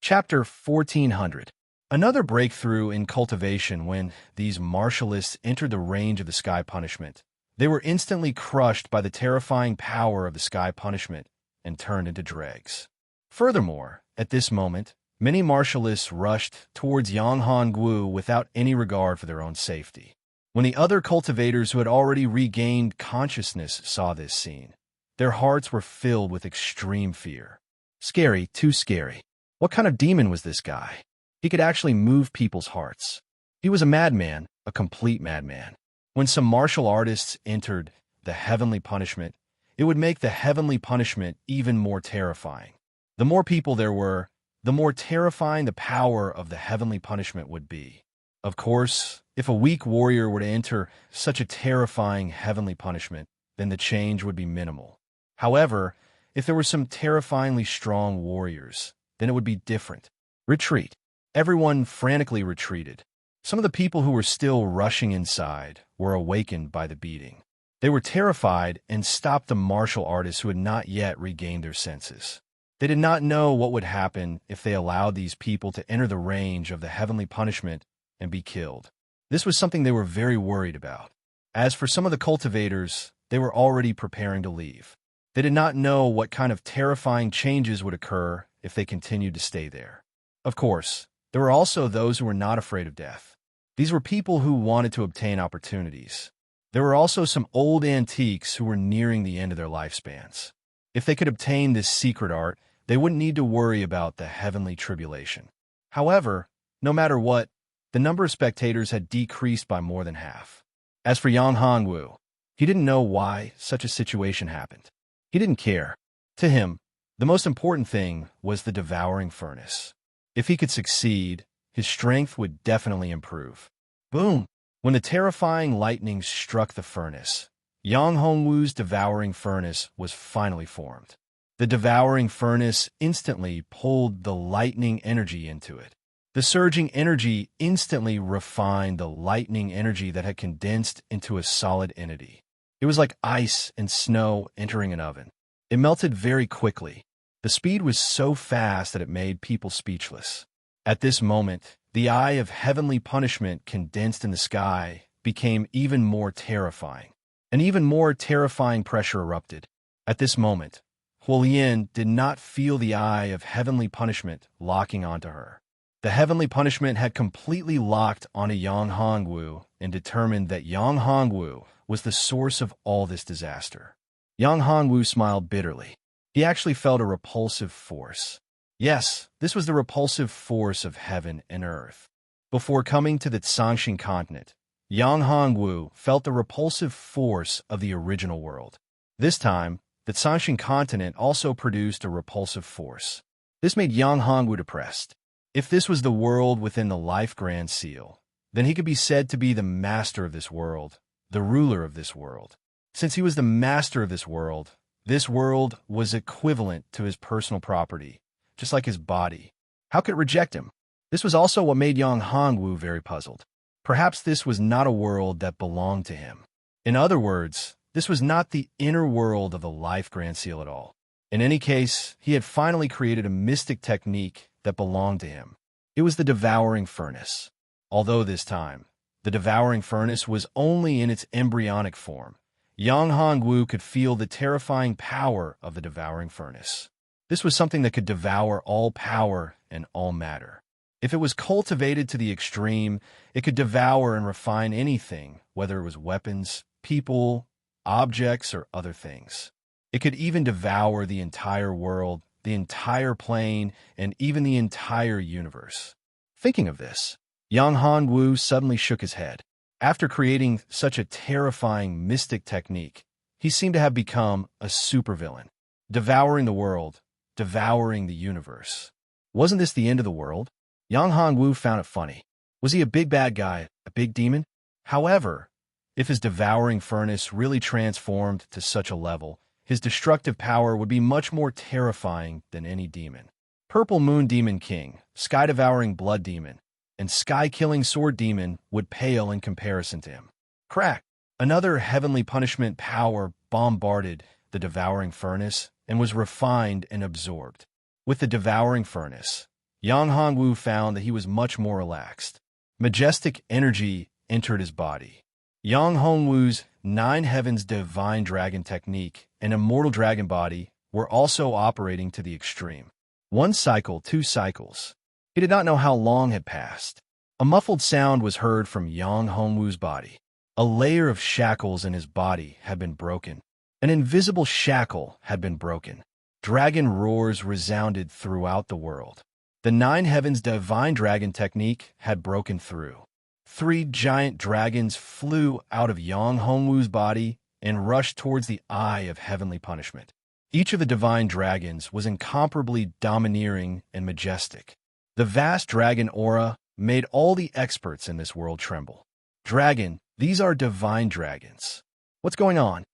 Chapter 1400. Another breakthrough in cultivation when these martialists entered the range of the sky punishment. They were instantly crushed by the terrifying power of the sky punishment and turned into dregs. Furthermore, at this moment, many martialists rushed towards Yang Hongwu without any regard for their own safety. When the other cultivators who had already regained consciousness saw this scene, their hearts were filled with extreme fear. Scary, too scary. What kind of demon was this guy? He could actually move people's hearts. He was a madman, a complete madman. When some martial artists entered the heavenly punishment, it would make the heavenly punishment even more terrifying. The more people there were, the more terrifying the power of the heavenly punishment would be. Of course, if a weak warrior were to enter such a terrifying heavenly punishment, then the change would be minimal. However, if there were some terrifyingly strong warriors, then it would be different. Retreat. Everyone frantically retreated. Some of the people who were still rushing inside were awakened by the beating. They were terrified and stopped the martial artists who had not yet regained their senses. They did not know what would happen if they allowed these people to enter the range of the heavenly punishment and be killed. This was something they were very worried about. As for some of the cultivators, they were already preparing to leave. They did not know what kind of terrifying changes would occur if they continued to stay there. Of course, there were also those who were not afraid of death. These were people who wanted to obtain opportunities. There were also some old antiques who were nearing the end of their lifespans. If they could obtain this secret art, they wouldn't need to worry about the heavenly tribulation. However, no matter what, the number of spectators had decreased by more than half. As for Yang Hongwu, he didn't know why such a situation happened. He didn't care. To him, the most important thing was the devouring furnace. If he could succeed, his strength would definitely improve. Boom! When the terrifying lightning struck the furnace, Yang Hongwu's devouring furnace was finally formed. The devouring furnace instantly pulled the lightning energy into it. The surging energy instantly refined the lightning energy that had condensed into a solid entity. It was like ice and snow entering an oven. It melted very quickly. The speed was so fast that it made people speechless. At this moment, the eye of heavenly punishment condensed in the sky became even more terrifying. An even more terrifying pressure erupted. At this moment, Huolian did not feel the eye of heavenly punishment locking onto her. The heavenly punishment had completely locked onto Yang Hongwu and determined that Yang Hongwu was the source of all this disaster. Yang Hongwu smiled bitterly. He actually felt a repulsive force. Yes, this was the repulsive force of heaven and earth. Before coming to the Tsangshin continent, Yang Hongwu felt the repulsive force of the original world. This time, the Tsangshin continent also produced a repulsive force. This made Yang Hongwu depressed. If this was the world within the Life Grand Seal, then he could be said to be the master of this world, the ruler of this world. Since he was the master of this world was equivalent to his personal property, just like his body. How could it reject him? This was also what made Yang Hongwu very puzzled. Perhaps this was not a world that belonged to him. In other words, this was not the inner world of the Life Grand Seal at all. In any case, he had finally created a mystic technique that belonged to him. It was the devouring furnace. Although this time, the devouring furnace was only in its embryonic form, Yang Hongwu could feel the terrifying power of the devouring furnace. This was something that could devour all power and all matter. If it was cultivated to the extreme, it could devour and refine anything, whether it was weapons, people, objects, or other things. It could even devour the entire world, the entire plane, and even the entire universe. Thinking of this, Yang Hongwu suddenly shook his head. After creating such a terrifying mystic technique, he seemed to have become a supervillain, devouring the world, devouring the universe. Wasn't this the end of the world? Yang Hongwu found it funny. Was he a big bad guy, a big demon? However, if his devouring furnace really transformed to such a level, his destructive power would be much more terrifying than any demon. Purple Moon Demon King, Sky-Devouring Blood Demon, and Sky-Killing Sword Demon would pale in comparison to him. Crack! Another heavenly punishment power bombarded the devouring furnace and was refined and absorbed. With the devouring furnace, Yang Hongwu found that he was much more relaxed. Majestic energy entered his body. Yang Hongwu's 9 Heavens Divine Dragon Technique and Immortal Dragon Body were also operating to the extreme. 1 cycle, 2 cycles. He did not know how long had passed. A muffled sound was heard from Yang Hongwu's body. A layer of shackles in his body had been broken. An invisible shackle had been broken. Dragon roars resounded throughout the world. The 9 Heavens Divine Dragon Technique had broken through. 3 giant dragons flew out of Yang Hongwu's body and rushed towards the Eye of Heavenly Punishment. Each of the divine dragons was incomparably domineering and majestic. The vast dragon aura made all the experts in this world tremble. Dragon, these are divine dragons. What's going on?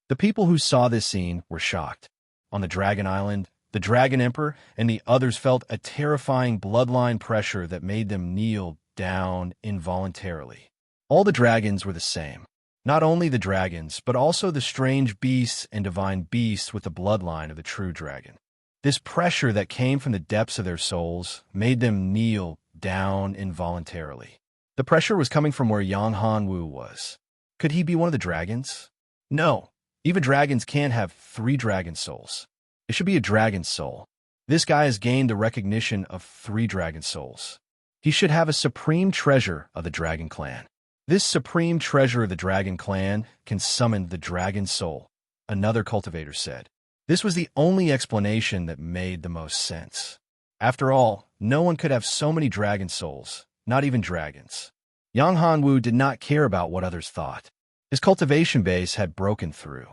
The people who saw this scene were shocked. On the Dragon Island, the Dragon Emperor and the others felt a terrifying bloodline pressure that made them kneel down involuntarily. All the dragons were the same. Not only the dragons, but also the strange beasts and divine beasts with the bloodline of the true dragon. This pressure that came from the depths of their souls made them kneel down involuntarily. The pressure was coming from where Yang Hongwu was. Could he be one of the dragons? No. Even dragons can't have 3 dragon souls. It should be a dragon soul. This guy has gained the recognition of 3 dragon souls. He should have a supreme treasure of the dragon clan. This supreme treasure of the dragon clan can summon the dragon soul, another cultivator said. This was the only explanation that made the most sense. After all, no one could have so many dragon souls, not even dragons. Yang Hongwu did not care about what others thought. His cultivation base had broken through.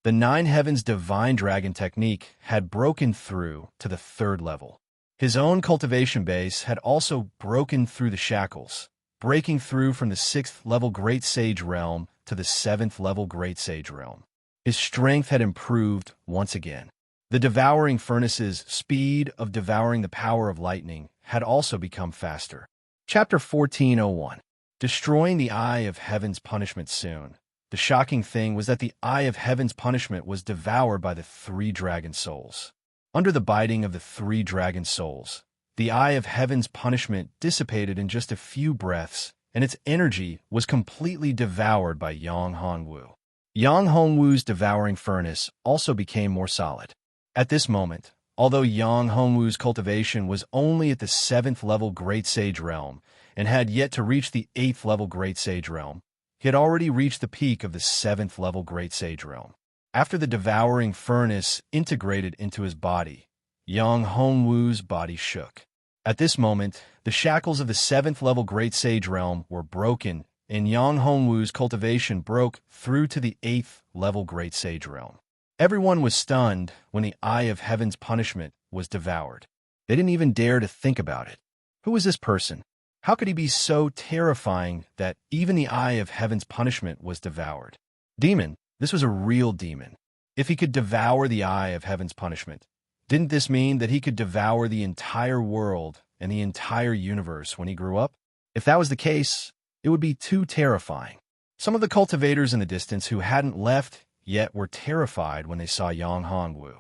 The 9 Heavens Divine Dragon Technique had broken through to the 3rd level. His own cultivation base had also broken through the shackles, breaking through from the 6th level Great Sage Realm to the 7th level Great Sage Realm. His strength had improved once again. The devouring furnace's speed of devouring the power of lightning had also become faster. Chapter 1401. Destroying the Eye of Heaven's Punishment soon. The shocking thing was that the Eye of Heaven's Punishment was devoured by the 3 dragon souls. Under the biting of the 3 dragon souls, the Eye of Heaven's Punishment dissipated in just a few breaths, and its energy was completely devoured by Yang Hongwu. Yang Hongwu's devouring furnace also became more solid. At this moment, although Yang Hongwu's cultivation was only at the 7th level Great Sage Realm and had yet to reach the 8th level Great Sage Realm, he had already reached the peak of the 7th level Great Sage Realm. After the devouring furnace integrated into his body, Yang Hongwu's body shook. At this moment, the shackles of the 7th level Great Sage Realm were broken, and Yang Hongwu's cultivation broke through to the 8th level Great Sage Realm. Everyone was stunned when the Eye of Heaven's Punishment was devoured. They didn't even dare to think about it. Who was this person? How could he be so terrifying that even the Eye of Heaven's Punishment was devoured? Demon. This was a real demon. If he could devour the Eye of Heaven's Punishment, didn't this mean that he could devour the entire world and the entire universe when he grew up? If that was the case, it would be too terrifying. Some of the cultivators in the distance who hadn't left yet were terrified when they saw Yang Hongwu.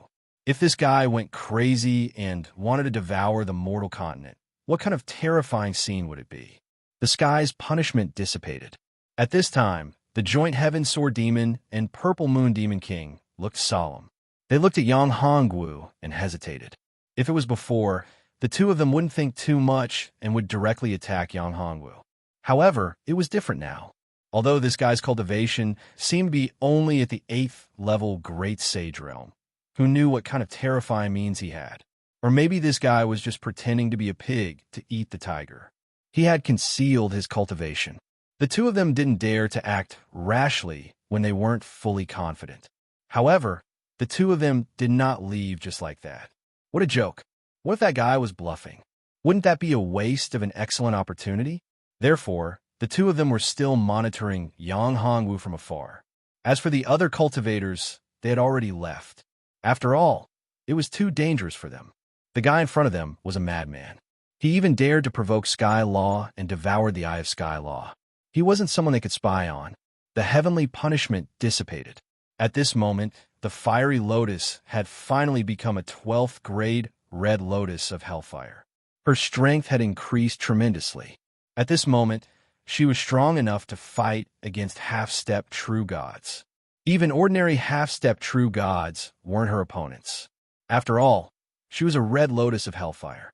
If this guy went crazy and wanted to devour the mortal continent, what kind of terrifying scene would it be? The sky's punishment dissipated. At this time, the Joint Heaven Sword Demon and Purple Moon Demon King looked solemn. They looked at Yang Hongwu and hesitated. If it was before, the two of them wouldn't think too much and would directly attack Yang Hongwu. However, it was different now. Although this guy's cultivation seemed to be only at the 8th level Great Sage Realm, who knew what kind of terrifying means he had? Or maybe this guy was just pretending to be a pig to eat the tiger. He had concealed his cultivation. The two of them didn't dare to act rashly when they weren't fully confident. However, the two of them did not leave just like that. What a joke. What if that guy was bluffing? Wouldn't that be a waste of an excellent opportunity? Therefore, the two of them were still monitoring Yang Hongwu from afar. As for the other cultivators, they had already left. After all, it was too dangerous for them. The guy in front of them was a madman. He even dared to provoke Sky Law and devoured the Eye of Sky Law. He wasn't someone they could spy on. The heavenly punishment dissipated. At this moment, the fiery lotus had finally become a 12th grade red lotus of hellfire. Her strength had increased tremendously. At this moment, she was strong enough to fight against half-step true gods. Even ordinary half-step true gods weren't her opponents. After all, she was a red lotus of hellfire.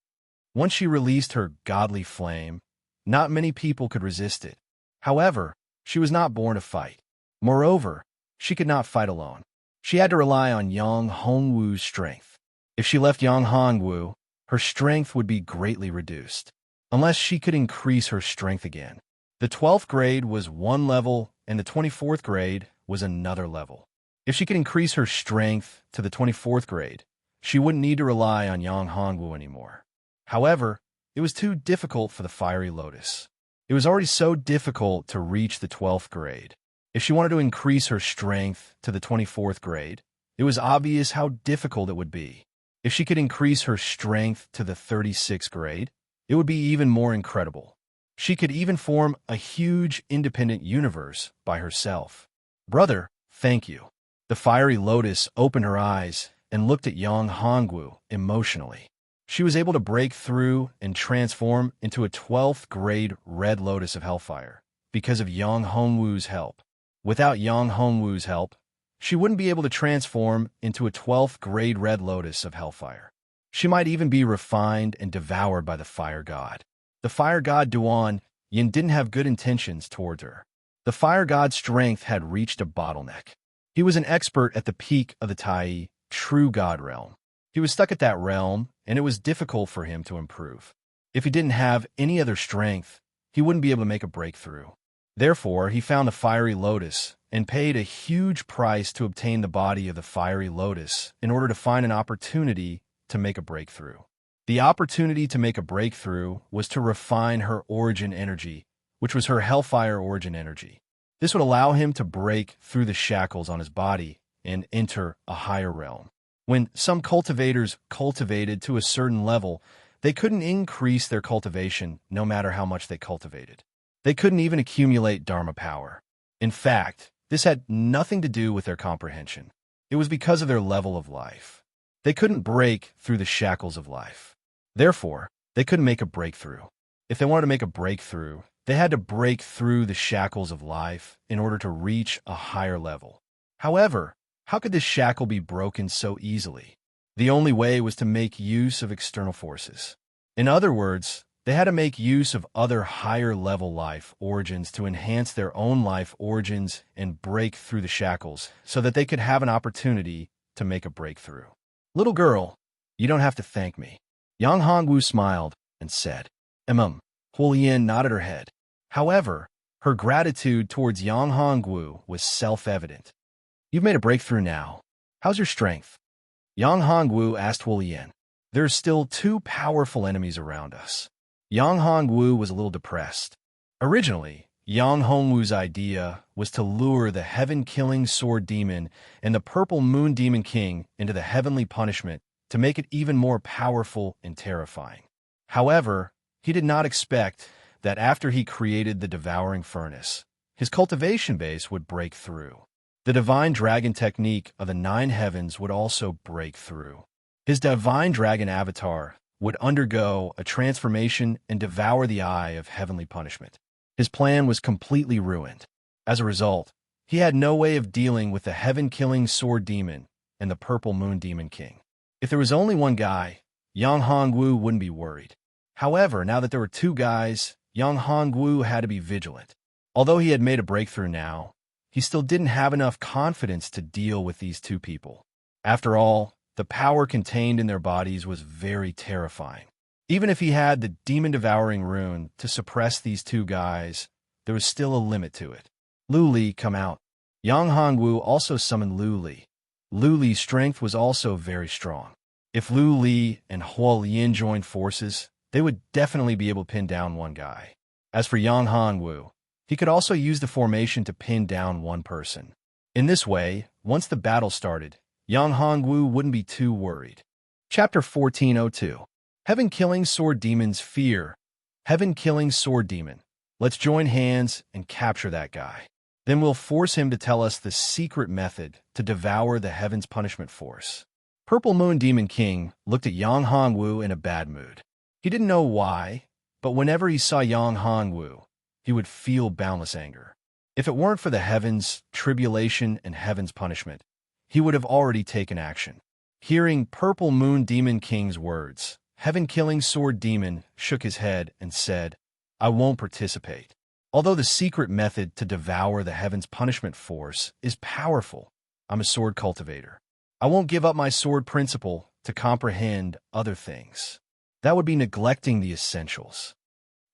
Once she released her godly flame, not many people could resist it. However, she was not born to fight. Moreover, she could not fight alone. She had to rely on Yang Hongwu's strength. If she left Yang Hongwu, her strength would be greatly reduced, unless she could increase her strength again. The 12th grade was one level, and the 24th grade was another level. If she could increase her strength to the 24th grade, she wouldn't need to rely on Yang Hongwu anymore. However, it was too difficult for the Fiery Lotus. It was already so difficult to reach the 12th grade. If she wanted to increase her strength to the 24th grade, it was obvious how difficult it would be. If she could increase her strength to the 36th grade, it would be even more incredible. She could even form a huge independent universe by herself. Brother, thank you. The Fiery Lotus opened her eyes and looked at Yang Hongwu emotionally. She was able to break through and transform into a 12th grade Red Lotus of Hellfire because of Yang Hongwu's help. Without Yang Hongwu's help, she wouldn't be able to transform into a 12th grade Red Lotus of Hellfire. She might even be refined and devoured by the Fire God. The Fire God Duan Yin didn't have good intentions towards her. The Fire God's strength had reached a bottleneck. He was an expert at the peak of the Tai True God realm. He was stuck at that realm, and it was difficult for him to improve. If he didn't have any other strength, he wouldn't be able to make a breakthrough. Therefore, he found the Fiery Lotus and paid a huge price to obtain the body of the Fiery Lotus in order to find an opportunity to make a breakthrough. The opportunity to make a breakthrough was to refine her origin energy, which was her Hellfire origin energy. This would allow him to break through the shackles on his body and enter a higher realm. When some cultivators cultivated to a certain level, they couldn't increase their cultivation no matter how much they cultivated. They couldn't even accumulate Dharma power. In fact, this had nothing to do with their comprehension. It was because of their level of life. They couldn't break through the shackles of life. Therefore, they couldn't make a breakthrough. If they wanted to make a breakthrough, they had to break through the shackles of life in order to reach a higher level. However, how could this shackle be broken so easily? The only way was to make use of external forces. In other words, they had to make use of other higher-level life origins to enhance their own life origins and break through the shackles so that they could have an opportunity to make a breakthrough. Little girl, you don't have to thank me. Yang Hongwu smiled and said. Hulian nodded her head. However, her gratitude towards Yang Hongwu was self-evident. You've made a breakthrough now. How's your strength? Yang Hongwu asked Hulian. There are still two powerful enemies around us. Yang Hongwu was a little depressed. Originally, Yang Hongwu's idea was to lure the heaven-killing sword demon and the purple moon demon king into the heavenly punishment to make it even more powerful and terrifying. However, he did not expect that after he created the devouring furnace, his cultivation base would break through. The divine dragon technique of the 9 heavens would also break through. His divine dragon avatar would undergo a transformation and devour the eye of heavenly punishment. His plan was completely ruined. As a result, he had no way of dealing with the heaven-killing sword demon and the purple moon demon king. If there was only one guy, Yang Hongwu wouldn't be worried. However, now that there were two guys, Yang Hongwu had to be vigilant. Although he had made a breakthrough now, he still didn't have enough confidence to deal with these two people. After all, the power contained in their bodies was very terrifying. Even if he had the demon-devouring rune to suppress these two guys, there was still a limit to it. Lu Li, come out. Yang Hongwu also summoned Lu Li. Lu Li's strength was also very strong. If Lu Li and Huolian joined forces, they would definitely be able to pin down one guy. As for Yang Hongwu, he could also use the formation to pin down one person. In this way, once the battle started, Yang Hongwu wouldn't be too worried. Chapter 1402. Heaven-killing sword demon's fear. Heaven-killing sword demon. Let's join hands and capture that guy. Then we'll force him to tell us the secret method to devour the heaven's punishment force. Purple Moon Demon King looked at Yang Hongwu in a bad mood. He didn't know why, but whenever he saw Yang Hongwu, he would feel boundless anger. If it weren't for the heavens' tribulation and heaven's punishment, he would have already taken action. Hearing Purple Moon Demon King's words, Heaven-Killing Sword Demon shook his head and said, "I won't participate." Although the secret method to devour the heaven's punishment force is powerful, I'm a sword cultivator. I won't give up my sword principle to comprehend other things. That would be neglecting the essentials.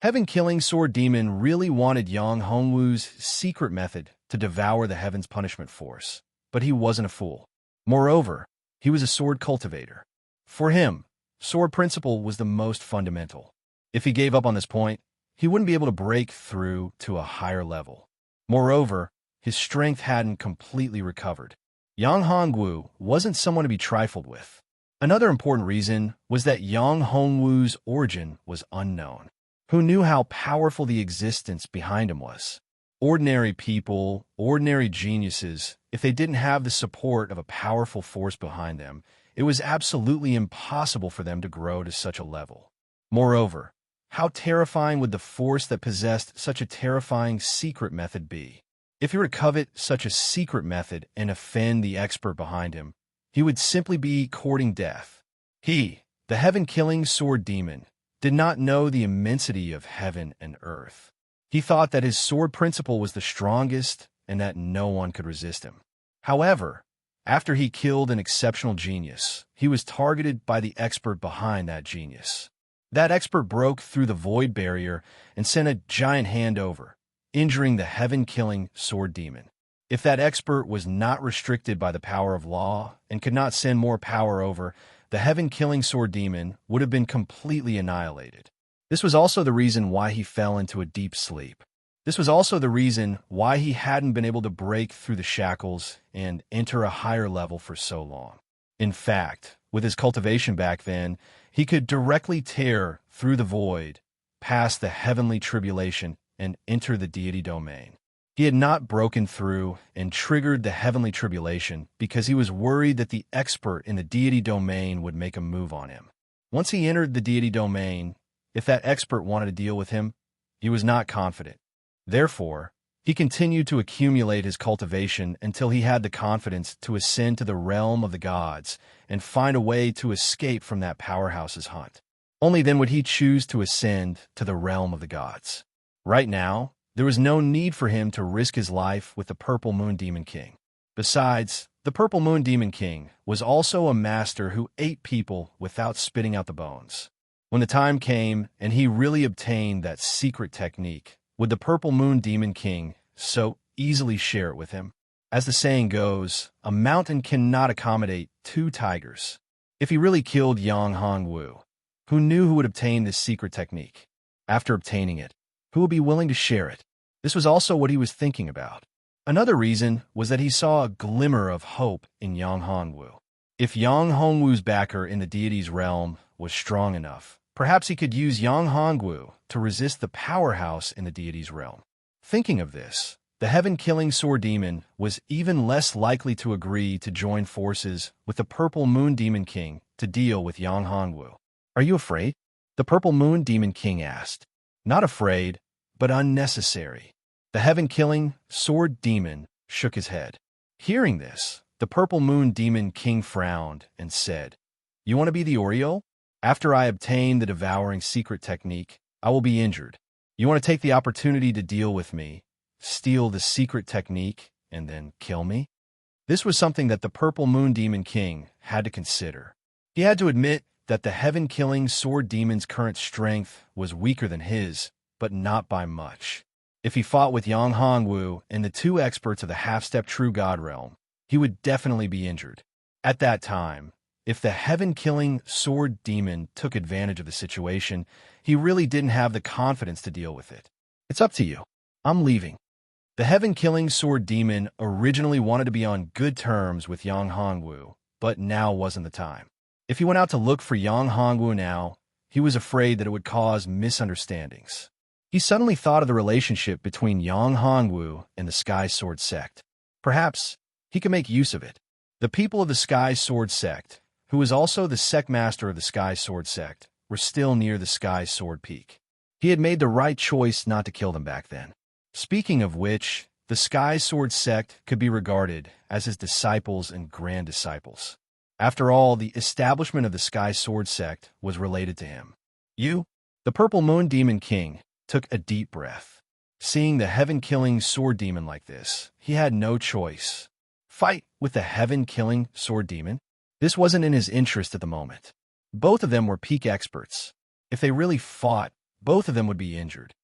Heaven-Killing Sword Demon really wanted Yang Hongwu's secret method to devour the heaven's punishment force, but he wasn't a fool. Moreover, he was a sword cultivator. For him, sword principle was the most fundamental. If he gave up on this point, he wouldn't be able to break through to a higher level. Moreover, his strength hadn't completely recovered. Yang Hongwu wasn't someone to be trifled with. Another important reason was that Yang Hongwu's origin was unknown. Who knew how powerful the existence behind him was? Ordinary people, ordinary geniuses, if they didn't have the support of a powerful force behind them, it was absolutely impossible for them to grow to such a level. Moreover, how terrifying would the force that possessed such a terrifying secret method be? If he were to covet such a secret method and offend the expert behind him, he would simply be courting death. He, the heaven-killing sword demon, did not know the immensity of heaven and earth. He thought that his sword principle was the strongest and that no one could resist him. However, after he killed an exceptional genius, he was targeted by the expert behind that genius. That expert broke through the void barrier and sent a giant hand over, injuring the heaven-killing sword demon. If that expert was not restricted by the power of law and could not send more power over, the heaven-killing sword demon would have been completely annihilated. This was also the reason why he fell into a deep sleep. This was also the reason why he hadn't been able to break through the shackles and enter a higher level for so long. In fact, with his cultivation back then, he could directly tear through the void, past the heavenly tribulation, and enter the deity domain. He had not broken through and triggered the heavenly tribulation because he was worried that the expert in the deity domain would make a move on him. Once he entered the deity domain, if that expert wanted to deal with him, he was not confident. Therefore, he continued to accumulate his cultivation until he had the confidence to ascend to the realm of the gods and find a way to escape from that powerhouse's hunt. Only then would he choose to ascend to the realm of the gods. Right now, there was no need for him to risk his life with the Purple Moon Demon King. Besides, the Purple Moon Demon King was also a master who ate people without spitting out the bones. When the time came and he really obtained that secret technique, would the Purple Moon Demon King so easily share it with him? As the saying goes, a mountain cannot accommodate two tigers. If he really killed Yang Hongwu, who knew who would obtain this secret technique? After obtaining it, who would be willing to share it? This was also what he was thinking about. Another reason was that he saw a glimmer of hope in Yang Hongwu. If Yang Hongwu's backer in the deity's realm was strong enough, perhaps he could use Yang Hongwu to resist the powerhouse in the deity's realm. Thinking of this, the heaven-killing sword demon was even less likely to agree to join forces with the Purple Moon Demon King to deal with Yang Hongwu. "Are you afraid?" the Purple Moon Demon King asked. Not afraid, but unnecessary. The heaven-killing sword demon shook his head. Hearing this, the Purple Moon Demon King frowned and said, "You want to be the Oreo? After I obtain the devouring secret technique, I will be injured. You want to take the opportunity to deal with me, steal the secret technique, and then kill me?" This was something that the Purple Moon Demon King had to consider. He had to admit that the heaven-killing sword demon's current strength was weaker than his, but not by much. If he fought with Yang Hongwu and the two experts of the half-step true god realm, he would definitely be injured. At that time, if the heaven-killing sword demon took advantage of the situation, he really didn't have the confidence to deal with it. "It's up to you. I'm leaving." The heaven-killing sword demon originally wanted to be on good terms with Yang Hongwu, but now wasn't the time. If he went out to look for Yang Hongwu now, he was afraid that it would cause misunderstandings. He suddenly thought of the relationship between Yang Hongwu and the Sky Sword sect. Perhaps he could make use of it. The people of the Sky Sword sect, who was also the sect master of the Sky Sword sect, were still near the Sky Sword Peak. He had made the right choice not to kill them back then. Speaking of which, the Sky Sword sect could be regarded as his disciples and grand disciples. After all, the establishment of the Sky Sword sect was related to him. The Purple Moon Demon King, took a deep breath. Seeing the heaven-killing sword demon like this, he had no choice. Fight with the heaven-killing sword demon? This wasn't in his interest at the moment. Both of them were peak experts. If they really fought, both of them would be injured.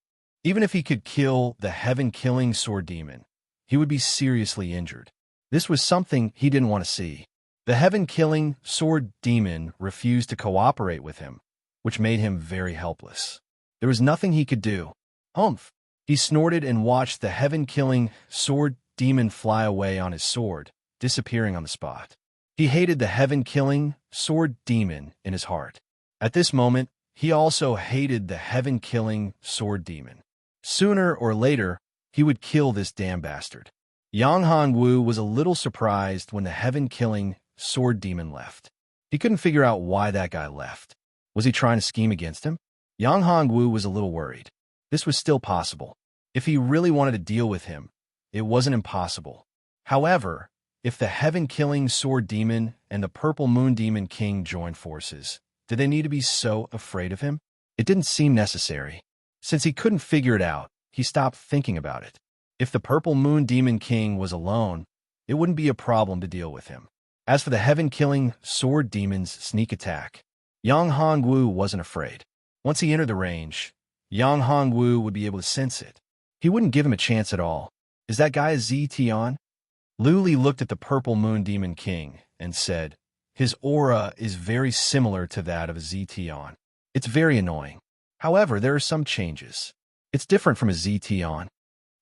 Even if he could kill the heaven-killing sword demon, he would be seriously injured. This was something he didn't want to see. The heaven-killing sword demon refused to cooperate with him, which made him very helpless. There was nothing he could do. Humph! He snorted and watched the heaven-killing sword demon fly away on his sword, disappearing on the spot. He hated the heaven-killing sword demon in his heart. At this moment, he also hated the heaven-killing sword demon. Sooner or later, he would kill this damn bastard. Yang Hongwu was a little surprised when the heaven-killing sword demon left. He couldn't figure out why that guy left. Was he trying to scheme against him? Yang Hongwu was a little worried. This was still possible. If he really wanted to deal with him, it wasn't impossible. However, if the heaven-killing sword demon and the Purple Moon Demon King joined forces, did they need to be so afraid of him? It didn't seem necessary. Since he couldn't figure it out, he stopped thinking about it. If the Purple Moon Demon King was alone, it wouldn't be a problem to deal with him. As for the heaven-killing sword demon's sneak attack, Yang Hongwu wasn't afraid. Once he entered the range, Yang Hongwu would be able to sense it. He wouldn't give him a chance at all. Is that guy a Zetian? Lu Li looked at the Purple Moon Demon King and said, his aura is very similar to that of a Zetian. It's very annoying. However, there are some changes. It's different from a Zetian.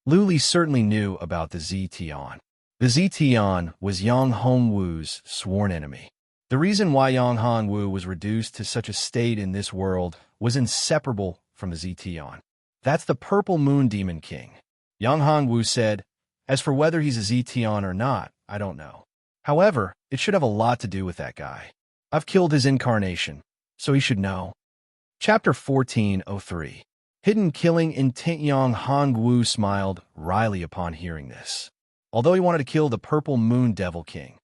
Lu Li certainly knew about the Zetian. The Zetian was Yang Hongwu's sworn enemy. The reason why Yang Hongwu was reduced to such a state in this world was inseparable from the Zetian. That's the Purple Moon Demon King. Yang Hongwu said, as for whether he's a Zetian or not, I don't know. However, it should have a lot to do with that guy. I've killed his incarnation, so he should know. Chapter 1403. Hidden Killing Intent. Yang Hongwu smiled wryly upon hearing this. Although he wanted to kill the Purple Moon Devil King,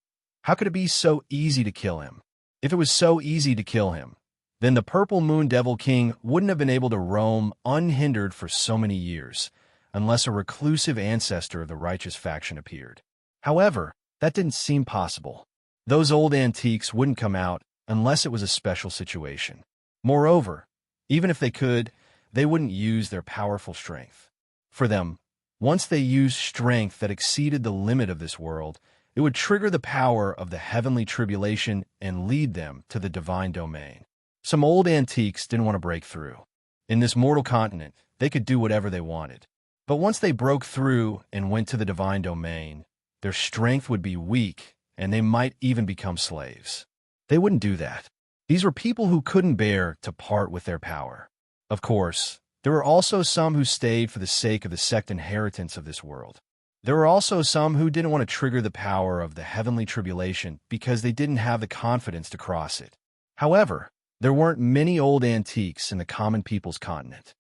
how could it be so easy to kill him? If it was so easy to kill him, then the Purple Moon Devil King wouldn't have been able to roam unhindered for so many years, unless a reclusive ancestor of the righteous faction appeared. However, that didn't seem possible. Those old antiques wouldn't come out unless it was a special situation. Moreover, even if they could, they wouldn't use their powerful strength. For them, once they used strength that exceeded the limit of this world, it would trigger the power of the heavenly tribulation and lead them to the divine domain. Some old antiques didn't want to break through. In this mortal continent, they could do whatever they wanted. But once they broke through and went to the divine domain, their strength would be weak, and they might even become slaves. They wouldn't do that. These were people who couldn't bear to part with their power. Of course, there were also some who stayed for the sake of the sect inheritance of this world. There were also some who didn't want to trigger the power of the heavenly tribulation because they didn't have the confidence to cross it. However, there weren't many old antiques in the common people's continent.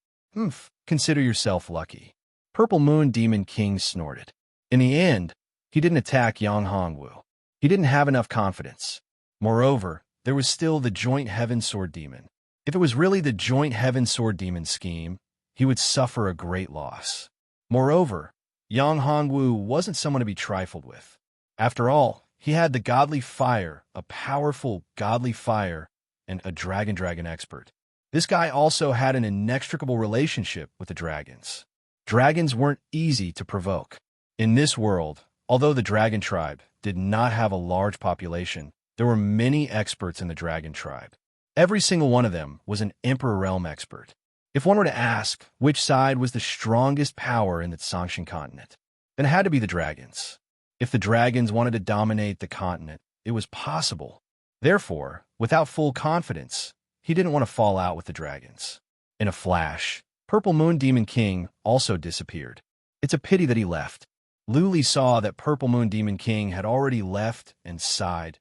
Consider yourself lucky. Purple Moon Demon King snorted. In the end, he didn't attack Yang Hongwu. He didn't have enough confidence. Moreover, there was still the Joint Heaven Sword Demon. If it was really the Joint Heaven Sword Demon scheme, he would suffer a great loss. Moreover, Yang Hongwu wasn't someone to be trifled with. After all, he had the godly fire, a powerful godly fire, and a dragon expert. This guy also had an inextricable relationship with the dragons. Dragons weren't easy to provoke. In this world, although the dragon tribe did not have a large population, there were many experts in the dragon tribe. Every single one of them was an Emperor Realm expert. If one were to ask which side was the strongest power in the Sangshan continent, then it had to be the dragons. If the dragons wanted to dominate the continent, it was possible. Therefore, without full confidence, he didn't want to fall out with the dragons. In a flash, Purple Moon Demon King also disappeared. It's a pity that he left. Lu Li saw that Purple Moon Demon King had already left and sighed.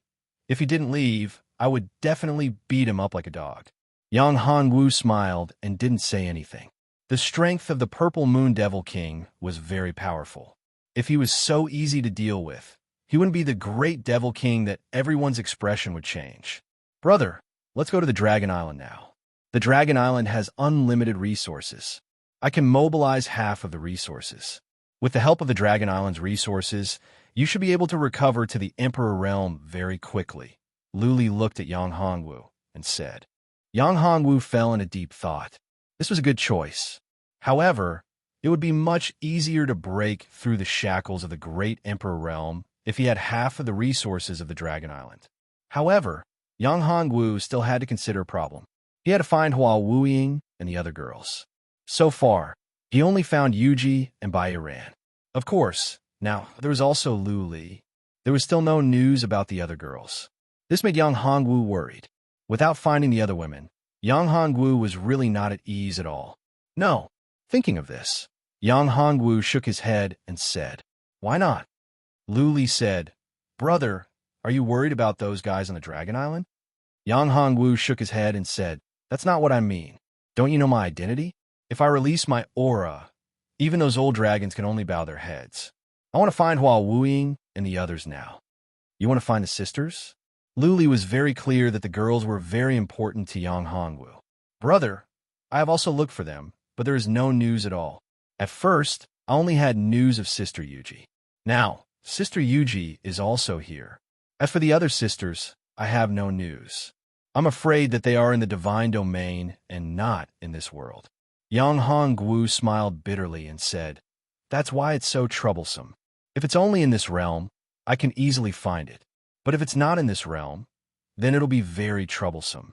If he didn't leave, I would definitely beat him up like a dog. Yang Hongwu smiled and didn't say anything. The strength of the Purple Moon Devil King was very powerful. If he was so easy to deal with, he wouldn't be the great Devil King that everyone's expression would change. Brother, let's go to the Dragon Island now. The Dragon Island has unlimited resources. I can mobilize half of the resources. With the help of the Dragon Island's resources, you should be able to recover to the Emperor Realm very quickly. Luli looked at Yang Hongwu and said. Yang Hongwu fell in a deep thought. This was a good choice. However, it would be much easier to break through the shackles of the Great Emperor Realm if he had half of the resources of the Dragon Island. However, Yang Hongwu still had to consider a problem. He had to find Hua Wuying and the other girls. So far, he only found Yuji and Bai Yiran. Of course, now there was also Lu Li. There was still no news about the other girls. This made Yang Hongwu worried. Without finding the other women, Yang Hongwu was really not at ease at all. No. Thinking of this, Yang Hongwu shook his head and said, Why not? Lu Li said, Brother, are you worried about those guys on the Dragon Island? Yang Hongwu shook his head and said, That's not what I mean. Don't you know my identity? If I release my aura, even those old dragons can only bow their heads. I want to find Hua Wuying and the others now. You want to find the sisters? Lu Li was very clear that the girls were very important to Yang Hongwu. Brother, I have also looked for them, but there is no news at all. At first, I only had news of Sister Yuji. Now, Sister Yuji is also here. As for the other sisters, I have no news. I'm afraid that they are in the divine domain and not in this world. Yang Hongwu smiled bitterly and said, That's why it's so troublesome. If it's only in this realm, I can easily find it. But if it's not in this realm, then it'll be very troublesome.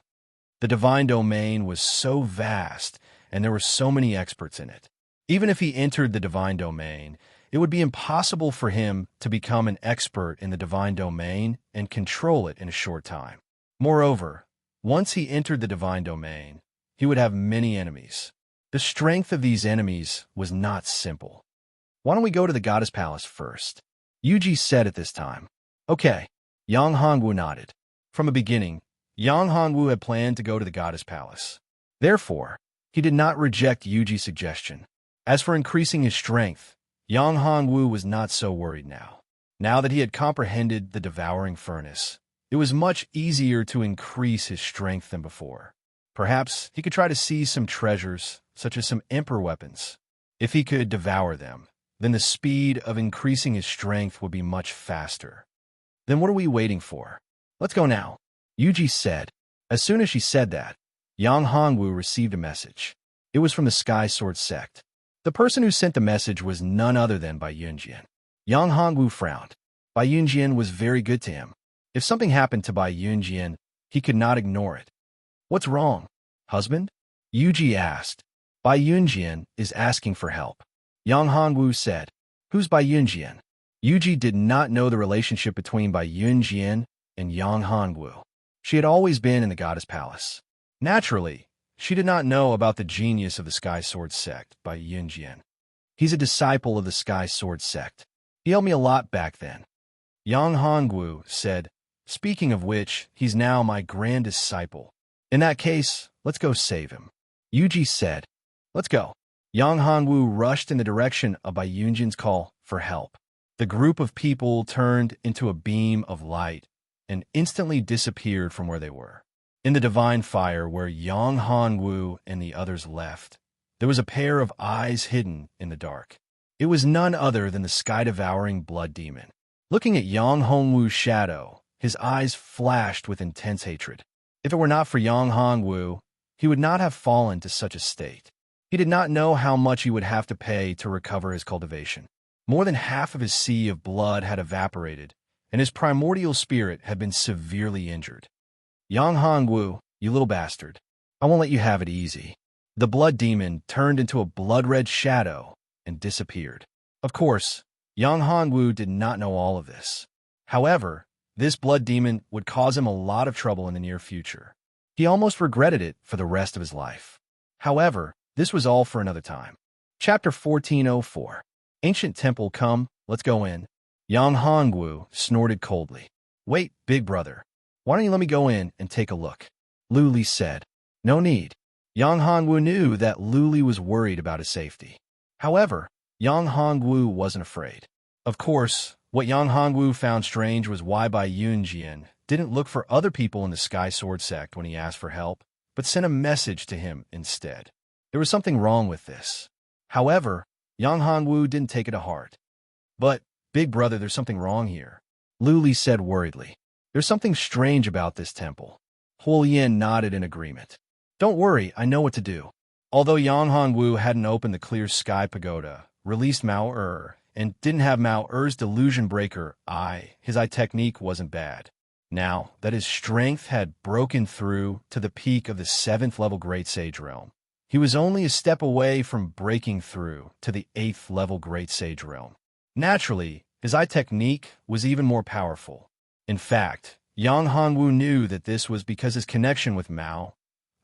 The divine domain was so vast, and there were so many experts in it. Even if he entered the divine domain, it would be impossible for him to become an expert in the divine domain and control it in a short time. Moreover, once he entered the divine domain, he would have many enemies. The strength of these enemies was not simple. Why don't we go to the Goddess Palace first? Yuji said at this time. Okay. Yang Hongwu nodded. From the beginning, Yang Hongwu had planned to go to the Goddess Palace. Therefore, he did not reject Yuji's suggestion. As for increasing his strength, Yang Hongwu was not so worried now. Now that he had comprehended the devouring furnace, it was much easier to increase his strength than before. Perhaps he could try to seize some treasures, such as some emperor weapons. If he could devour them, then the speed of increasing his strength would be much faster. Then what are we waiting for? Let's go now, Yuji said. As soon as she said that, Yang Hongwu received a message. It was from the Sky Sword sect. The person who sent the message was none other than Bai Yunjian. Yang Hongwu frowned. Bai Yunjian was very good to him. If something happened to Bai Yunjian, he could not ignore it. What's wrong, husband? Yuji asked. Bai Yunjian is asking for help. Yang Hongwu said. Who's Bai Yunjian? Yuji did not know the relationship between Bai Yunjian and Yang Hongwu. She had always been in the Goddess Palace. Naturally, she did not know about the genius of the Sky Sword sect, Bai Yunjian. He's a disciple of the Sky Sword sect. He helped me a lot back then. Yang Hongwu said, Speaking of which, he's now my grand disciple. In that case, let's go save him. Yuji said, Let's go. Yang Hongwu rushed in the direction of Bai Yunjian's call for help. The group of people turned into a beam of light and instantly disappeared from where they were. In the divine fire where Yang Hongwu and the others left, there was a pair of eyes hidden in the dark. It was none other than the sky-devouring blood demon. Looking at Yang Hongwu's shadow, his eyes flashed with intense hatred. If it were not for Yang Hongwu, he would not have fallen to such a state. He did not know how much he would have to pay to recover his cultivation. More than half of his sea of blood had evaporated, and his primordial spirit had been severely injured. Yang Hongwu, you little bastard, I won't let you have it easy. The blood demon turned into a blood-red shadow and disappeared. Of course, Yang Hongwu did not know all of this. However, this blood demon would cause him a lot of trouble in the near future. He almost regretted it for the rest of his life. However, this was all for another time. Chapter 1404. Ancient Temple, come, let's go in. Yang Hongwu snorted coldly. Wait, big brother. Why don't you let me go in and take a look? Lu Li said. No need. Yang Hongwu knew that Luli was worried about his safety. However, Yang Hongwu wasn't afraid. Of course, what Yang Hongwu found strange was why Bai Yunjian didn't look for other people in the Sky Sword sect when he asked for help, but sent a message to him instead. There was something wrong with this. However, Yang Hongwu didn't take it to heart. But, big brother, there's something wrong here, Luli said worriedly. There's something strange about this temple. Huolian nodded in agreement. Don't worry, I know what to do. Although Yang Hongwu hadn't opened the Clear Sky Pagoda, released Mao Er, and didn't have Mao Er's Delusion Breaker eye, his eye technique wasn't bad. Now that his strength had broken through to the peak of the 7th level Great Sage Realm, he was only a step away from breaking through to the 8th level Great Sage Realm. Naturally, his eye technique was even more powerful. In fact, Yang Hongwu knew that this was because his connection with Mao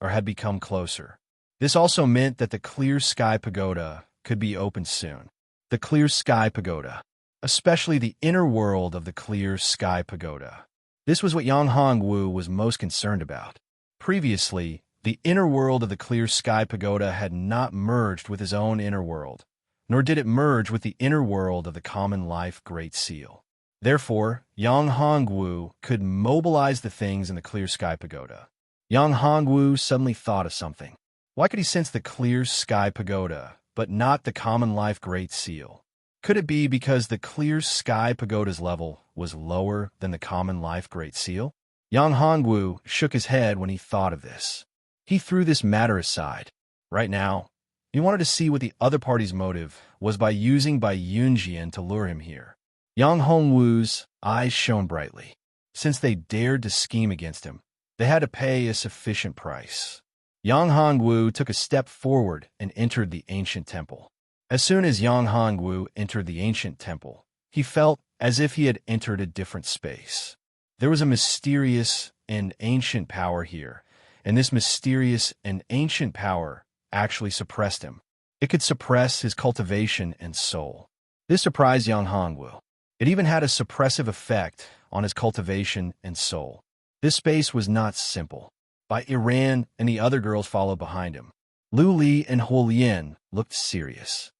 Er had become closer. This also meant that the Clear Sky Pagoda could be opened soon. The Clear Sky Pagoda, especially the inner world of the Clear Sky Pagoda. This was what Yang Hongwu was most concerned about. Previously, the inner world of the Clear Sky Pagoda had not merged with his own inner world, nor did it merge with the inner world of the Common Life Great Seal. Therefore, Yang Hongwu could mobilize the things in the Clear Sky Pagoda. Yang Hongwu suddenly thought of something. Why could he sense the Clear Sky Pagoda, but not the Common Life Great Seal? Could it be because the Clear Sky Pagoda's level was lower than the Common Life Great Seal? Yang Hongwu shook his head when he thought of this. He threw this matter aside. Right now, he wanted to see what the other party's motive was by using Bai Yunjian to lure him here. Yang Hongwu's eyes shone brightly. Since they dared to scheme against him, they had to pay a sufficient price. Yang Hongwu took a step forward and entered the ancient temple. As soon as Yang Hongwu entered the ancient temple, he felt as if he had entered a different space. There was a mysterious and ancient power here, and this mysterious and ancient power actually suppressed him. It could suppress his cultivation and soul. This surprised Yang Hongwu. It even had a suppressive effect on his cultivation and soul. This space was not simple. Bai Iran and the other girls followed behind him. Lu Li and Huolian looked serious.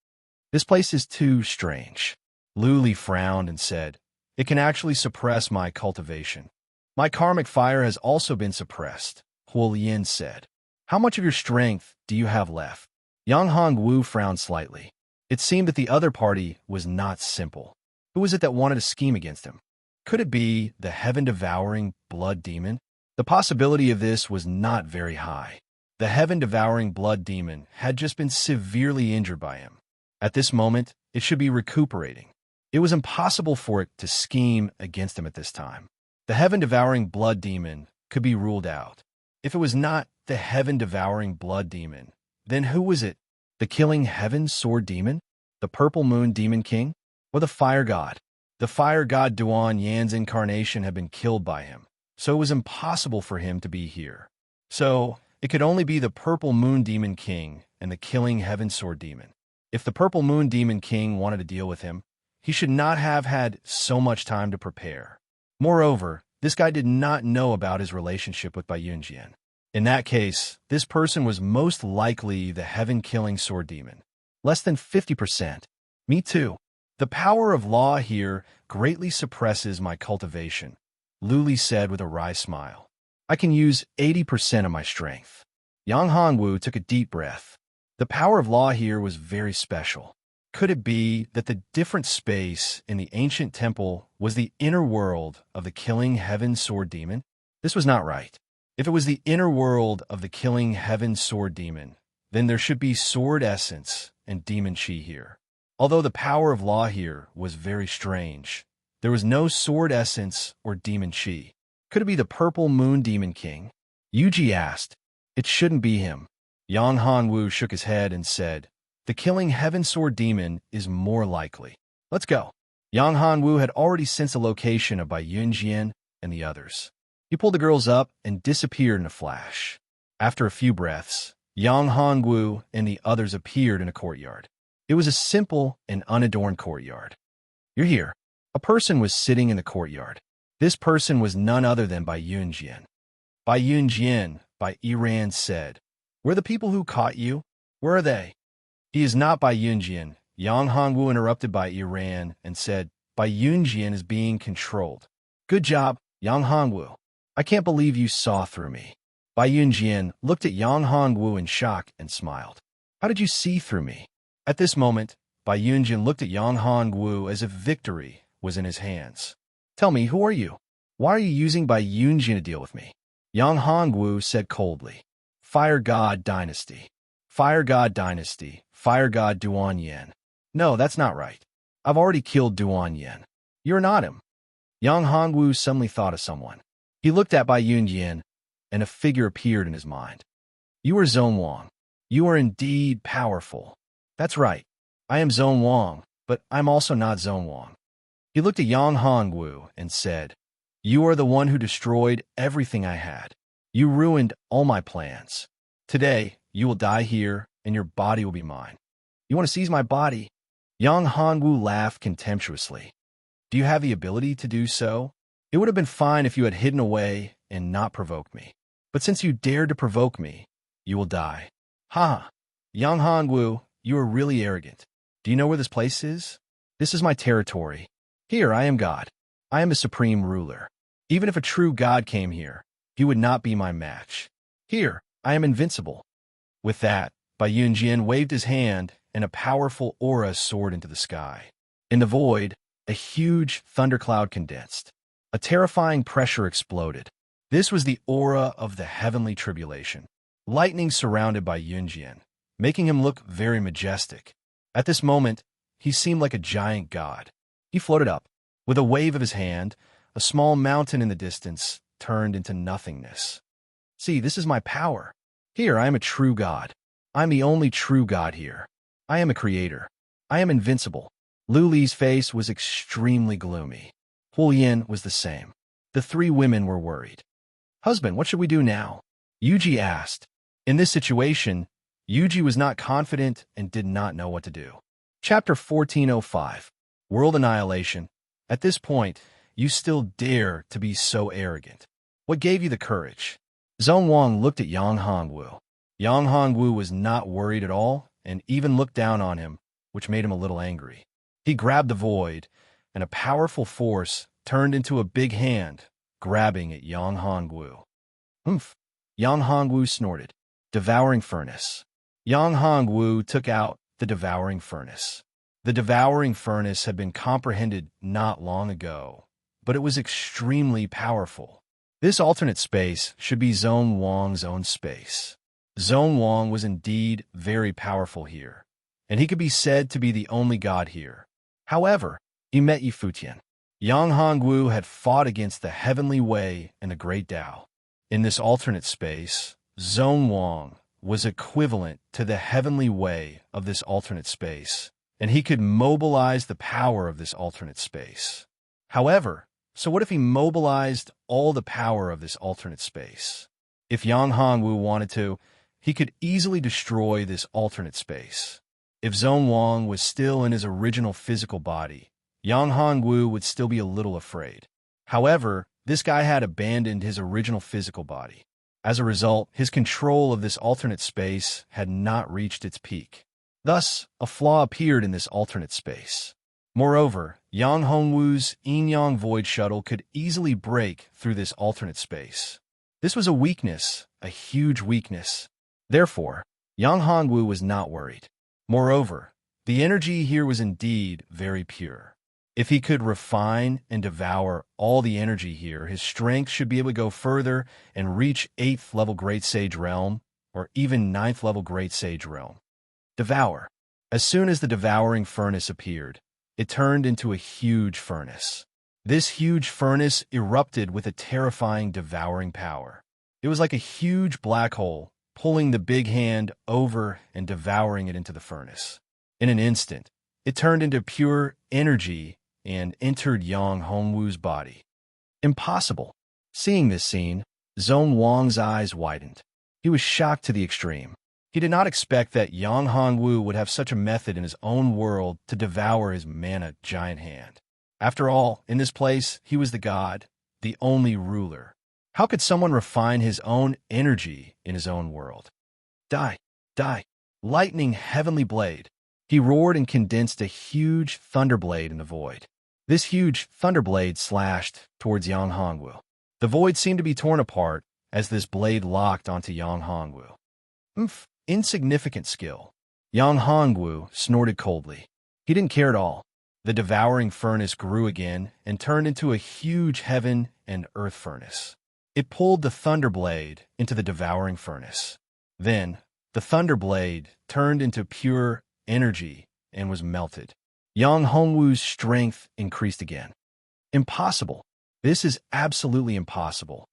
This place is too strange. Lu Li frowned and said, It can actually suppress my cultivation. My karmic fire has also been suppressed, Huolian said. How much of your strength do you have left? Yang Hongwu frowned slightly. It seemed that the other party was not simple. Who was it that wanted to scheme against him? Could it be the heaven-devouring blood demon? The possibility of this was not very high. The heaven-devouring blood demon had just been severely injured by him. At this moment, it should be recuperating. It was impossible for it to scheme against him at this time. The heaven-devouring blood demon could be ruled out. If it was not the heaven-devouring blood demon, then who was it? The killing heaven sword demon? The purple moon demon king? Or the fire god? The fire god Duan Yan's incarnation had been killed by him, so it was impossible for him to be here. So, it could only be the purple moon demon king and the killing heaven sword demon. If the purple moon demon king wanted to deal with him, he should not have had so much time to prepare. Moreover, this guy did not know about his relationship with Bai Yunjian. In that case, this person was most likely the heaven-killing sword demon. Less than 50%. Me too. The power of law here greatly suppresses my cultivation, Lu Li said with a wry smile. I can use 80% of my strength. Yang Hongwu took a deep breath. The power of law here was very special. Could it be that the different space in the ancient temple was the inner world of the killing heaven sword demon? This was not right. If it was the inner world of the killing heaven sword demon, then there should be sword essence and demon chi here. Although the power of law here was very strange, there was no sword essence or demon chi. Could it be the purple moon demon king? Yuji asked. It shouldn't be him. Yang Hongwu shook his head and said, The killing heaven sword demon is more likely. Let's go. Yang Hongwu had already sensed the location of Bai Yunjian and the others. He pulled the girls up and disappeared in a flash. After a few breaths, Yang Hongwu and the others appeared in a courtyard. It was a simple and unadorned courtyard. You're here. A person was sitting in the courtyard. This person was none other than Bai Yunjian. Bai Yunjian Bai Yiran said. Where are the people who caught you? Where are they? He is not Bai Yunjian. Yang Hongwu interrupted Bai Yiran and said, Bai Yunjian is being controlled. Good job, Yang Hongwu. I can't believe you saw through me. Bai Yunjian looked at Yang Hongwu in shock and smiled. How did you see through me? At this moment, Bai Yunjian looked at Yang Hongwu as if victory was in his hands. Tell me, who are you? Why are you using Bai Yunjian to deal with me? Yang Hongwu said coldly. Fire God Dynasty. Fire God Dynasty. Fire God Duan Yen. No, that's not right. I've already killed Duan Yen. You're not him. Yang Hongwu suddenly thought of someone. He looked at Bai Yunjian, and a figure appeared in his mind. You are Zone Wang. You are indeed powerful. That's right. I am Zone Wang, but I'm also not Zone Wang. He looked at Yang Hongwu and said, You are the one who destroyed everything I had. You ruined all my plans. Today, you will die here, and your body will be mine. You want to seize my body? Yang Hongwu laughed contemptuously. Do you have the ability to do so? It would have been fine if you had hidden away and not provoked me. But since you dared to provoke me, you will die. Ha! Yang Hongwu, you are really arrogant. Do you know where this place is? This is my territory. Here I am God. I am a supreme ruler. Even if a true god came here, he would not be my match. Here, I am invincible. With that, Bai Yunjian waved his hand, and a powerful aura soared into the sky. In the void, a huge thundercloud condensed. A terrifying pressure exploded. This was the aura of the heavenly tribulation. Lightning surrounded Bai Yunjian, making him look very majestic. At this moment, he seemed like a giant god. He floated up. With a wave of his hand, a small mountain in the distance turned into nothingness. See, this is my power. Here, I am a true god. I am the only true god here. I am a creator. I am invincible. Lu Li's face was extremely gloomy. Hu Yin was the same. The three women were worried. Husband, what should we do now? Yuji asked. In this situation, Yuji was not confident and did not know what to do. Chapter 1405. World Annihilation. At this point, you still dare to be so arrogant. What gave you the courage? Zone Wang looked at Yang Hongwu. Yang Hongwu was not worried at all and even looked down on him, which made him a little angry. He grabbed the void, and a powerful force turned into a big hand, grabbing at Yang Hongwu. Humph! Yang Hongwu snorted. Devouring Furnace. Yang Hongwu took out the Devouring Furnace. The Devouring Furnace had been comprehended not long ago, but it was extremely powerful. This alternate space should be Zone Wang's own space. Zone Wang was indeed very powerful here, and he could be said to be the only god here. However, he met Yi Futian. Yang Hongwu had fought against the Heavenly Way and the Great Tao. In this alternate space, Zone Wang was equivalent to the Heavenly Way of this alternate space, and he could mobilize the power of this alternate space. However, so what if he mobilized all the power of this alternate space? If Yang Hongwu wanted to, he could easily destroy this alternate space. If Zone Wang was still in his original physical body, Yang Hongwu would still be a little afraid. However, this guy had abandoned his original physical body. As a result, his control of this alternate space had not reached its peak. Thus, a flaw appeared in this alternate space. Moreover, Yang Hongwu's Yin-Yang Void Shuttle could easily break through this alternate space. This was a weakness, a huge weakness. Therefore, Yang Hongwu was not worried. Moreover, the energy here was indeed very pure. If he could refine and devour all the energy here, his strength should be able to go further and reach 8th level Great Sage Realm, or even 9th level Great Sage Realm. Devour. As soon as the Devouring Furnace appeared, it turned into a huge furnace. This huge furnace erupted with a terrifying devouring power. It was like a huge black hole, pulling the big hand over and devouring it into the furnace. In an instant, it turned into pure energy and entered Yang Hongwu's body. Impossible. Seeing this scene, Zone Wang's eyes widened. He was shocked to the extreme. He did not expect that Yang Hongwu would have such a method in his own world to devour his mana giant hand. After all, in this place, he was the god, the only ruler. How could someone refine his own energy in his own world? Die, die, lightning heavenly blade. He roared and condensed a huge thunderblade in the void. This huge thunderblade slashed towards Yang Hongwu. The void seemed to be torn apart as this blade locked onto Yang Hongwu. Insignificant skill. Yang Hongwu snorted coldly. He didn't care at all. The devouring furnace grew again and turned into a huge heaven and earth furnace. It pulled the thunderblade into the devouring furnace. Then, the thunderblade turned into pure energy and was melted. Yang Hongwu's strength increased again. Impossible. This is absolutely impossible.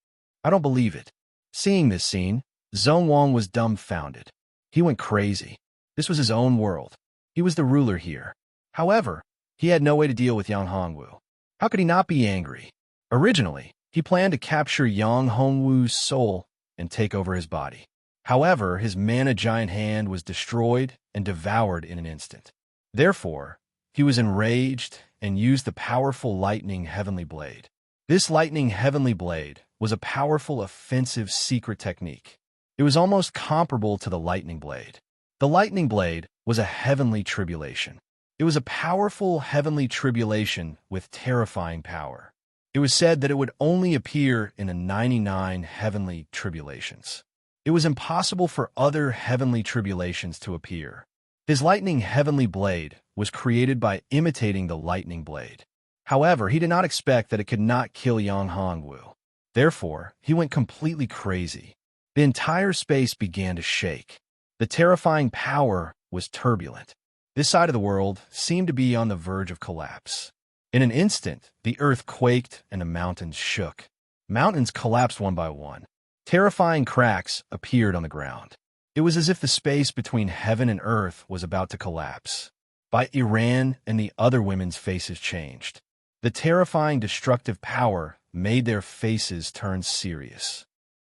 I don't believe it. Seeing this scene, Zhong Wang was dumbfounded. He went crazy. This was his own world. He was the ruler here. However, he had no way to deal with Yang Hongwu. How could he not be angry? Originally, he planned to capture Yang Hongwu's soul and take over his body. However, his mana giant hand was destroyed and devoured in an instant. Therefore, he was enraged and used the powerful lightning heavenly blade. This lightning heavenly blade was a powerful offensive secret technique. It was almost comparable to the lightning blade. The lightning blade was a heavenly tribulation. It was a powerful heavenly tribulation with terrifying power. It was said that it would only appear in the 99 heavenly tribulations. It was impossible for other heavenly tribulations to appear. His lightning heavenly blade was created by imitating the lightning blade. However, he did not expect that it could not kill Yang Hongwu. Therefore, he went completely crazy. The entire space began to shake. The terrifying power was turbulent. This side of the world seemed to be on the verge of collapse. In an instant, the earth quaked and the mountains shook. Mountains collapsed one by one. Terrifying cracks appeared on the ground. It was as if the space between heaven and earth was about to collapse. By Iran and the other women's faces changed. The terrifying destructive power made their faces turn serious.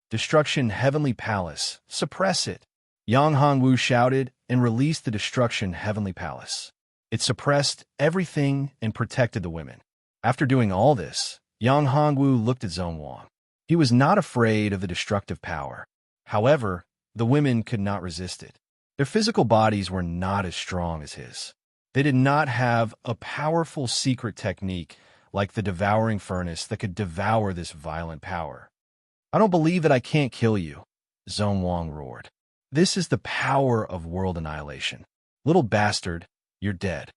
Destruction Heavenly Palace, suppress it. Yang Hongwu shouted and released the Destruction Heavenly Palace. It suppressed everything and protected the women. After doing all this, Yang Hongwu looked at Zhong Wang. He was not afraid of the destructive power. However, the women could not resist it. Their physical bodies were not as strong as his. They did not have a powerful secret technique like the devouring furnace that could devour this violent power. I don't believe that I can't kill you, Zhong Wang roared. This is the power of world annihilation. Little bastard, you're dead.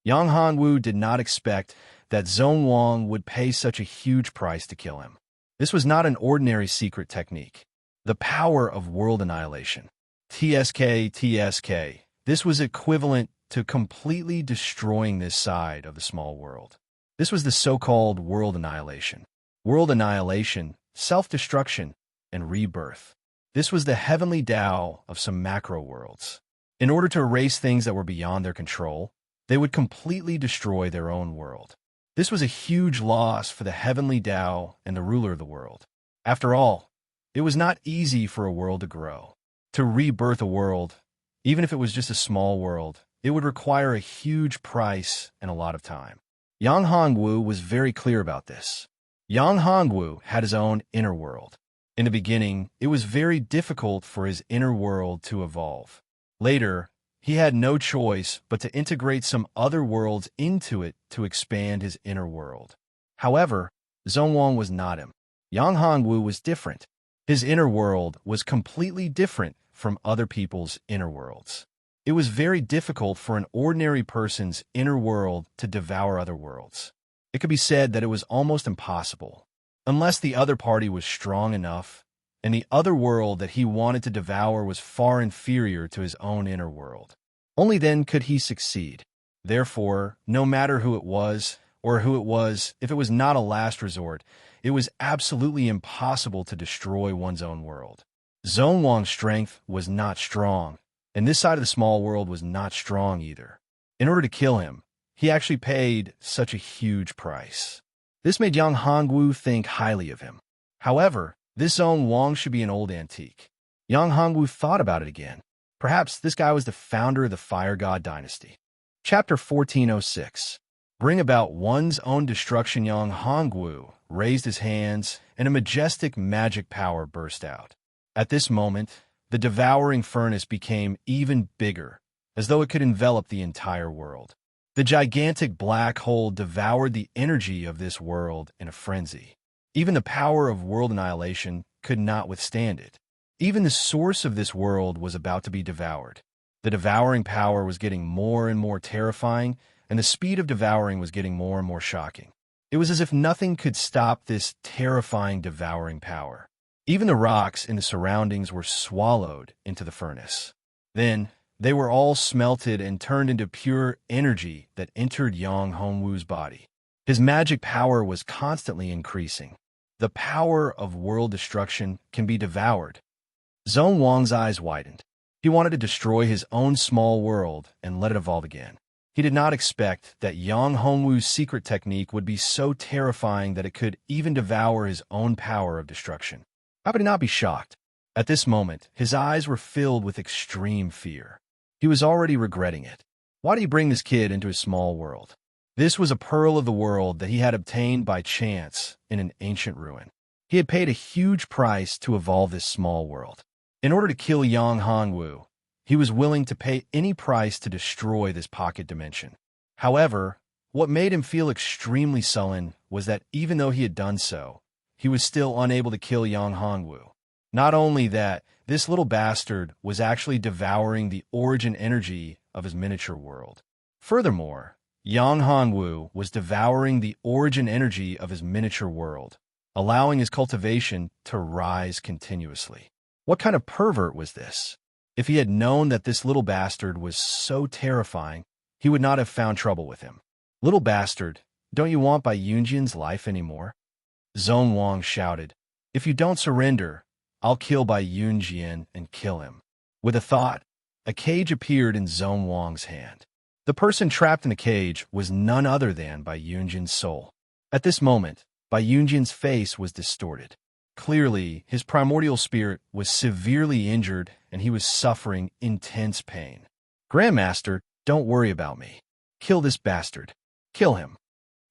Yang Hongwu did not expect that Zhong Wang would pay such a huge price to kill him. This was not an ordinary secret technique. The power of world annihilation. TSK. This was equivalent to completely destroying this side of the small world. This was the so-called world annihilation. World annihilation, self-destruction, and rebirth. This was the heavenly Tao of some macro worlds. In order to erase things that were beyond their control, they would completely destroy their own world. This was a huge loss for the heavenly Tao and the ruler of the world. After all, it was not easy for a world to grow. To rebirth a world, even if it was just a small world, it would require a huge price and a lot of time. Yang Hongwu was very clear about this. Yang Hongwu had his own inner world. In the beginning, it was very difficult for his inner world to evolve. Later, he had no choice but to integrate some other worlds into it to expand his inner world. However, Zhong Wang was not him. Yang Hongwu was different. His inner world was completely different from other people's inner worlds. It was very difficult for an ordinary person's inner world to devour other worlds. It could be said that it was almost impossible, unless the other party was strong enough, and the other world that he wanted to devour was far inferior to his own inner world. Only then could he succeed. Therefore, no matter who it was, if it was not a last resort, it was absolutely impossible to destroy one's own world. Zhong Wang's strength was not strong, and this side of the small world was not strong either. In order to kill him, he actually paid such a huge price. This made Yang Hongwu think highly of him. However, this Zhong Wang should be an old antique. Yang Hongwu thought about it again. Perhaps this guy was the founder of the Fire God dynasty. Chapter 1406. bring about one's own destruction. Yang Hongwu raised his hands, and a majestic magic power burst out. At this moment, the devouring furnace became even bigger, as though it could envelop the entire world. The gigantic black hole devoured the energy of this world in a frenzy. Even the power of world annihilation could not withstand it. Even the source of this world was about to be devoured. The devouring power was getting more and more terrifying, and the speed of devouring was getting more and more shocking. It was as if nothing could stop this terrifying devouring power. Even the rocks in the surroundings were swallowed into the furnace. Then, they were all smelted and turned into pure energy that entered Yang Hongwu's body. His magic power was constantly increasing. The power of world destruction can be devoured. Zhong Wang's eyes widened. He wanted to destroy his own small world and let it evolve again. He did not expect that Yang Hongwu's secret technique would be so terrifying that it could even devour his own power of destruction. How could he not be shocked? At this moment, his eyes were filled with extreme fear. He was already regretting it. Why did he bring this kid into his small world? This was a pearl of the world that he had obtained by chance in an ancient ruin. He had paid a huge price to evolve this small world. In order to kill Yang Hongwu, he was willing to pay any price to destroy this pocket dimension. However, what made him feel extremely sullen was that even though he had done so, he was still unable to kill Yang Hongwu. Not only that, this little bastard was actually devouring the origin energy of his miniature world. Furthermore, Yang Hongwu was devouring the origin energy of his miniature world, allowing his cultivation to rise continuously. What kind of pervert was this? If he had known that this little bastard was so terrifying, he would not have found trouble with him. Little bastard, don't you want Bai Yunjian's life anymore? Zhong Wang shouted. If you don't surrender, I'll kill Bai Yunjian and kill him. With a thought, a cage appeared in Zhong Wang's hand. The person trapped in the cage was none other than Bai Yunjian's soul. At this moment, Bai Yunjian's face was distorted. Clearly, his primordial spirit was severely injured and he was suffering intense pain. Grandmaster, don't worry about me. Kill this bastard. Kill him.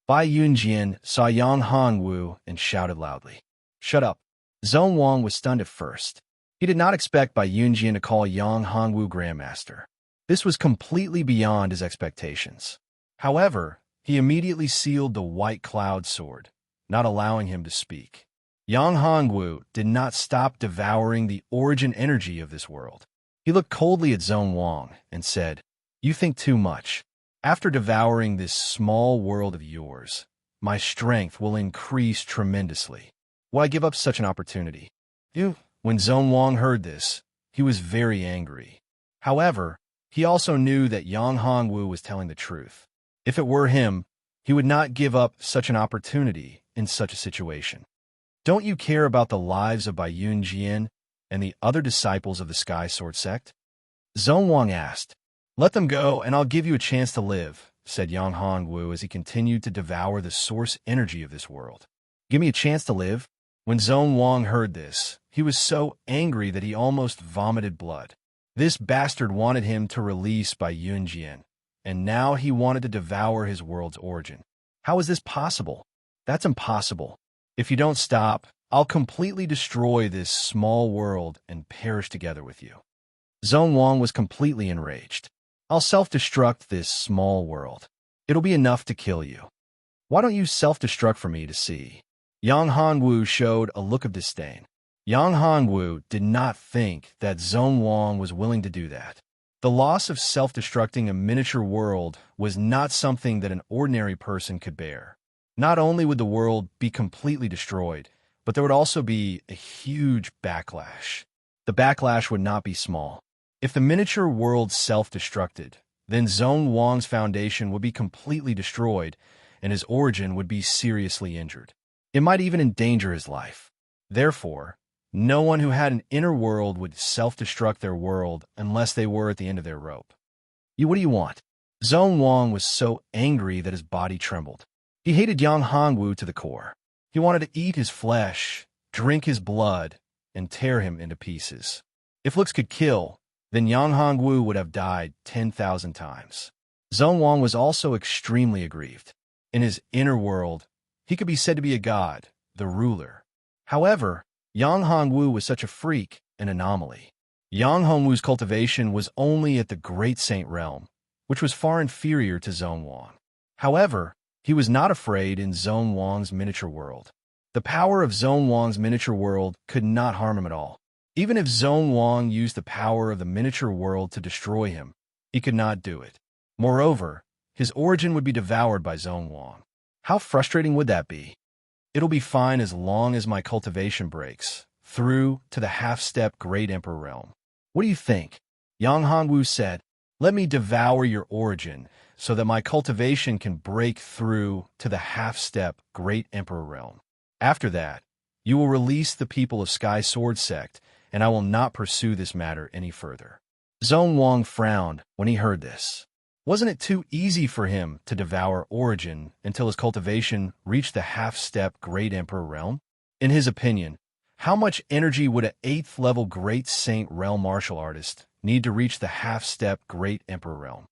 Bai Yunjian saw Yang Hongwu and shouted loudly. Shut up. Zhong Wang was stunned at first. He did not expect Bai Yunjian to call Yang Hongwu Grandmaster. This was completely beyond his expectations. However, he immediately sealed the white cloud sword, not allowing him to speak. Yang Hongwu did not stop devouring the origin energy of this world. He looked coldly at Zhong Wang and said, You think too much. After devouring this small world of yours, my strength will increase tremendously. Why give up such an opportunity? When Zhong Wang heard this, he was very angry. However, he also knew that Yang Hongwu was telling the truth. If it were him, he would not give up such an opportunity in such a situation. Don't you care about the lives of Bai Yunjian and the other disciples of the Sky Sword sect? Zhong Wang asked. Let them go, and I'll give you a chance to live, said Yang Hongwu as he continued to devour the source energy of this world. Give me a chance to live? When Zhong Wang heard this, he was so angry that he almost vomited blood. This bastard wanted him to release Bai Yunjian, and now he wanted to devour his world's origin. How is this possible? That's impossible. If you don't stop, I'll completely destroy this small world and perish together with you. Zhong Wang was completely enraged. I'll self-destruct this small world. It'll be enough to kill you. Why don't you self-destruct for me to see? Yang Hongwu showed a look of disdain. Yang Hongwu did not think that Zhong Wang was willing to do that. The loss of self-destructing a miniature world was not something that an ordinary person could bear. Not only would the world be completely destroyed, but there would also be a huge backlash. The backlash would not be small. If the miniature world self-destructed, then Zhong Wang's foundation would be completely destroyed, and his origin would be seriously injured. It might even endanger his life. Therefore, no one who had an inner world would self-destruct their world unless they were at the end of their rope. What do you want? Zhong Wang was so angry that his body trembled. He hated Yang Hongwu to the core. He wanted to eat his flesh, drink his blood, and tear him into pieces. If looks could kill, then Yang Hongwu would have died 10,000 times. Zone Wang was also extremely aggrieved. In his inner world, he could be said to be a god, the ruler. However, Yang Hongwu was such a freak, an anomaly. Yang Hongwu's cultivation was only at the Great Saint realm, which was far inferior to Zone Wang. However, he was not afraid in Zone Wang's miniature world. The power of Zone Wang's miniature world could not harm him at all. Even if Zone Wang used the power of the miniature world to destroy him, he could not do it. Moreover, his origin would be devoured by Zone Wang. How frustrating would that be? It'll be fine as long as my cultivation breaks through to the half-step Great Emperor realm. What do you think? Yang Hongwu said, let me devour your origin so that my cultivation can break through to the half-step Great Emperor realm. After that, you will release the people of Sky Sword Sect, and I will not pursue this matter any further. Zone Wang frowned when he heard this. Wasn't it too easy for him to devour origin until his cultivation reached the half-step Great Emperor realm? In his opinion, how much energy would an 8th level Great Saint realm martial artist need to reach the half-step Great Emperor realm?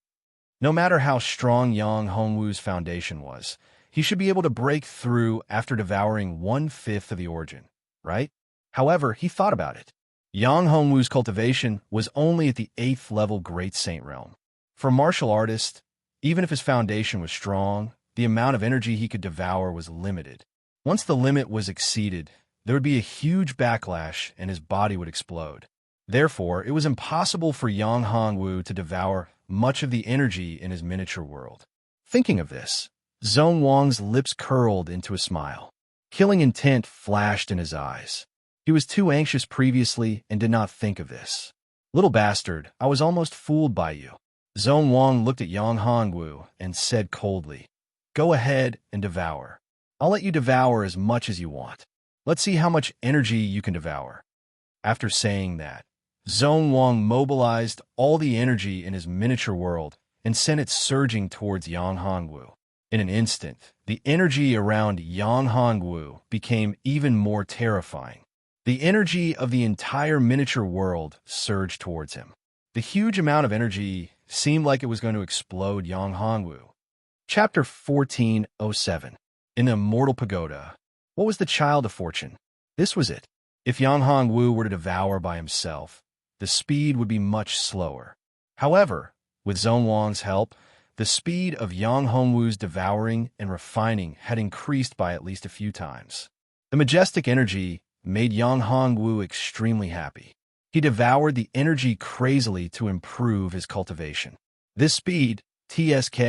No matter how strong Yang Hongwu's foundation was, he should be able to break through after devouring 1/5 of the origin, right? However, he thought about it. Yang Hongwu's cultivation was only at the 8th level Great Saint realm. For a martial artist, even if his foundation was strong, the amount of energy he could devour was limited. Once the limit was exceeded, there would be a huge backlash and his body would explode. Therefore, it was impossible for Yang Hongwu to devour much of the energy in his miniature world. Thinking of this, Zone Wang's lips curled into a smile. Killing intent flashed in his eyes. He was too anxious previously and did not think of this. Little bastard, I was almost fooled by you. Zone Wang looked at Yang Hongwu and said coldly, go ahead and devour. I'll let you devour as much as you want. Let's see how much energy you can devour. After saying that, Zone Wang mobilized all the energy in his miniature world and sent it surging towards Yang Hongwu. In an instant, the energy around Yang Hongwu became even more terrifying. The energy of the entire miniature world surged towards him. The huge amount of energy seemed like it was going to explode Yang Hongwu. Chapter 1407. In the Immortal Pagoda. What was the child of fortune? This was it. If Yang Hongwu were to devour by himself, the speed would be much slower. However, with Zone Wang's help, the speed of Yang Hongwu's devouring and refining had increased by at least a few times. The majestic energy made Yang Hongwu extremely happy. He devoured the energy crazily to improve his cultivation. This speed, TSK.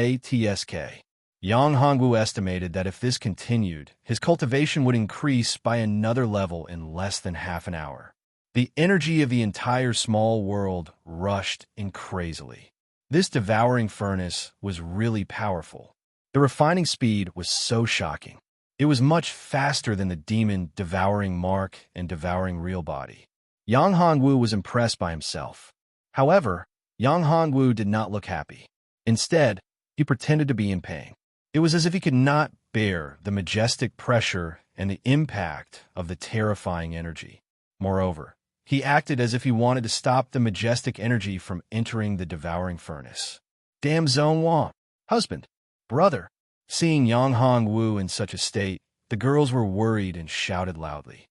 Yang Hongwu estimated that if this continued, his cultivation would increase by another level in less than half an hour. The energy of the entire small world rushed in crazily. This devouring furnace was really powerful. The refining speed was so shocking. It was much faster than the demon devouring Mark and devouring real body. Yang Hongwu was impressed by himself. However, Yang Hongwu did not look happy. Instead, he pretended to be in pain. It was as if he could not bear the majestic pressure and the impact of the terrifying energy. Moreover, he acted as if he wanted to stop the majestic energy from entering the devouring furnace. Damn Zone Wang! Husband! Brother! Seeing Yang Hongwu in such a state, the girls were worried and shouted loudly.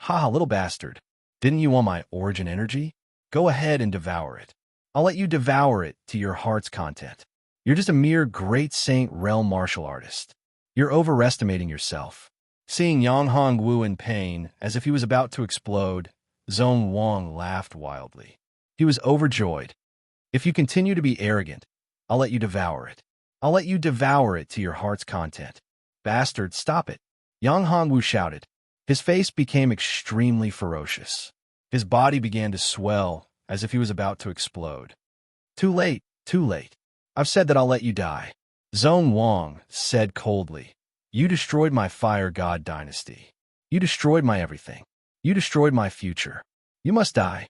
Ha, little bastard! Didn't you want my origin energy? Go ahead and devour it. I'll let you devour it to your heart's content. You're just a mere Great Saint realm martial artist. You're overestimating yourself. Seeing Yang Hongwu in pain, as if he was about to explode, Zone Wang laughed wildly. He was overjoyed. If you continue to be arrogant, I'll let you devour it. I'll let you devour it to your heart's content. Bastard, stop it. Yang Hongwu shouted. His face became extremely ferocious. His body began to swell, as if he was about to explode. Too late, too late. I've said that I'll let you die. Zone Wang said coldly. You destroyed my fire god dynasty. You destroyed my everything. You destroyed my future. You must die.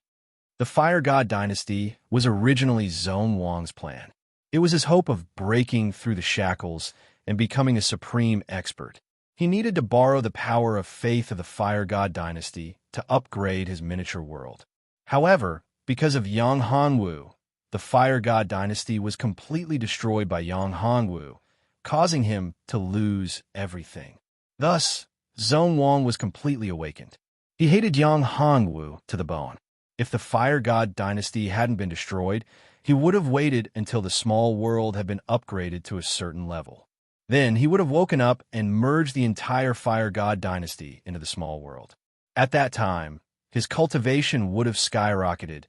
The fire god dynasty was originally Zone Wang's plan. It was his hope of breaking through the shackles and becoming a supreme expert. He needed to borrow the power of faith of the fire god dynasty to upgrade his miniature world. However, because of Yang Hongwu, the Fire God dynasty was completely destroyed by Yang Hongwu, causing him to lose everything. Thus, Zhong Wang was completely awakened. He hated Yang Hongwu to the bone. If the Fire God dynasty hadn't been destroyed, he would have waited until the small world had been upgraded to a certain level. Then he would have woken up and merged the entire Fire God dynasty into the small world. At that time, his cultivation would have skyrocketed,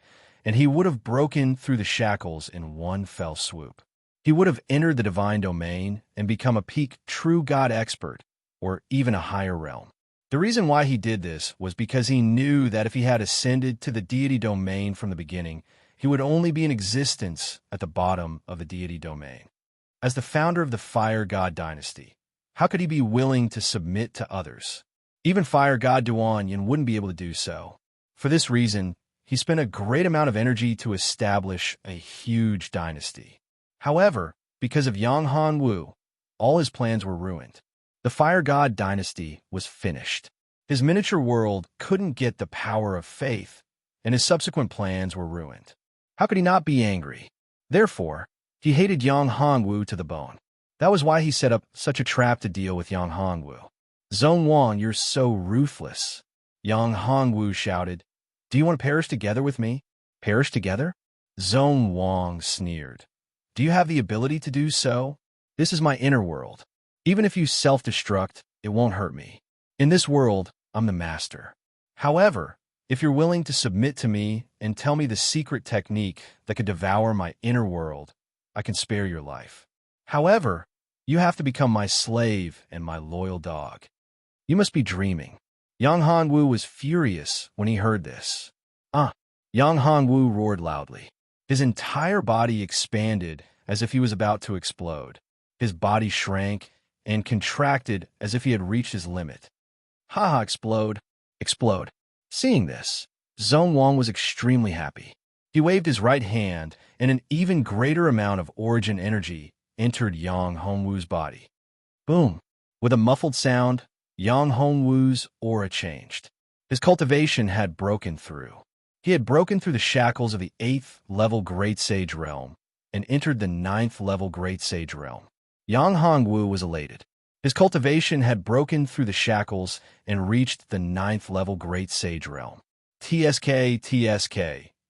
and he would have broken through the shackles in one fell swoop. He would have entered the divine domain and become a peak true God expert, or even a higher realm. The reason why he did this was because he knew that if he had ascended to the deity domain from the beginning, he would only be in existence at the bottom of the deity domain. As the founder of the Fire God dynasty, how could he be willing to submit to others? Even Fire God Duanyin wouldn't be able to do so. For this reason, he spent a great amount of energy to establish a huge dynasty. However, because of Yang Hongwu, all his plans were ruined. The Fire God dynasty was finished. His miniature world couldn't get the power of faith, and his subsequent plans were ruined. How could he not be angry? Therefore, he hated Yang Hongwu to the bone. That was why he set up such a trap to deal with Yang Hongwu. Zhong Wang, you're so ruthless. Yang Hongwu shouted, do you want to perish together with me? Perish together? Zhong Wang sneered. Do you have the ability to do so? This is my inner world. Even if you self-destruct, it won't hurt me. In this world, I'm the master. However, if you're willing to submit to me and tell me the secret technique that could devour my inner world, I can spare your life. However, you have to become my slave and my loyal dog. You must be dreaming. Yang Hongwu was furious when he heard this. Yang Hongwu roared loudly. His entire body expanded as if he was about to explode. His body shrank and contracted as if he had reached his limit. Ha! Explode! Explode! Seeing this, Zhong Wang was extremely happy. He waved his right hand, and an even greater amount of origin energy entered Yang Hongwu's body. Boom! With a muffled sound, Yang Hongwu's aura changed. His cultivation had broken through. He had broken through the shackles of the 8th level Great Sage realm and entered the 9th level Great Sage realm. Yang Hongwu was elated. His cultivation had broken through the shackles and reached the 9th level Great Sage realm. TSK.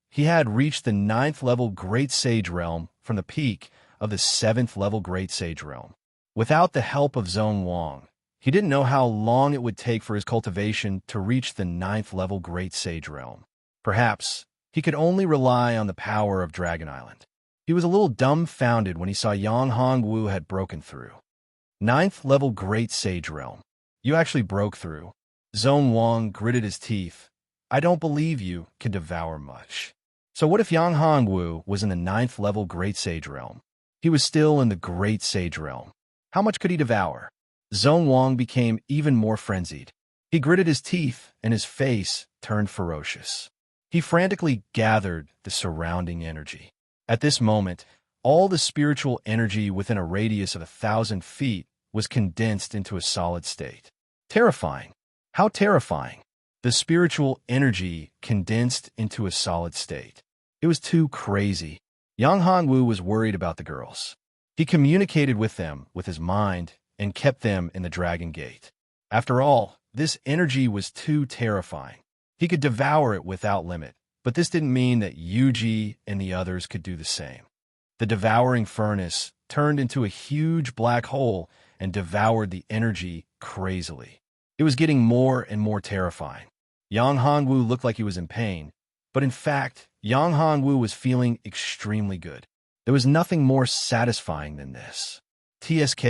He had reached the 9th level Great Sage realm from the peak of the 7th level Great Sage realm. Without the help of Zhong Wang, he didn't know how long it would take for his cultivation to reach the 9th level Great Sage realm. Perhaps he could only rely on the power of Dragon Island. He was a little dumbfounded when he saw Yang Hongwu had broken through. 9th level Great Sage realm. You actually broke through. Zhong Wang gritted his teeth. I don't believe you can devour much. So what if Yang Hongwu was in the 9th level Great Sage realm? He was still in the Great Sage realm. How much could he devour? Zhong Wang became even more frenzied. He gritted his teeth and his face turned ferocious. He frantically gathered the surrounding energy. At this moment, all the spiritual energy within a radius of 1,000 feet was condensed into a solid state. Terrifying. How terrifying. The spiritual energy condensed into a solid state. It was too crazy. Yang Hongwu was worried about the girls. He communicated with them with his mind and kept them in the Dragon Gate. After all, this energy was too terrifying. He could devour it without limit, but this didn't mean that Yuji and the others could do the same. The devouring furnace turned into a huge black hole and devoured the energy crazily. It was getting more and more terrifying. Yang Hongwu looked like he was in pain, but in fact, Yang Hongwu was feeling extremely good. There was nothing more satisfying than this. TSK.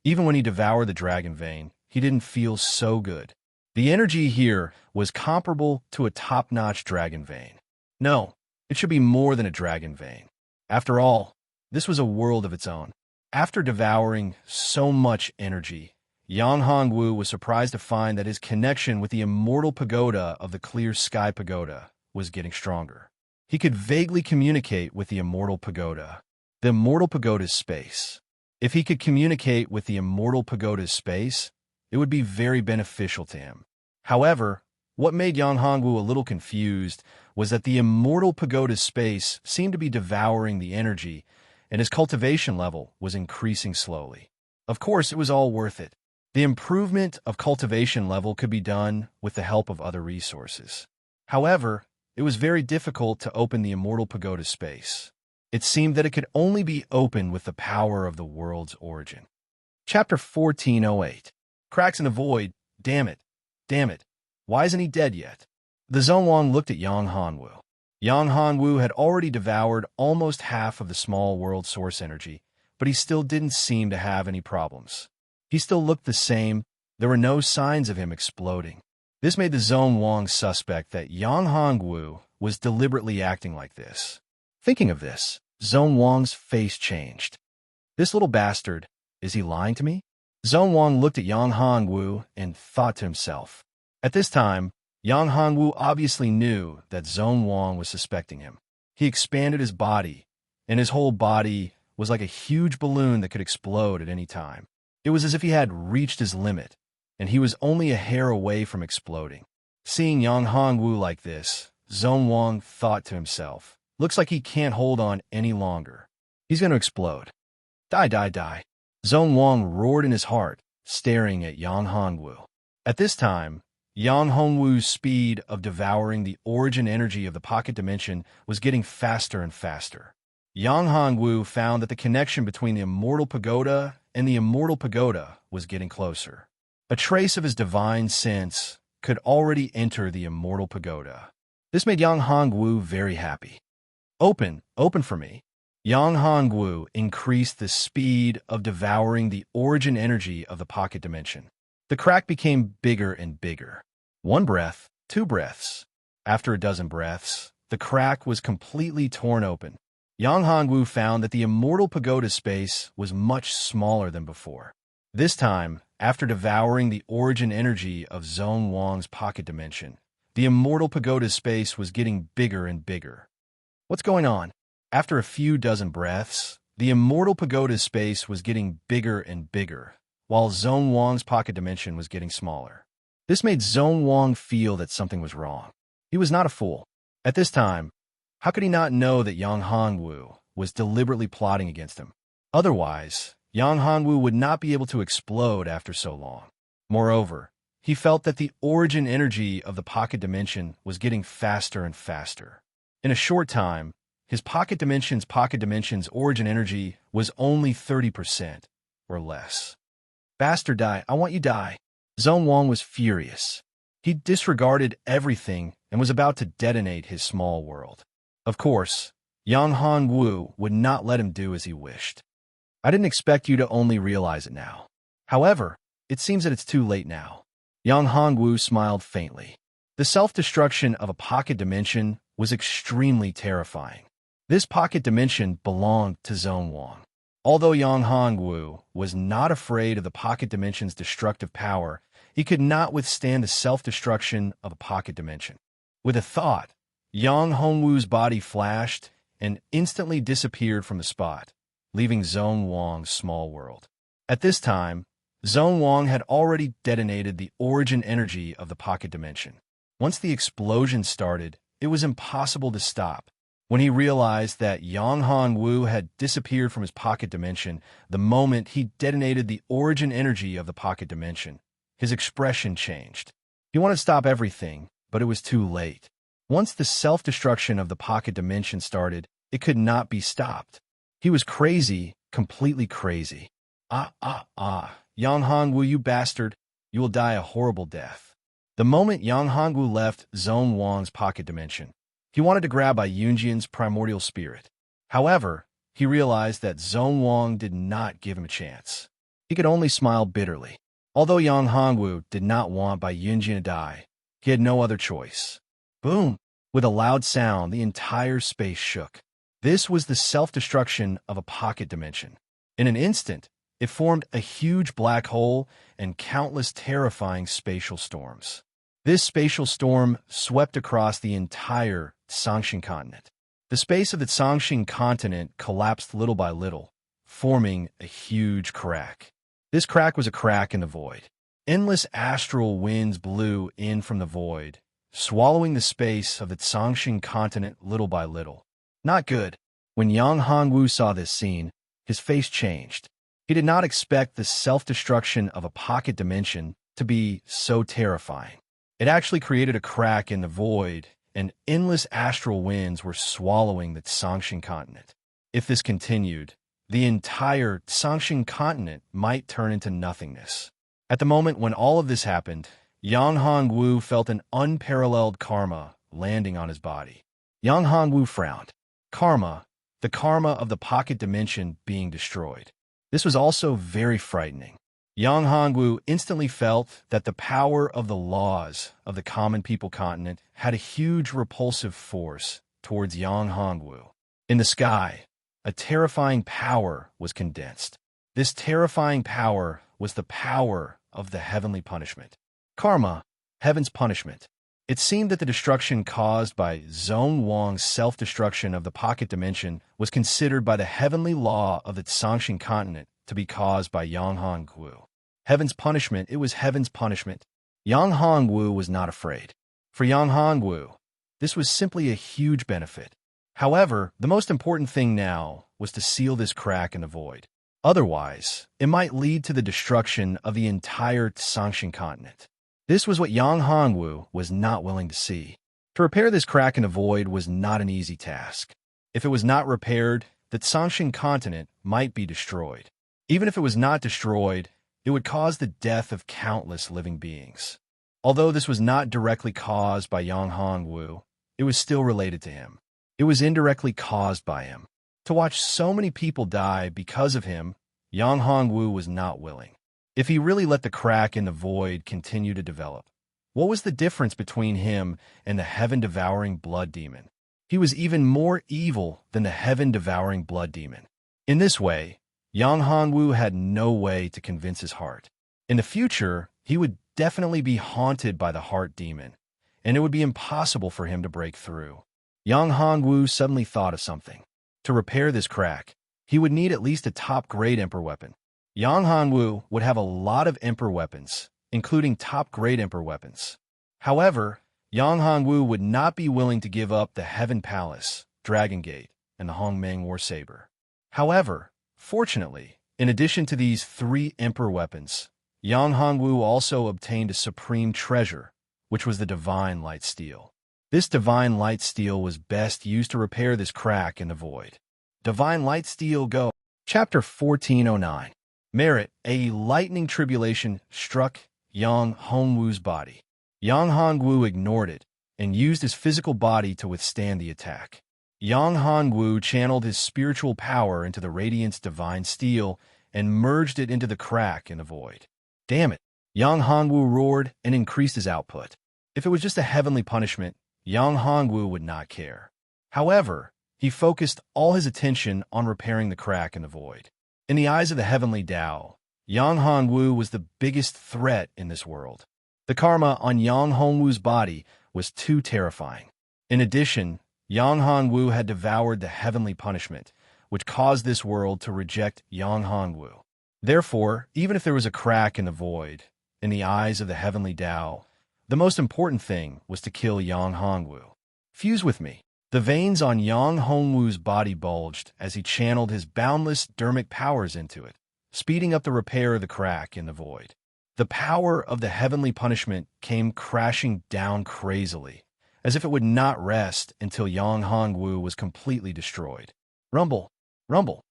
Even when he devoured the dragon vein, he didn't feel so good. The energy here was comparable to a top-notch dragon vein. No, it should be more than a dragon vein. After all, this was a world of its own. After devouring so much energy, Yang Hongwu was surprised to find that his connection with the immortal pagoda of the Clear Sky Pagoda was getting stronger. He could vaguely communicate with the immortal pagoda. The immortal pagoda's space. If he could communicate with the immortal pagoda's space, it would be very beneficial to him. However, what made Yang Hongwu a little confused was that the immortal pagoda's space seemed to be devouring the energy, and his cultivation level was increasing slowly. Of course, it was all worth it. The improvement of cultivation level could be done with the help of other resources. However, it was very difficult to open the immortal pagoda's space. It seemed that it could only be opened with the power of the world's origin. Chapter 1408. Cracks in the void. Damn it. Damn it. Why isn't he dead yet? The Zonwang looked at Yang Hanwu. Yang Hanwu had already devoured almost half of the small world source energy, but he still didn't seem to have any problems. He still looked the same. There were no signs of him exploding. This made the Zonwang suspect that Yang Hanwu was deliberately acting like this. Thinking of this, Zonwang's face changed. This little bastard, is he lying to me? Zonwang looked at Yang Hanwu and thought to himself. At this time, Yang Hanwu obviously knew that Zonwang was suspecting him. He expanded his body, and his whole body was like a huge balloon that could explode at any time. It was as if he had reached his limit, and he was only a hair away from exploding. Seeing Yang Hanwu like this, Zonwang thought to himself, looks like he can't hold on any longer. He's going to explode. Die, die, die. Zonwang roared in his heart, staring at Yang Hanwu. At this time, Yang Hanwu's speed of devouring the origin energy of the pocket dimension was getting faster and faster. Yang Hanwu found that the connection between the immortal pagoda and the immortal pagoda was getting closer. A trace of his divine sense could already enter the immortal pagoda. This made Yang Hanwu very happy. Open for me. Yang Hanwu increased the speed of devouring the origin energy of the pocket dimension. The crack became bigger and bigger. 1 breath, 2 breaths. After a dozen breaths, the crack was completely torn open. Yang Hanwu found that the immortal pagoda space was much smaller than before. This time, after devouring the origin energy of Zonwang's pocket dimension, the immortal pagoda space was getting bigger and bigger. What's going on? After a few dozen breaths, the immortal pagoda space was getting bigger and bigger, while Zonwang's pocket dimension was getting smaller. This made Zonwang feel that something was wrong. He was not a fool. At this time, how could he not know that Yang Hanwu was deliberately plotting against him? Otherwise, Yang Hanwu would not be able to explode after so long. Moreover, he felt that the origin energy of the pocket dimension was getting faster and faster. In a short time, his pocket dimension's origin energy was only 30% or less. Bastard, die. I want you die. Zonwang was furious. He disregarded everything and was about to detonate his small world. Of course, Yang Hanwu would not let him do as he wished. I didn't expect you to only realize it now. However, it seems that it's too late now. Yang Hanwu smiled faintly. The self-destruction of a pocket dimension was extremely terrifying. This pocket dimension belonged to Zonwang. Although Yang Hanwu was not afraid of the pocket dimension's destructive power, he could not withstand the self-destruction of a pocket dimension. With a thought, Yang Hanwu's body flashed and instantly disappeared from the spot, leaving Zonwang's small world. At this time, Zonwang had already detonated the origin energy of the pocket dimension. Once the explosion started, it was impossible to stop. When he realized that Yang Hanwu had disappeared from his pocket dimension the moment he detonated the origin energy of the pocket dimension, his expression changed. He wanted to stop everything, but it was too late. Once the self-destruction of the pocket dimension started, it could not be stopped. He was crazy, completely crazy. Yang Hanwu, you bastard, you will die a horrible death. The moment Yang Hanwu left Zonwang's pocket dimension, he wanted to grab Ai Yunjian's primordial spirit. However, he realized that Zonwang did not give him a chance. He could only smile bitterly. Although Yang Hanwu did not want Bai Yunjian to die, he had no other choice. Boom! With a loud sound, the entire space shook. This was the self-destruction of a pocket dimension. In an instant, it formed a huge black hole and countless terrifying spatial storms. This spatial storm swept across the entire Zhangxing continent. The space of the Zhangxing continent collapsed little by little, forming a huge crack. This crack was a crack in the void. Endless astral winds blew in from the void, swallowing the space of the Tsangshin continent little by little. Not good. When Yang Hongwu saw this scene, his face changed. He did not expect the self-destruction of a pocket dimension to be so terrifying. It actually created a crack in the void, and endless astral winds were swallowing the Tsangshin continent. If this continued, the entire Tsangshin continent might turn into nothingness. At the moment when all of this happened, Yang Hongwu felt an unparalleled karma landing on his body. Yang Hongwu frowned. Karma, the karma of the pocket dimension being destroyed. This was also very frightening. Yang Hongwu instantly felt that the power of the laws of the common people continent had a huge repulsive force towards Yang Hongwu. In the sky, a terrifying power was condensed. This terrifying power was the power of the heavenly punishment. Karma, heaven's punishment. It seemed that the destruction caused by Zhong Wang's self-destruction of the pocket dimension was considered by the heavenly law of the Tsangshin continent to be caused by Yang Hongwu. Heaven's punishment, it was heaven's punishment. Yang Hongwu was not afraid. For Yang Hongwu, this was simply a huge benefit. However, the most important thing now was to seal this crack in the void. Otherwise, it might lead to the destruction of the entire Tsangshin continent. This was what Yang Hongwu was not willing to see. To repair this crack in the void was not an easy task. If it was not repaired, the Tsangshin continent might be destroyed. Even if it was not destroyed, it would cause the death of countless living beings. Although this was not directly caused by Yang Hongwu, it was still related to him. It was indirectly caused by him. To watch so many people die because of him, Yang Hongwu was not willing. If he really let the crack in the void continue to develop, what was the difference between him and the heaven-devouring blood demon? He was even more evil than the heaven-devouring blood demon. In this way, Yang Hongwu had no way to convince his heart. In the future, he would definitely be haunted by the heart demon, and it would be impossible for him to break through. Yang Hongwu suddenly thought of something. To repair this crack, he would need at least a top-grade Emperor weapon. Yang Hongwu would have a lot of Emperor weapons, including top-grade Emperor weapons. However, Yang Hongwu would not be willing to give up the Heaven Palace, Dragon Gate, and the Hongmeng War Saber. However, fortunately, in addition to these 3 Emperor weapons, Yang Hongwu also obtained a supreme treasure, which was the Divine Light Steel. This Divine Light Steel was best used to repair this crack in the void. Divine Light Steel Go! Chapter 1409. Merit, a lightning tribulation struck Yang Hongwu's body. Yang Hongwu ignored it and used his physical body to withstand the attack. Yang Hongwu channeled his spiritual power into the Radiant's divine steel and merged it into the crack in the void. Damn it! Yang Hongwu roared and increased his output. If it was just a heavenly punishment, Yang Hongwu would not care. However, he focused all his attention on repairing the crack in the void. In the eyes of the heavenly Tao, Yang Hongwu was the biggest threat in this world. The karma on Yang Hongwu's body was too terrifying. In addition, Yang Hongwu had devoured the heavenly punishment, which caused this world to reject Yang Hongwu. Therefore, even if there was a crack in the void, in the eyes of the heavenly Tao, the most important thing was to kill Yang Hongwu. Fuse with me. The veins on Yang Hongwu's body bulged as he channeled his boundless dermic powers into it, speeding up the repair of the crack in the void. The power of the heavenly punishment came crashing down crazily, as if it would not rest until Yang Hongwu was completely destroyed. Rumble, rumble.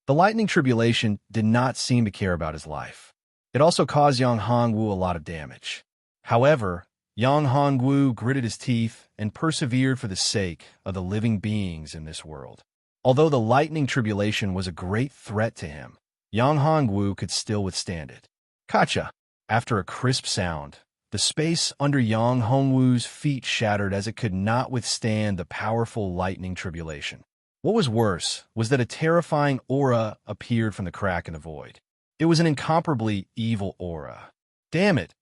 The lightning tribulation did not seem to care about his life. It also caused Yang Hongwu a lot of damage. However, Yang Hongwu gritted his teeth and persevered for the sake of the living beings in this world. Although the lightning tribulation was a great threat to him, Yang Hongwu could still withstand it. Kacha! After a crisp sound, the space under Yang Hongwu's feet shattered as it could not withstand the powerful lightning tribulation. What was worse was that a terrifying aura appeared from the crack in the void. It was an incomparably evil aura. Damn it!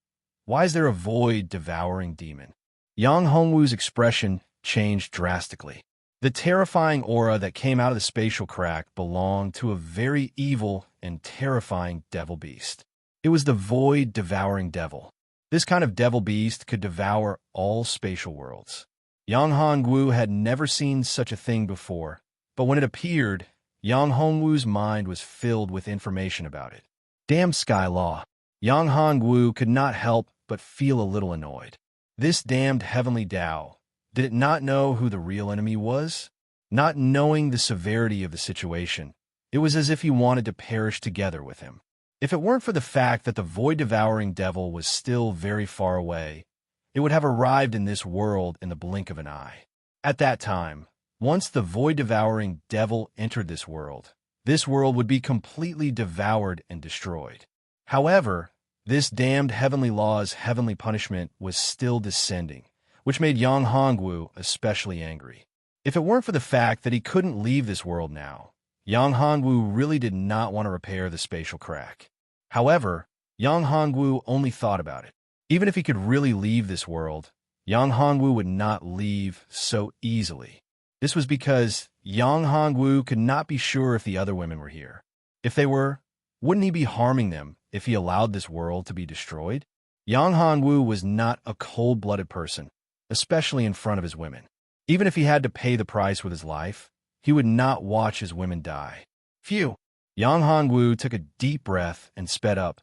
Why is there a void-devouring demon? Yang Hongwu's expression changed drastically. The terrifying aura that came out of the spatial crack belonged to a very evil and terrifying devil beast. It was the void-devouring devil. This kind of devil beast could devour all spatial worlds. Yang Hongwu had never seen such a thing before, but when it appeared, Yang Hongwu's mind was filled with information about it. Damn sky law. Yang Hongwu could not help but feel a little annoyed. This damned heavenly Tao, did it not know who the real enemy was? Not knowing the severity of the situation, it was as if he wanted to perish together with him. If it weren't for the fact that the void-devouring devil was still very far away, it would have arrived in this world in the blink of an eye. At that time, once the void-devouring devil entered this world would be completely devoured and destroyed. However, this damned heavenly law's heavenly punishment was still descending, which made Yang Hongwu especially angry. If it weren't for the fact that he couldn't leave this world now, Yang Hongwu really did not want to repair the spatial crack. However, Yang Hongwu only thought about it. Even if he could really leave this world, Yang Hongwu would not leave so easily. This was because Yang Hongwu could not be sure if the other women were here. If they were, wouldn't he be harming them if he allowed this world to be destroyed? Yang Hongwu was not a cold-blooded person, especially in front of his women. Even if he had to pay the price with his life, he would not watch his women die. Phew! Yang Hongwu took a deep breath and sped up,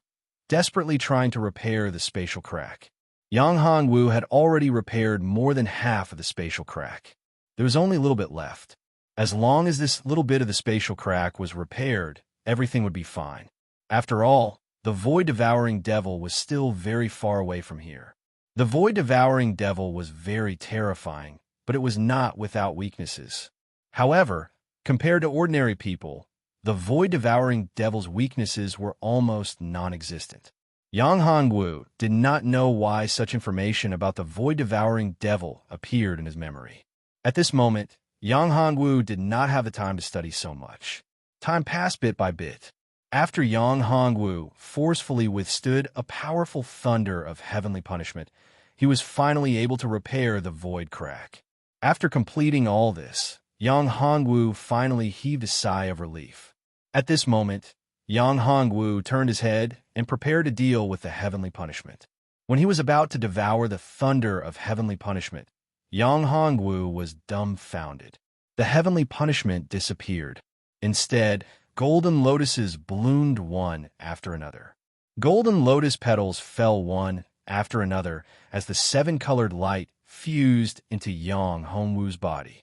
desperately trying to repair the spatial crack. Yang Hongwu had already repaired more than half of the spatial crack. There was only a little bit left. As long as this little bit of the spatial crack was repaired, everything would be fine. After all, the void-devouring devil was still very far away from here. The void-devouring devil was very terrifying, but it was not without weaknesses. However, compared to ordinary people, the void-devouring devil's weaknesses were almost non-existent. Yang Hongwu did not know why such information about the void-devouring devil appeared in his memory. At this moment, Yang Hongwu did not have the time to study so much. Time passed bit by bit. After Yang Hongwu forcefully withstood a powerful thunder of heavenly punishment, he was finally able to repair the void crack. After completing all this, Yang Hongwu finally heaved a sigh of relief. At this moment, Yang Hongwu turned his head and prepared to deal with the heavenly punishment. When he was about to devour the thunder of heavenly punishment, Yang Hongwu was dumbfounded. The heavenly punishment disappeared. Instead, golden lotuses bloomed one after another. Golden lotus petals fell one after another as the seven-colored light fused into Yang Hongwu's body.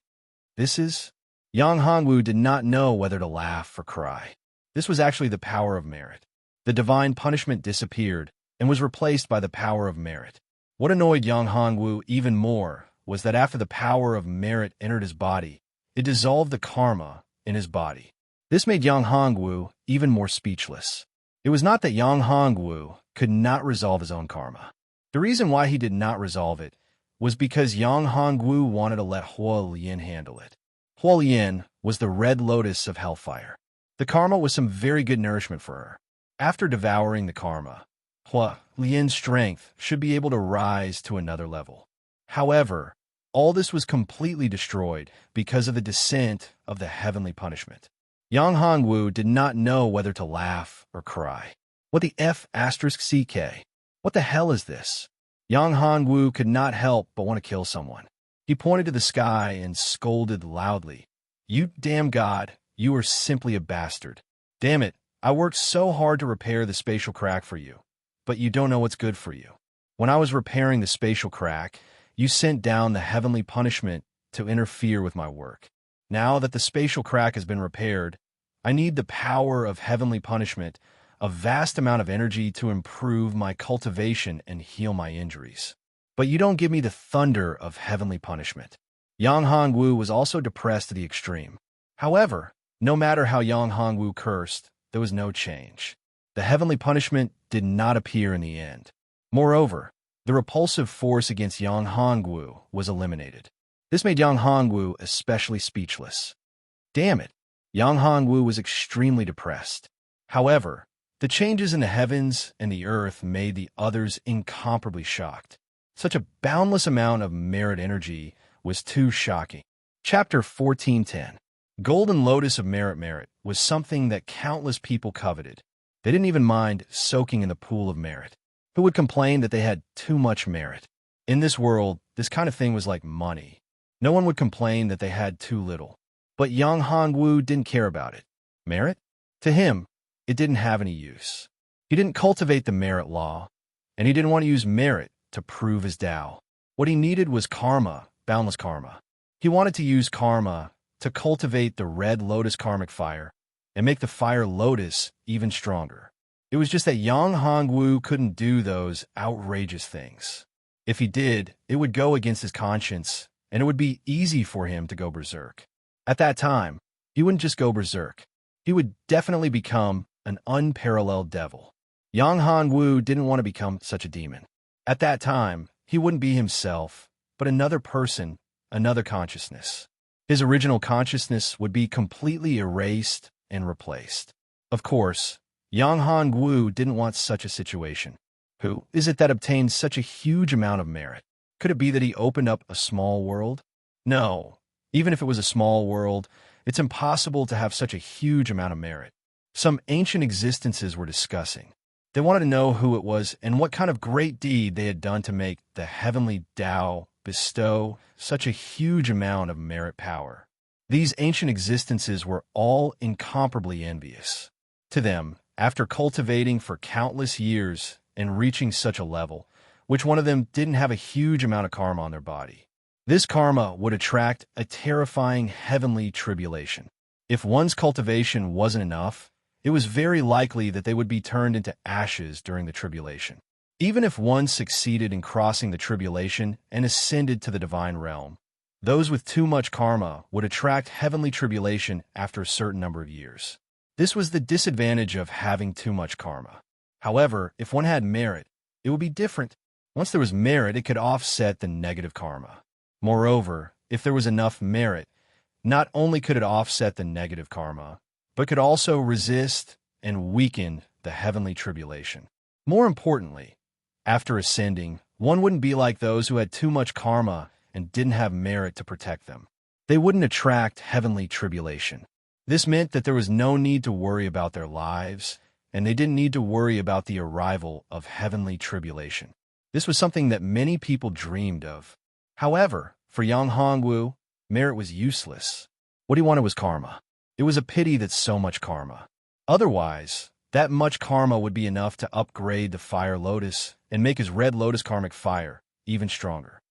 Yang Hongwu did not know whether to laugh or cry. This was actually the power of merit. The divine punishment disappeared and was replaced by the power of merit. What annoyed Yang Hongwu even more was that after the power of merit entered his body, it dissolved the karma in his body. This made Yang Hongwu even more speechless. It was not that Yang Hongwu could not resolve his own karma. The reason why he did not resolve it was because Yang Hongwu wanted to let Hua Lian handle it. Hua Lian was the red lotus of hellfire. The karma was some very good nourishment for her. After devouring the karma, Hua Lian's strength should be able to rise to another level. However, all this was completely destroyed because of the descent of the heavenly punishment. Yang Hongwu did not know whether to laugh or cry. What the F***CK? What the hell is this? Yang Hongwu could not help but want to kill someone. He pointed to the sky and scolded loudly. You damn god, you are simply a bastard. Damn it, I worked so hard to repair the spatial crack for you, but you don't know what's good for you. When I was repairing the spatial crack, you sent down the heavenly punishment to interfere with my work. Now that the spatial crack has been repaired, I need the power of heavenly punishment, a vast amount of energy to improve my cultivation and heal my injuries. But you don't give me the thunder of heavenly punishment. Yang Hongwu was also depressed to the extreme. However, no matter how Yang Hongwu cursed, there was no change. The heavenly punishment did not appear in the end. Moreover, the repulsive force against Yang Hongwu was eliminated. This made Yang Hongwu especially speechless. Damn it, Yang Hongwu was extremely depressed. However, the changes in the heavens and the earth made the others incomparably shocked. Such a boundless amount of merit energy was too shocking. Chapter 14:10. Golden Lotus of Merit was something that countless people coveted. They didn't even mind soaking in the pool of merit. who would complain that they had too much merit. In this world, this kind of thing was like money. No one would complain that they had too little. But Yang Hongwu didn't care about it. Merit? To him, it didn't have any use. He didn't cultivate the merit law, and he didn't want to use merit to prove his Tao. What he needed was karma, boundless karma. He wanted to use karma to cultivate the red lotus karmic fire and make the fire lotus even stronger. It was just that Yang Hongwu couldn't do those outrageous things. If he did, it would go against his conscience, and it would be easy for him to go berserk. At that time, he wouldn't just go berserk. He would definitely become an unparalleled devil. Yang Hongwu didn't want to become such a demon. At that time, he wouldn't be himself, but another person, another consciousness. His original consciousness would be completely erased and replaced. Of course, Yang Hongwu didn't want such a situation. Who is it that obtained such a huge amount of merit? Could it be that he opened up a small world? No. Even if it was a small world, it's impossible to have such a huge amount of merit. Some ancient existences were discussing. They wanted to know who it was and what kind of great deed they had done to make the heavenly Tao bestow such a huge amount of merit power. These ancient existences were all incomparably envious. To them, after cultivating for countless years and reaching such a level, which one of them didn't have a huge amount of karma on their body? This karma would attract a terrifying heavenly tribulation. If one's cultivation wasn't enough, it was very likely that they would be turned into ashes during the tribulation. Even if one succeeded in crossing the tribulation and ascended to the divine realm, those with too much karma would attract heavenly tribulation after a certain number of years. This was the disadvantage of having too much karma. However, if one had merit, it would be different. Once there was merit, it could offset the negative karma. Moreover, if there was enough merit, not only could it offset the negative karma, but could also resist and weaken the heavenly tribulation. More importantly, after ascending, one wouldn't be like those who had too much karma and didn't have merit to protect them. They wouldn't attract heavenly tribulation. This meant that there was no need to worry about their lives, and they didn't need to worry about the arrival of heavenly tribulation. This was something that many people dreamed of. However, for Yang Hongwu, merit was useless. What he wanted was karma. It was a pity that so much karma. Otherwise, that much karma would be enough to upgrade the fire lotus and make his red lotus karmic fire even stronger.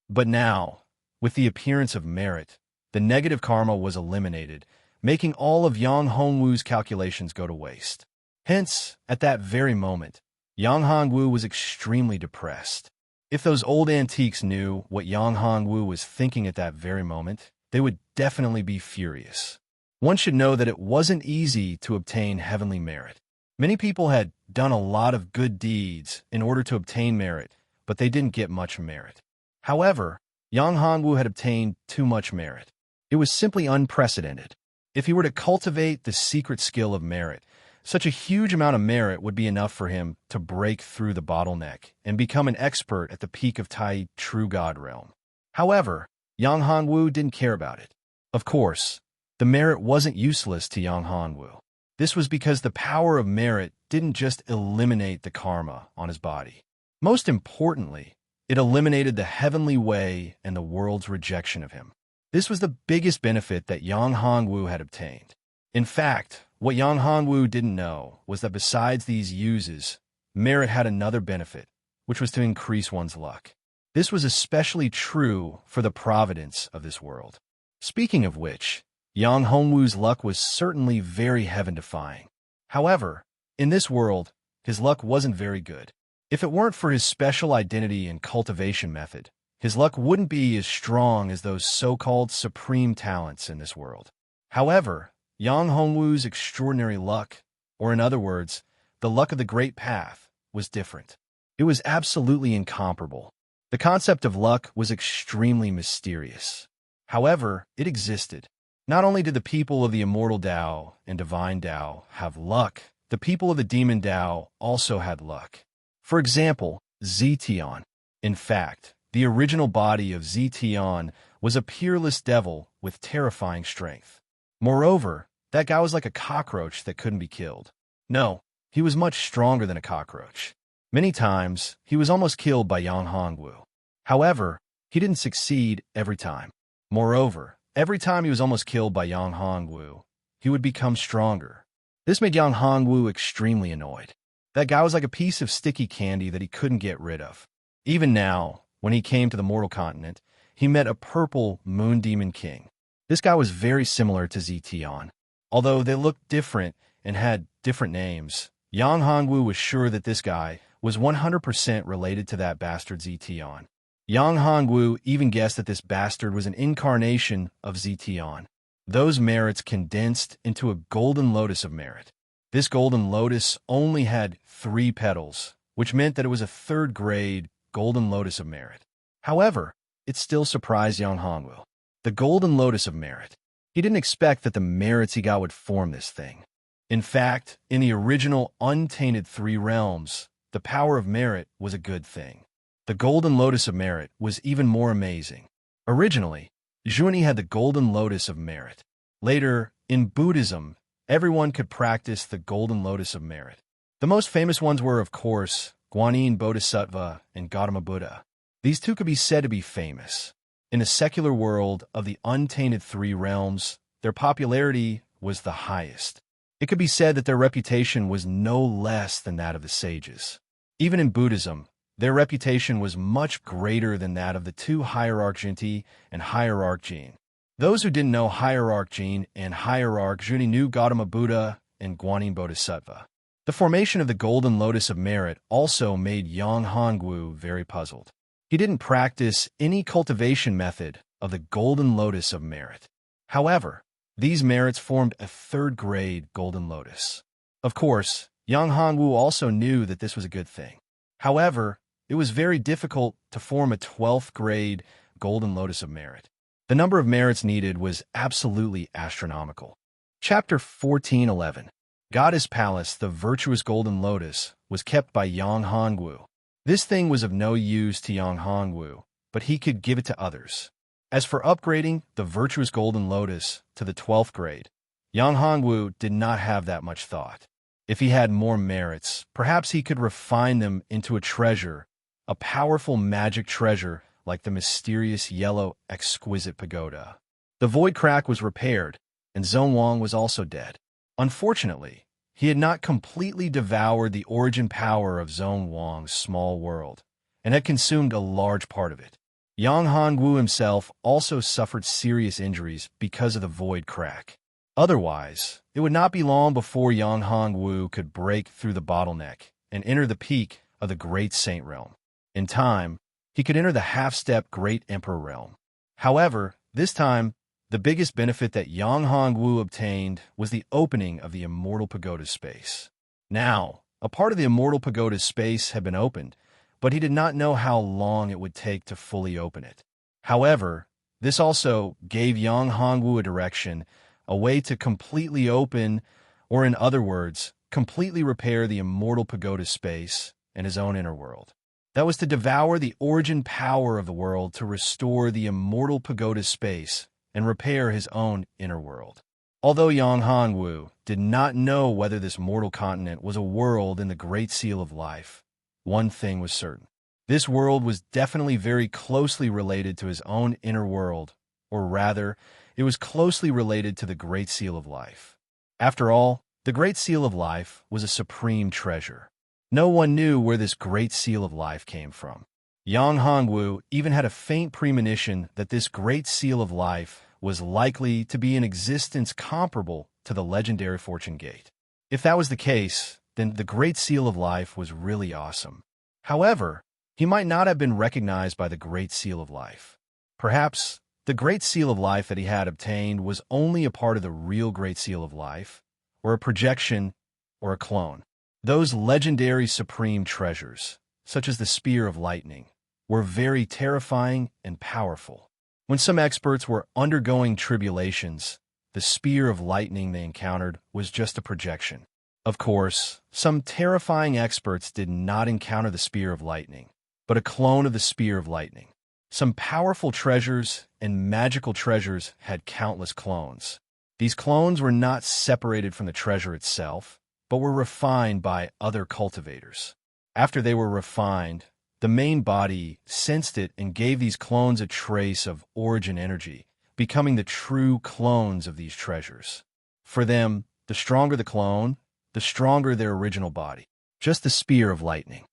But now, with the appearance of merit, the negative karma was eliminated, making all of Yang Hongwu's calculations go to waste. Hence, at that very moment, Yang Hongwu was extremely depressed. If those old antiques knew what Yang Hongwu was thinking at that very moment, they would definitely be furious. One should know that it wasn't easy to obtain heavenly merit. Many people had done a lot of good deeds in order to obtain merit, but they didn't get much merit. However, Yang Hongwu had obtained too much merit. It was simply unprecedented. If he were to cultivate the secret skill of merit, such a huge amount of merit would be enough for him to break through the bottleneck and become an expert at the peak of Tai True God realm. However, Yang Hongwu didn't care about it. Of course, the merit wasn't useless to Yang Hongwu. This was because the power of merit didn't just eliminate the karma on his body. Most importantly, it eliminated the heavenly way and the world's rejection of him. This was the biggest benefit that Yang Hongwu had obtained. In fact, what Yang Hongwu didn't know was that besides these uses, merit had another benefit, which was to increase one's luck. This was especially true for the providence of this world. Speaking of which, Yang Hongwu's luck was certainly very heaven-defying. However, in this world, his luck wasn't very good. If it weren't for his special identity and cultivation method, his luck wouldn't be as strong as those so-called supreme talents in this world. However, Yang Hongwu's extraordinary luck, or in other words, the luck of the Great Path, was different. It was absolutely incomparable. The concept of luck was extremely mysterious. However, it existed. Not only did the people of the immortal Tao and divine Tao have luck, the people of the demon Tao also had luck. For example, Zetian. In fact, the original body of Zetian was a peerless devil with terrifying strength. Moreover, that guy was like a cockroach that couldn't be killed. No, he was much stronger than a cockroach. Many times, he was almost killed by Yang Hongwu. However, he didn't succeed every time. Moreover, every time he was almost killed by Yang Hongwu, he would become stronger. This made Yang Hongwu extremely annoyed. That guy was like a piece of sticky candy that he couldn't get rid of. Even now, when he came to the mortal continent, he met a purple moon demon king. This guy was very similar to Zetian. Although they looked different and had different names, Yang Hongwu was sure that this guy was 100% related to that bastard Zetian. Yang Hongwu even guessed that this bastard was an incarnation of Zetian. Those merits condensed into a golden lotus of merit. This golden lotus only had 3 petals, which meant that it was a 3rd grade golden lotus of merit. However, it still surprised Yang Hongwu. The golden lotus of merit. He didn't expect that the merits he got would form this thing. In fact, in the original untainted 3 realms, the power of merit was a good thing. The golden lotus of merit was even more amazing. Originally, Zhuani had the golden lotus of merit. Later, in Buddhism, everyone could practice the golden lotus of merit. The most famous ones were, of course, Guanyin Bodhisattva and Gautama Buddha. These 2 could be said to be famous. In the secular world of the untainted 3 realms, their popularity was the highest. It could be said that their reputation was no less than that of the sages. Even in Buddhism, their reputation was much greater than that of the 2 Hierarch Jinti and Hierarch Jin. Those who didn't know Hierarch Jin and Hierarch Zhuani knew Gautama Buddha and Guanyin Bodhisattva. The formation of the golden lotus of merit also made Yang Hongwu very puzzled. He didn't practice any cultivation method of the golden lotus of merit. However, these merits formed a 3rd grade golden lotus. Of course, Yang Hongwu also knew that this was a good thing. However, it was very difficult to form a 12th grade golden lotus of merit. The number of merits needed was absolutely astronomical. Chapter 14:11. Goddess Palace, the virtuous golden lotus, was kept by Yang Hongwu. This thing was of no use to Yang Hongwu, but he could give it to others. As for upgrading the virtuous golden lotus to the 12th grade, Yang Hongwu did not have that much thought. If he had more merits, perhaps he could refine them into a treasure, a powerful magic treasure like the mysterious yellow exquisite pagoda. The void crack was repaired, and Zhong Wang was also dead. Unfortunately, he had not completely devoured the origin power of Zhong Wang's small world, and had consumed a large part of it. Yang Hongwu himself also suffered serious injuries because of the void crack. Otherwise, it would not be long before Yang Hongwu could break through the bottleneck and enter the peak of the Great Saint Realm. In time, he could enter the half-step Great Emperor Realm. However, this time, the biggest benefit that Yang Hongwu obtained was the opening of the Immortal Pagoda space. Now, a part of the Immortal Pagoda space had been opened, but he did not know how long it would take to fully open it. However, this also gave Yang Hongwu a direction, a way to completely open, or in other words, completely repair the Immortal Pagoda space and his own inner world. That was to devour the origin power of the world to restore the Immortal Pagoda space and repair his own inner world. Although Yang Hongwu did not know whether this mortal continent was a world in the Great Seal of Life, one thing was certain. This world was definitely very closely related to his own inner world, or rather, it was closely related to the Great Seal of Life. After all, the Great Seal of Life was a supreme treasure. No one knew where this Great Seal of Life came from. Yang Hongwu even had a faint premonition that this Great Seal of Life was likely to be in existence comparable to the legendary Fortune Gate. If that was the case, then the Great Seal of Life was really awesome. However, he might not have been recognized by the Great Seal of Life. Perhaps the Great Seal of Life that he had obtained was only a part of the real Great Seal of Life, or a projection, or a clone. Those legendary supreme treasures, such as the Spear of Lightning, were very terrifying and powerful. When some experts were undergoing tribulations, the Spear of Lightning they encountered was just a projection. Of course, some terrifying experts did not encounter the Spear of Lightning, but a clone of the Spear of Lightning. Some powerful treasures and magical treasures had countless clones. These clones were not separated from the treasure itself, but were refined by other cultivators. After they were refined, the main body sensed it and gave these clones a trace of origin energy, becoming the true clones of these treasures. For them, the stronger the clone, the stronger their original body. Just the spear of lightning.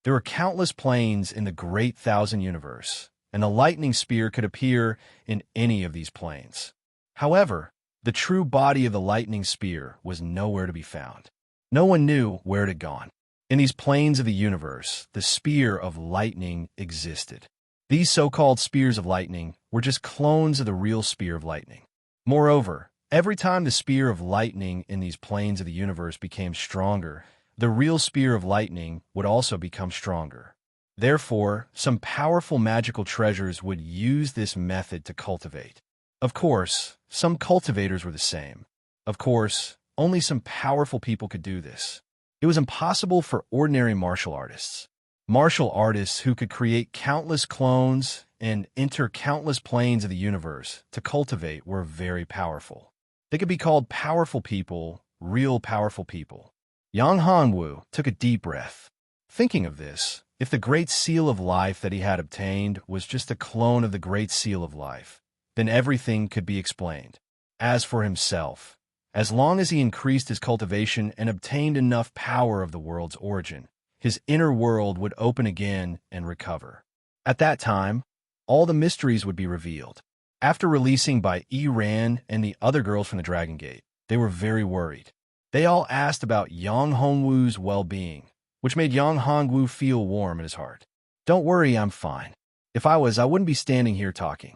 There were countless planes in the Great Thousand Universe, and the lightning spear could appear in any of these planes. However, the true body of the lightning spear was nowhere to be found. No one knew where it had gone. In these planes of the universe, the spear of lightning existed. These so-called spears of lightning were just clones of the real spear of lightning. Moreover, every time the spear of lightning in these planes of the universe became stronger, the real spear of lightning would also become stronger. Therefore, some powerful magical treasures would use this method to cultivate. Of course, some cultivators were the same. Of course, only some powerful people could do this. It was impossible for ordinary martial artists. Martial artists who could create countless clones and enter countless planes of the universe to cultivate were very powerful. They could be called powerful people, real powerful people. Yang Hongwu took a deep breath. Thinking of this, if the Great Seal of Life that he had obtained was just a clone of the Great Seal of Life, then everything could be explained. As for himself, as long as he increased his cultivation and obtained enough power of the world's origin, his inner world would open again and recover. At that time, all the mysteries would be revealed. After releasing by Iran and the other girls from the Dragon Gate, they were very worried. They all asked about Yang Hongwu's well-being, which made Yang Hongwu feel warm in his heart. "Don't worry, I'm fine. If I was, I wouldn't be standing here talking."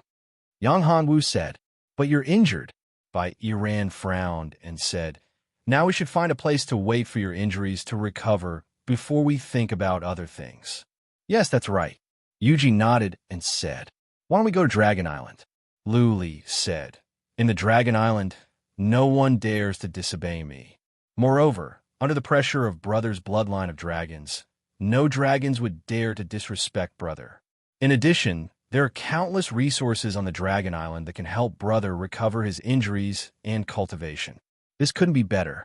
Yang Hongwu said, "But you're injured." Bai Iran frowned and said, "Now we should find a place to wait for your injuries to recover before we think about other things." "Yes, that's right." Yuji nodded and said, "Why don't we go to Dragon Island?" Luli said, "In the Dragon Island, no one dares to disobey me. Moreover, under the pressure of Brother's bloodline of dragons, no dragons would dare to disrespect Brother. In addition, there are countless resources on the Dragon Island that can help Brother recover his injuries and cultivation. This couldn't be better."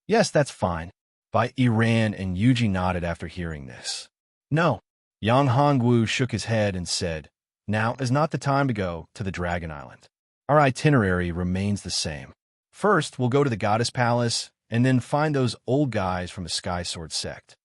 "Yes, that's fine." Bai Iran and Yuji nodded after hearing this. "No." Yang Hongwu shook his head and said, "Now is not the time to go to the Dragon Island. Our itinerary remains the same. First, we'll go to the Goddess Palace and then find those old guys from the Sky Sword sect."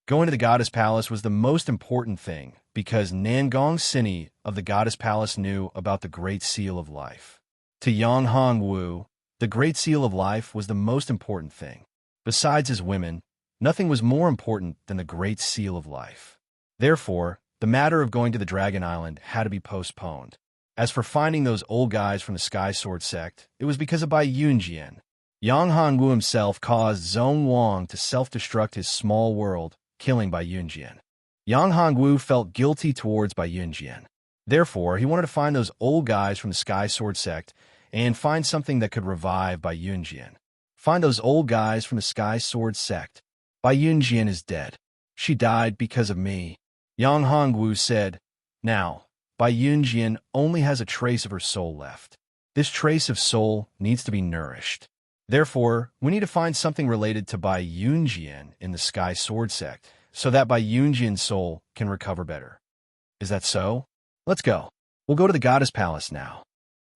Going to the Goddess Palace was the most important thing because Nangong Sini of the Goddess Palace knew about the Great Seal of Life. To Yang Hongwu, the Great Seal of Life was the most important thing. Besides his women, nothing was more important than the Great Seal of Life. Therefore, the matter of going to the Dragon Island had to be postponed. As for finding those old guys from the Sky Sword sect, it was because of Bai Yunjian. Yang Hongwu himself caused Zhong Wang to self-destruct his small world, killing Bai Yunjian. Yang Hongwu felt guilty towards Bai Yunjian. Therefore, he wanted to find those old guys from the Sky Sword sect and find something that could revive Bai Yunjian. Find those old guys from the Sky Sword sect. Bai Yunjian is dead. She died because of me. Yang Hongwu said, "Now, Bai Yunjian only has a trace of her soul left. This trace of soul needs to be nourished. Therefore, we need to find something related to Bai Yunjian in the Sky Sword sect, so that Bai Yunjian's soul can recover better." "Is that so? Let's go. We'll go to the Goddess Palace now."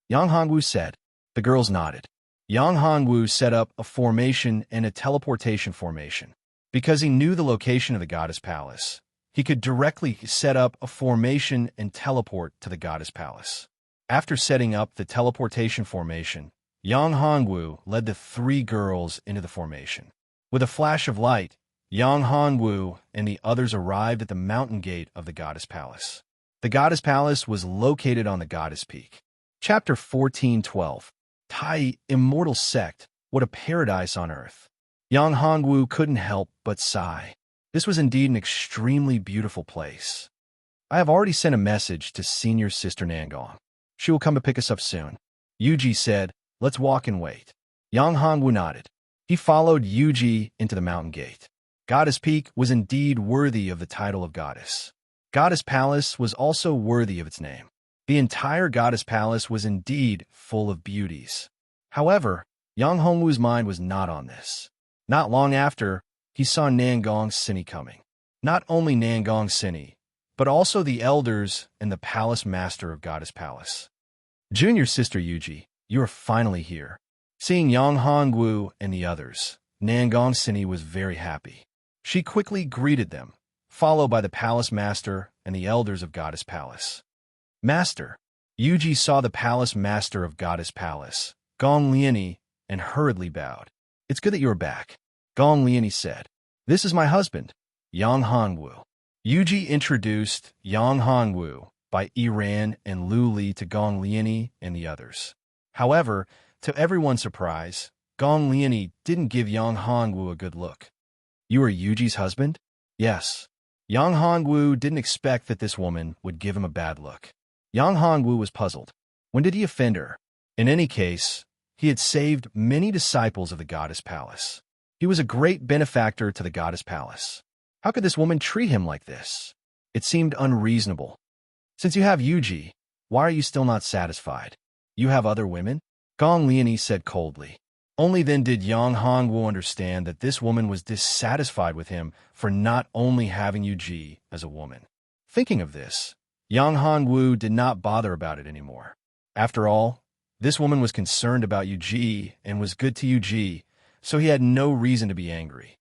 Yang Hongwu said. The girls nodded. Yang Hongwu set up a formation and a teleportation formation. Because he knew the location of the Goddess Palace, he could directly set up a formation and teleport to the Goddess Palace. After setting up the teleportation formation, Yang Hongwu led the three girls into the formation. With a flash of light, Yang Hongwu and the others arrived at the mountain gate of the Goddess Palace. The Goddess Palace was located on the Goddess Peak. Chapter 14:12. Tai, Immortal Sect, what a paradise on earth. Yang Hongwu couldn't help but sigh. This was indeed an extremely beautiful place. "I have already sent a message to Senior Sister Nangong. She will come to pick us up soon." Yuji said, "Let's walk and wait." Yang Hongwu nodded. He followed Yuji into the mountain gate. Goddess Peak was indeed worthy of the title of goddess. Goddess Palace was also worthy of its name. The entire Goddess Palace was indeed full of beauties. However, Yang Hongwu's mind was not on this. Not long after, he saw Nangong Sini coming. Not only Nangong Sini, but also the elders and the palace master of Goddess Palace. Junior sister Yuji, you are finally here. Seeing Yang Hongwu and the others, Nangong Sini was very happy. She quickly greeted them, followed by the palace master and the elders of Goddess Palace. Master, Yuji saw the palace master of Goddess Palace, Gong Liani, and hurriedly bowed. It's good that you are back, Gong Liani said. This is my husband, Yang Hongwu. Yuji introduced Yang Hongwu by Iran and Lu Li to Gong Liani and the others. However, to everyone's surprise, Gong Liani didn't give Yang Hongwu a good look. You are Yuji's husband? Yes. Yang Hongwu didn't expect that this woman would give him a bad look. Yang Hongwu was puzzled. When did he offend her? In any case, he had saved many disciples of the Goddess Palace. He was a great benefactor to the Goddess Palace. How could this woman treat him like this? It seemed unreasonable. Since you have Yuji, why are you still not satisfied? You have other women? Gong Liani said coldly. Only then did Yang Hongwu understand that this woman was dissatisfied with him for not only having Yuji as a woman. Thinking of this, Yang Hongwu did not bother about it anymore. After all, this woman was concerned about Yuji and was good to Yuji, so he had no reason to be angry.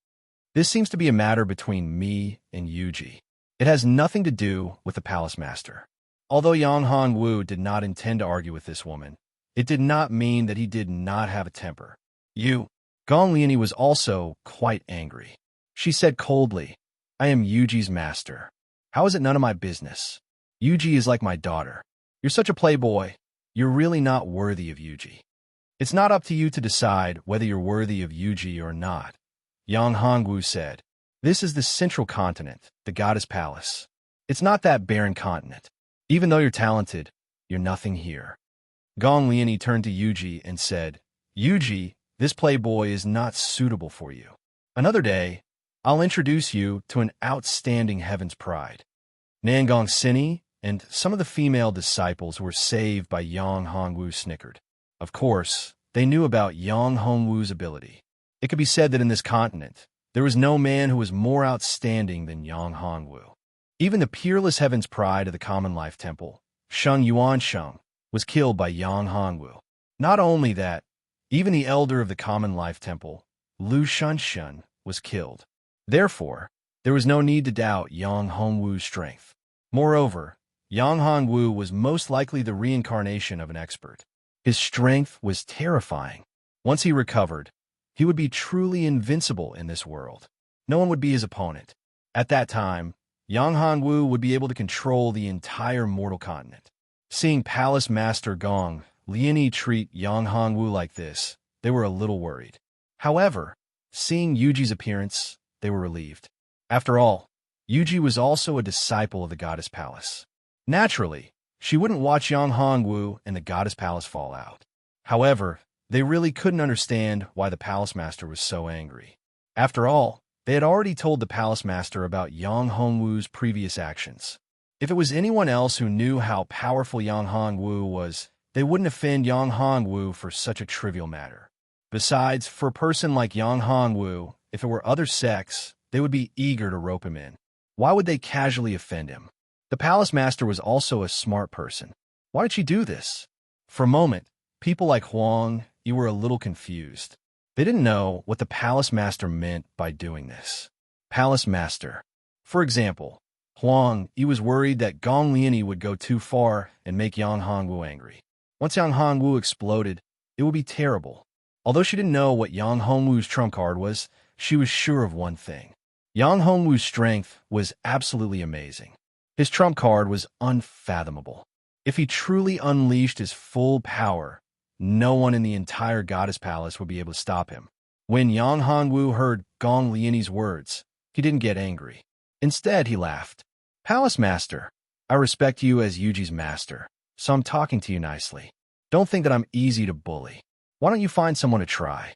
This seems to be a matter between me and Yuji. It has nothing to do with the palace master. Although Yang Hongwu did not intend to argue with this woman, it did not mean that he did not have a temper. Gong Liani was also quite angry. She said coldly, I am Yuji's master. How is it none of my business? Yuji is like my daughter. You're such a playboy. You're really not worthy of Yuji. It's not up to you to decide whether you're worthy of Yuji or not, Yang Hongwu said. This is the central continent, the Goddess Palace. It's not that barren continent. Even though you're talented, you're nothing here. Gong Liani turned to Yuji and said, Yuji, this playboy is not suitable for you. Another day, I'll introduce you to an outstanding heaven's pride. Nangong Sini and some of the female disciples who were saved by Yang Hongwu snickered. Of course, they knew about Yang Hongwu's ability. It could be said that in this continent, there was no man who was more outstanding than Yang Hongwu. Even the peerless heaven's pride of the Common Life Temple, Sheng Yuansheng, was killed by Yang Hongwu. Not only that, even the elder of the Common Life Temple, Lu Shunshen, was killed. Therefore, there was no need to doubt Yang Hongwu's strength. Moreover, Yang Hongwu was most likely the reincarnation of an expert. His strength was terrifying. Once he recovered, he would be truly invincible in this world. No one would be his opponent. At that time, Yang Hongwu would be able to control the entire mortal continent. Seeing Palace Master Gong Liani treat Yang Hongwu like this, they were a little worried. However, seeing Yuji's appearance, they were relieved. After all, Yuji was also a disciple of the Goddess Palace. Naturally, she wouldn't watch Yang Hongwu and the Goddess Palace fall out. However, they really couldn't understand why the Palace Master was so angry. After all, they had already told the Palace Master about Yang Hongwu's previous actions. If it was anyone else who knew how powerful Yang Hongwu was, they wouldn't offend Yang Hongwu for such a trivial matter. Besides, for a person like Yang Hongwu, if it were other sects, they would be eager to rope him in. Why would they casually offend him? The Palace Master was also a smart person. Why did she do this? For a moment, people like Huang, you were a little confused. They didn't know what the Palace Master meant by doing this. Palace Master. For example, Huang, he was worried that Gong Liani would go too far and make Yang Hongwu angry. Once Yang Hongwu exploded, it would be terrible. Although she didn't know what Yang Hongwu's trump card was, she was sure of one thing. Yang Hongwu's strength was absolutely amazing. His trump card was unfathomable. If he truly unleashed his full power, no one in the entire Goddess Palace would be able to stop him. When Yang Hongwu heard Gong Liani's words, he didn't get angry. Instead, he laughed. Palace Master, I respect you as Yuji's master, so I'm talking to you nicely. Don't think that I'm easy to bully. Why don't you find someone to try?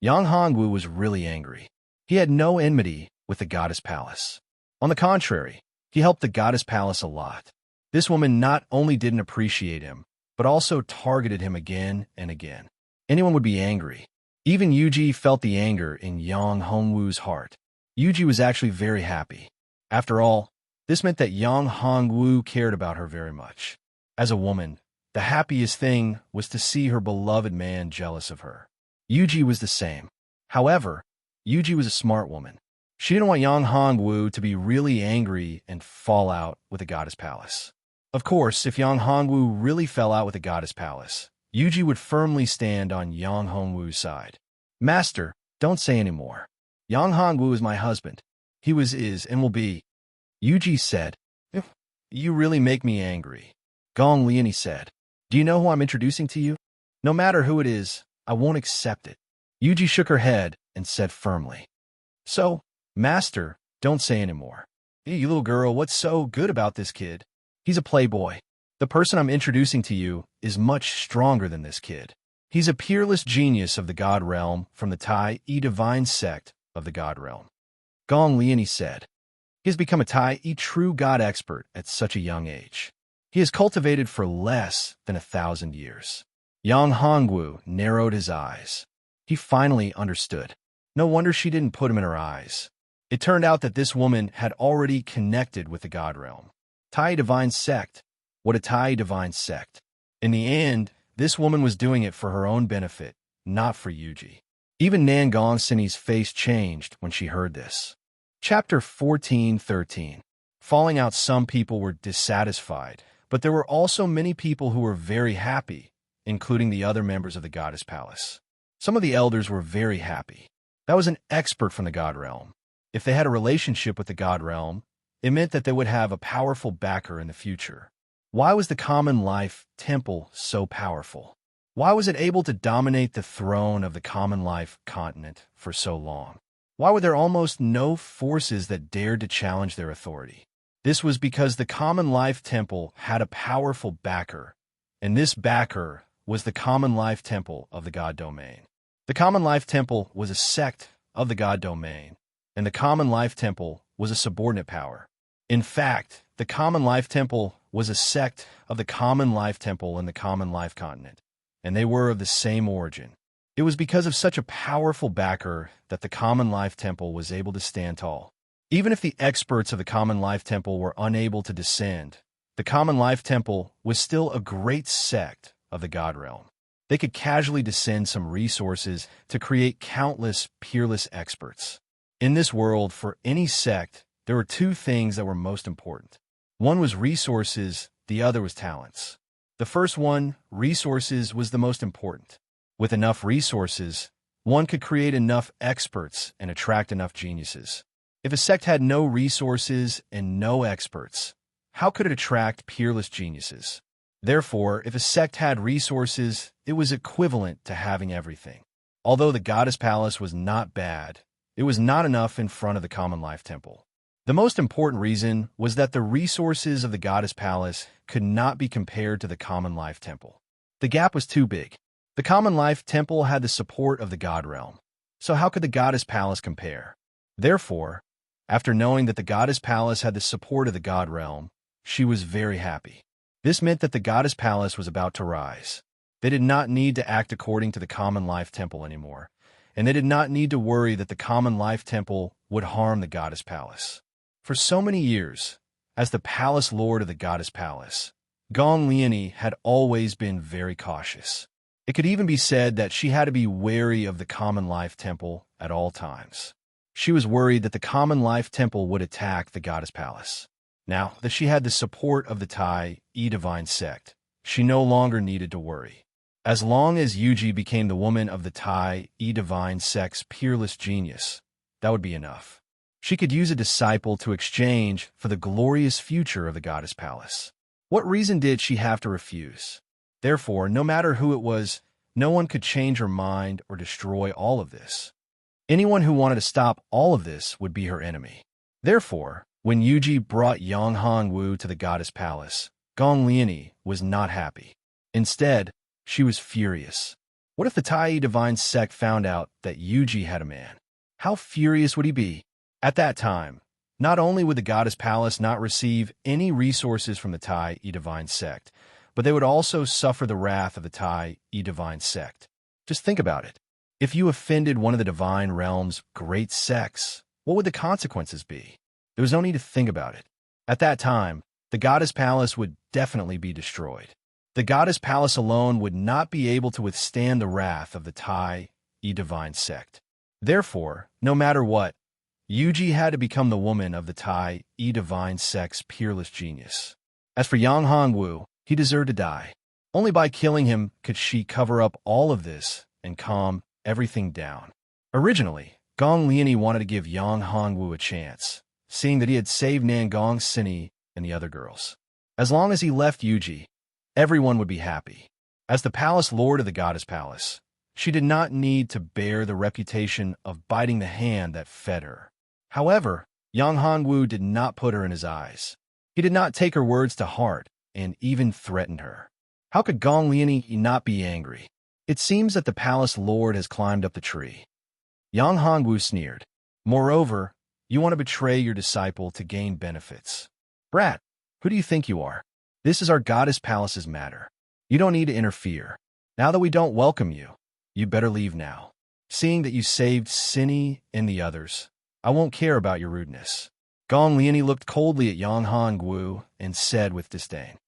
Yang Hongwu was really angry. He had no enmity with the Goddess Palace. On the contrary, he helped the Goddess Palace a lot. This woman not only didn't appreciate him, but also targeted him again and again. Anyone would be angry. Even Yuji felt the anger in Yang Hongwu's heart. Yuji was actually very happy. After all, this meant that Yang Hongwu cared about her very much. As a woman, the happiest thing was to see her beloved man jealous of her. Yuji was the same. However, Yuji was a smart woman. She didn't want Yang Hongwu to be really angry and fall out with the Goddess Palace. Of course, if Yang Hongwu really fell out with the Goddess Palace, Yuji would firmly stand on Yang Hongwu's side. Master, don't say any more. Yang Hongwu is my husband. He was, is, and will be. Yuji said. You really make me angry. Gong Liani said. Do you know who I'm introducing to you? No matter who it is, I won't accept it. Yuji shook her head and said firmly. So, Master, don't say any more. Hey, you little girl, what's so good about this kid? He's a playboy. The person I'm introducing to you is much stronger than this kid. He's a peerless genius of the God Realm from the Tai E Divine sect of the God Realm. Gong Liani said. He has become a Tai E true God expert at such a young age. He has cultivated for less than 1,000 years. Yang Hongwu narrowed his eyes. He finally understood. No wonder she didn't put him in her eyes. It turned out that this woman had already connected with the God Realm. Tai Divine Sect. What a Tai Divine Sect. In the end, this woman was doing it for her own benefit, not for Yuji. Even Nan Gongsin's face changed when she heard this. Chapter 14:13. Falling out, some people were dissatisfied, but there were also many people who were very happy, including the other members of the Goddess Palace. Some of the elders were very happy. That was an expert from the God Realm. If they had a relationship with the God Realm, it meant that they would have a powerful backer in the future. Why was the Common Life Temple so powerful? Why was it able to dominate the throne of the Common Life continent for so long? Why were there almost no forces that dared to challenge their authority? This was because the Common Life Temple had a powerful backer, and this backer was the Common Life Temple of the God Domain. The Common Life Temple was a sect of the God Domain, and the Common Life Temple was a subordinate power. In fact, the Common Life Temple was a sect of the Common Life Temple in the Common Life continent, and they were of the same origin. It was because of such a powerful backer that the Common Life Temple was able to stand tall. Even if the experts of the Common Life Temple were unable to descend, the Common Life Temple was still a great sect of the God Realm. They could casually descend some resources to create countless peerless experts. In this world, for any sect, there were two things that were most important. One was resources, the other was talents. The first one, resources, was the most important. With enough resources, one could create enough experts and attract enough geniuses. If a sect had no resources and no experts, how could it attract peerless geniuses? Therefore, if a sect had resources, it was equivalent to having everything. Although the Goddess Palace was not bad, it was not enough in front of the Common Life Temple. The most important reason was that the resources of the Goddess Palace could not be compared to the Common Life Temple. The gap was too big. The Common Life Temple had the support of the God Realm, so how could the Goddess Palace compare? Therefore, after knowing that the Goddess Palace had the support of the God Realm, she was very happy. This meant that the Goddess Palace was about to rise. They did not need to act according to the Common Life Temple anymore, and they did not need to worry that the Common Life Temple would harm the Goddess Palace. For so many years, as the Palace Lord of the Goddess Palace, Gong Liani had always been very cautious. It could even be said that she had to be wary of the Common Life Temple at all times. She was worried that the Common Life Temple would attack the Goddess Palace. Now that she had the support of the Tai E Divine sect, she no longer needed to worry. As long as Yuji became the woman of the Tai E Divine sect's peerless genius, that would be enough. She could use a disciple to exchange for the glorious future of the Goddess Palace. What reason did she have to refuse? Therefore, no matter who it was, no one could change her mind or destroy all of this. Anyone who wanted to stop all of this would be her enemy. Therefore, when Yuji brought Yang Hongwu to the Goddess Palace, Gong Liani was not happy. Instead, she was furious. What if the Tai Divine sect found out that Yuji had a man? How furious would he be? At that time, not only would the Goddess Palace not receive any resources from the Tai Divine sect, but they would also suffer the wrath of the Tai Divine sect. Just think about it. If you offended one of the Divine Realm's great sects, what would the consequences be? There was no need to think about it. At that time, the goddess palace would definitely be destroyed. The goddess palace alone would not be able to withstand the wrath of the Tai divine sect. Therefore, no matter what, Yuji had to become the woman of the Tai divine sect's peerless genius. As for Yang Hongwu, he deserved to die. Only by killing him could she cover up all of this and calm everything down. Originally, Gong Liani wanted to give Yang Hongwu a chance, seeing that he had saved Nangong Sini and the other girls. As long as he left Yuji, everyone would be happy. As the palace lord of the goddess palace, she did not need to bear the reputation of biting the hand that fed her. However, Yang Hongwu did not put her in his eyes. He did not take her words to heart and even threatened her. How could Gong Liani not be angry? It seems that the palace lord has climbed up the tree. Yang Hongwu sneered. Moreover, you want to betray your disciple to gain benefits. Brat, who do you think you are? This is our goddess palace's matter. You don't need to interfere. Now that we don't welcome you, you better leave now. Seeing that you saved Sini and the others, I won't care about your rudeness. Gong Liani looked coldly at Yang Hongwu and said with disdain,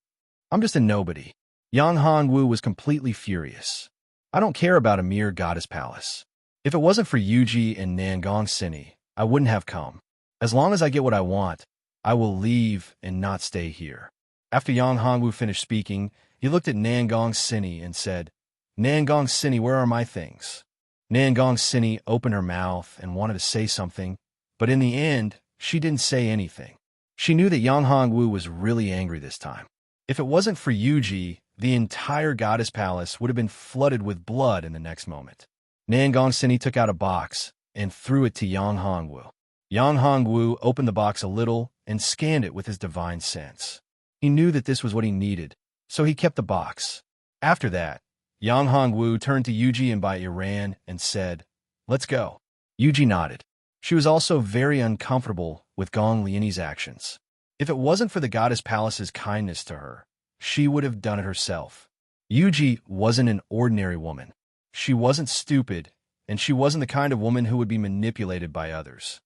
I'm just a nobody. Yang Hongwu was completely furious. I don't care about a mere goddess palace. If it wasn't for Yuji and Nangong Sini, I wouldn't have come. As long as I get what I want, I will leave and not stay here. After Yang Hongwu finished speaking, he looked at Nangong Sini and said, Nangong Sini, where are my things? Nangong Sini opened her mouth and wanted to say something, but in the end, she didn't say anything. She knew that Yang Hongwu was really angry this time. If it wasn't for Yuji, the entire goddess palace would have been flooded with blood in the next moment. Nangong Sini took out a box and threw it to Yang Hongwu. Yang Hongwu opened the box a little and scanned it with his divine sense. He knew that this was what he needed, so he kept the box. After that, Yang Hongwu turned to Yuji and Bai Iran and said, Let's go. Yuji nodded. She was also very uncomfortable with Gong Liani's actions. If it wasn't for the goddess palace's kindness to her, she would have done it herself. Yuji wasn't an ordinary woman. She wasn't stupid, and she wasn't the kind of woman who would be manipulated by others.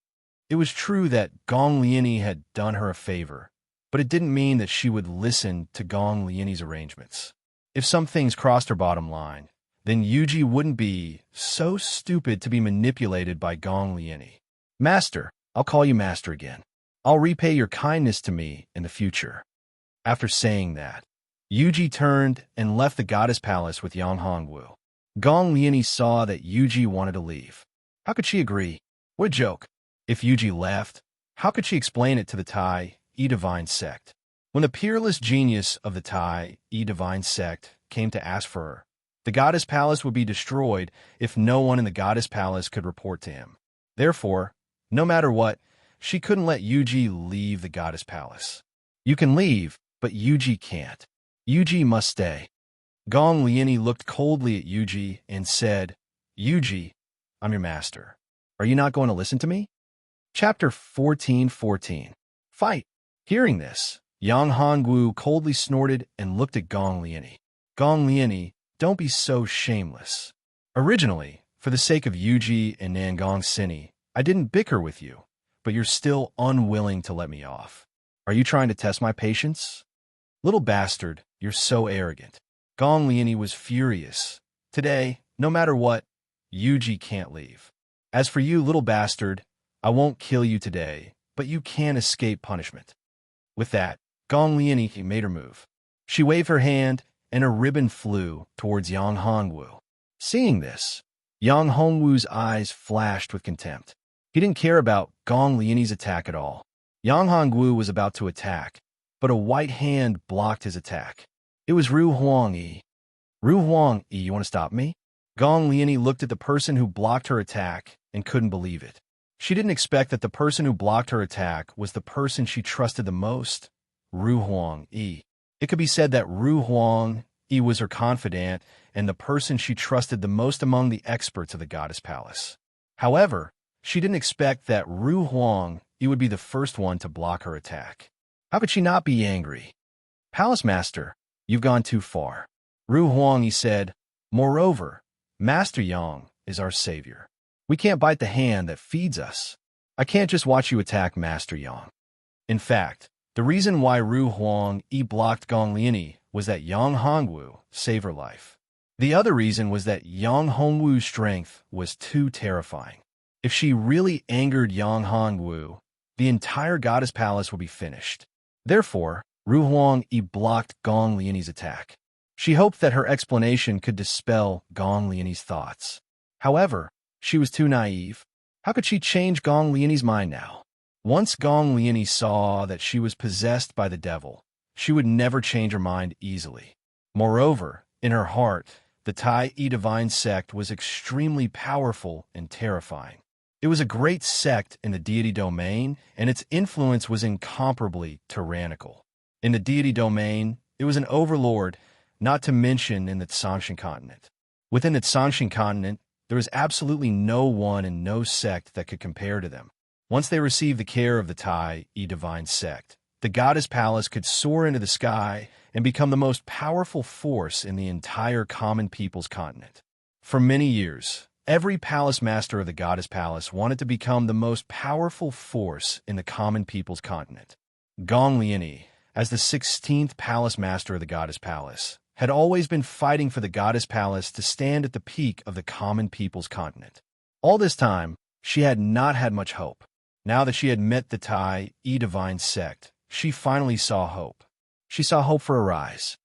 It was true that Gong Liani had done her a favor, but it didn't mean that she would listen to Gong Liani's arrangements. If some things crossed her bottom line, then Yuji wouldn't be so stupid to be manipulated by Gong Liani. Master, I'll call you Master again. I'll repay your kindness to me in the future. After saying that, Yuji turned and left the goddess palace with Yang Hongwu. Gong Liani saw that Yuji wanted to leave. How could she agree? What a joke. If Yuji left, how could she explain it to the Tai divine sect? When the peerless genius of the Tai divine sect came to ask for her, the goddess palace would be destroyed if no one in the goddess palace could report to him. Therefore, no matter what, she couldn't let Yuji leave the goddess palace. You can leave, but Yuji can't. Yuji must stay. Gong Liani looked coldly at Yuji and said, Yuji, I'm your master. Are you not going to listen to me? Chapter 14:14. Fight. Hearing this, Yang Hongwu coldly snorted and looked at Gong Liani. Gong Liani, don't be so shameless. Originally, for the sake of Yuji and Nangong Sini, I didn't bicker with you, but you're still unwilling to let me off. Are you trying to test my patience? Little bastard, you're so arrogant. Gong Liani was furious. Today, no matter what, Yuji can't leave. As for you, little bastard, I won't kill you today, but you can escape punishment. With that, Gong Liani made her move. She waved her hand, and a ribbon flew towards Yang Hongwu. Seeing this, Yang Hongwu's eyes flashed with contempt. He didn't care about Gong Liani's attack at all. Yang Hongwu was about to attack, but a white hand blocked his attack. It was Ru Huang-yi. Ru Huang-yi, you want to stop me? Gong Liani looked at the person who blocked her attack and couldn't believe it. She didn't expect that the person who blocked her attack was the person she trusted the most, Ru Huang-yi. It could be said that Ru Huang-yi was her confidant and the person she trusted the most among the experts of the goddess palace. However, she didn't expect that Ru Huang-yi would be the first one to block her attack. How could she not be angry? Palace Master, you've gone too far. Ru Huang-yi said, Moreover, Master Yang is our savior. We can't bite the hand that feeds us. I can't just watch you attack Master Yang. In fact, the reason why Ru Huang Yi blocked Gong Liani was that Yang Hongwu saved her life. The other reason was that Yang Hongwu's strength was too terrifying. If she really angered Yang Hongwu, the entire goddess palace would be finished. Therefore, Ru Huang Yi blocked Gong Liani's attack. She hoped that her explanation could dispel Gong Liani's thoughts. However, she was too naive. How could she change Gong Liani's mind now? Once Gong Liani saw that she was possessed by the devil, she would never change her mind easily. Moreover, in her heart, the Tai Yi divine sect was extremely powerful and terrifying. It was a great sect in the deity domain, and its influence was incomparably tyrannical. In the deity domain, it was an overlord, not to mention in the Tsangshan continent. Within the Tsangshan continent, there was absolutely no one and no sect that could compare to them. Once they received the care of the Tai Yi divine sect, the goddess palace could soar into the sky and become the most powerful force in the entire common people's continent. For many years, every palace master of the goddess palace wanted to become the most powerful force in the common people's continent. Gong Liani, as the 16th palace master of the goddess palace, had always been fighting for the goddess palace to stand at the peak of the common people's continent. All this time, she had not had much hope. Now that she had met the Tai Yi divine sect, she finally saw hope. She saw hope for a rise.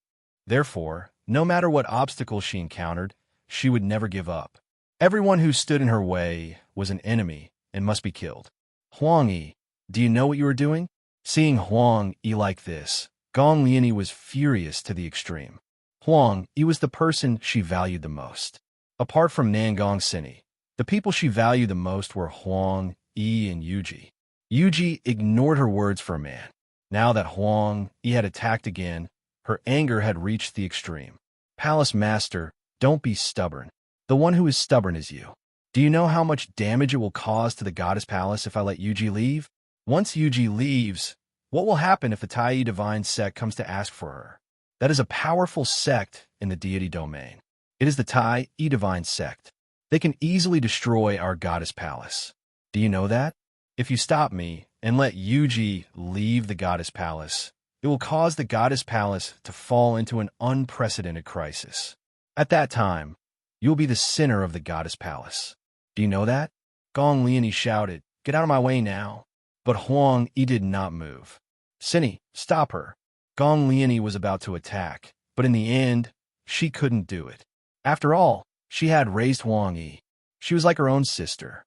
Therefore, no matter what obstacles she encountered, she would never give up. Everyone who stood in her way was an enemy and must be killed. Huang Yi, do you know what you are doing? Seeing Huang Yi like this, Gong Liani was furious to the extreme. Huang Yi was the person she valued the most. Apart from Nangong Sini, the people she valued the most were Huang Yi and Yuji. Yuji ignored her words for a man. Now that Huang Yi had attacked again, her anger had reached the extreme. Palace Master, don't be stubborn. The one who is stubborn is you. Do you know how much damage it will cause to the goddess palace if I let Yuji leave? Once Yuji leaves, what will happen if the Tai Yi divine sect comes to ask for her? That is a powerful sect in the deity domain. It is the Tai Yi divine sect. They can easily destroy our goddess palace. Do you know that? If you stop me and let Yuji leave the goddess palace, it will cause the goddess palace to fall into an unprecedented crisis. At that time, you will be the center of the goddess palace. Do you know that? Gong Liani shouted, "Get out of my way now." But Huang Yi did not move. Sini, stop her. Gong Liani was about to attack, but in the end, she couldn't do it. After all, she had raised Huang Yi. She was like her own sister.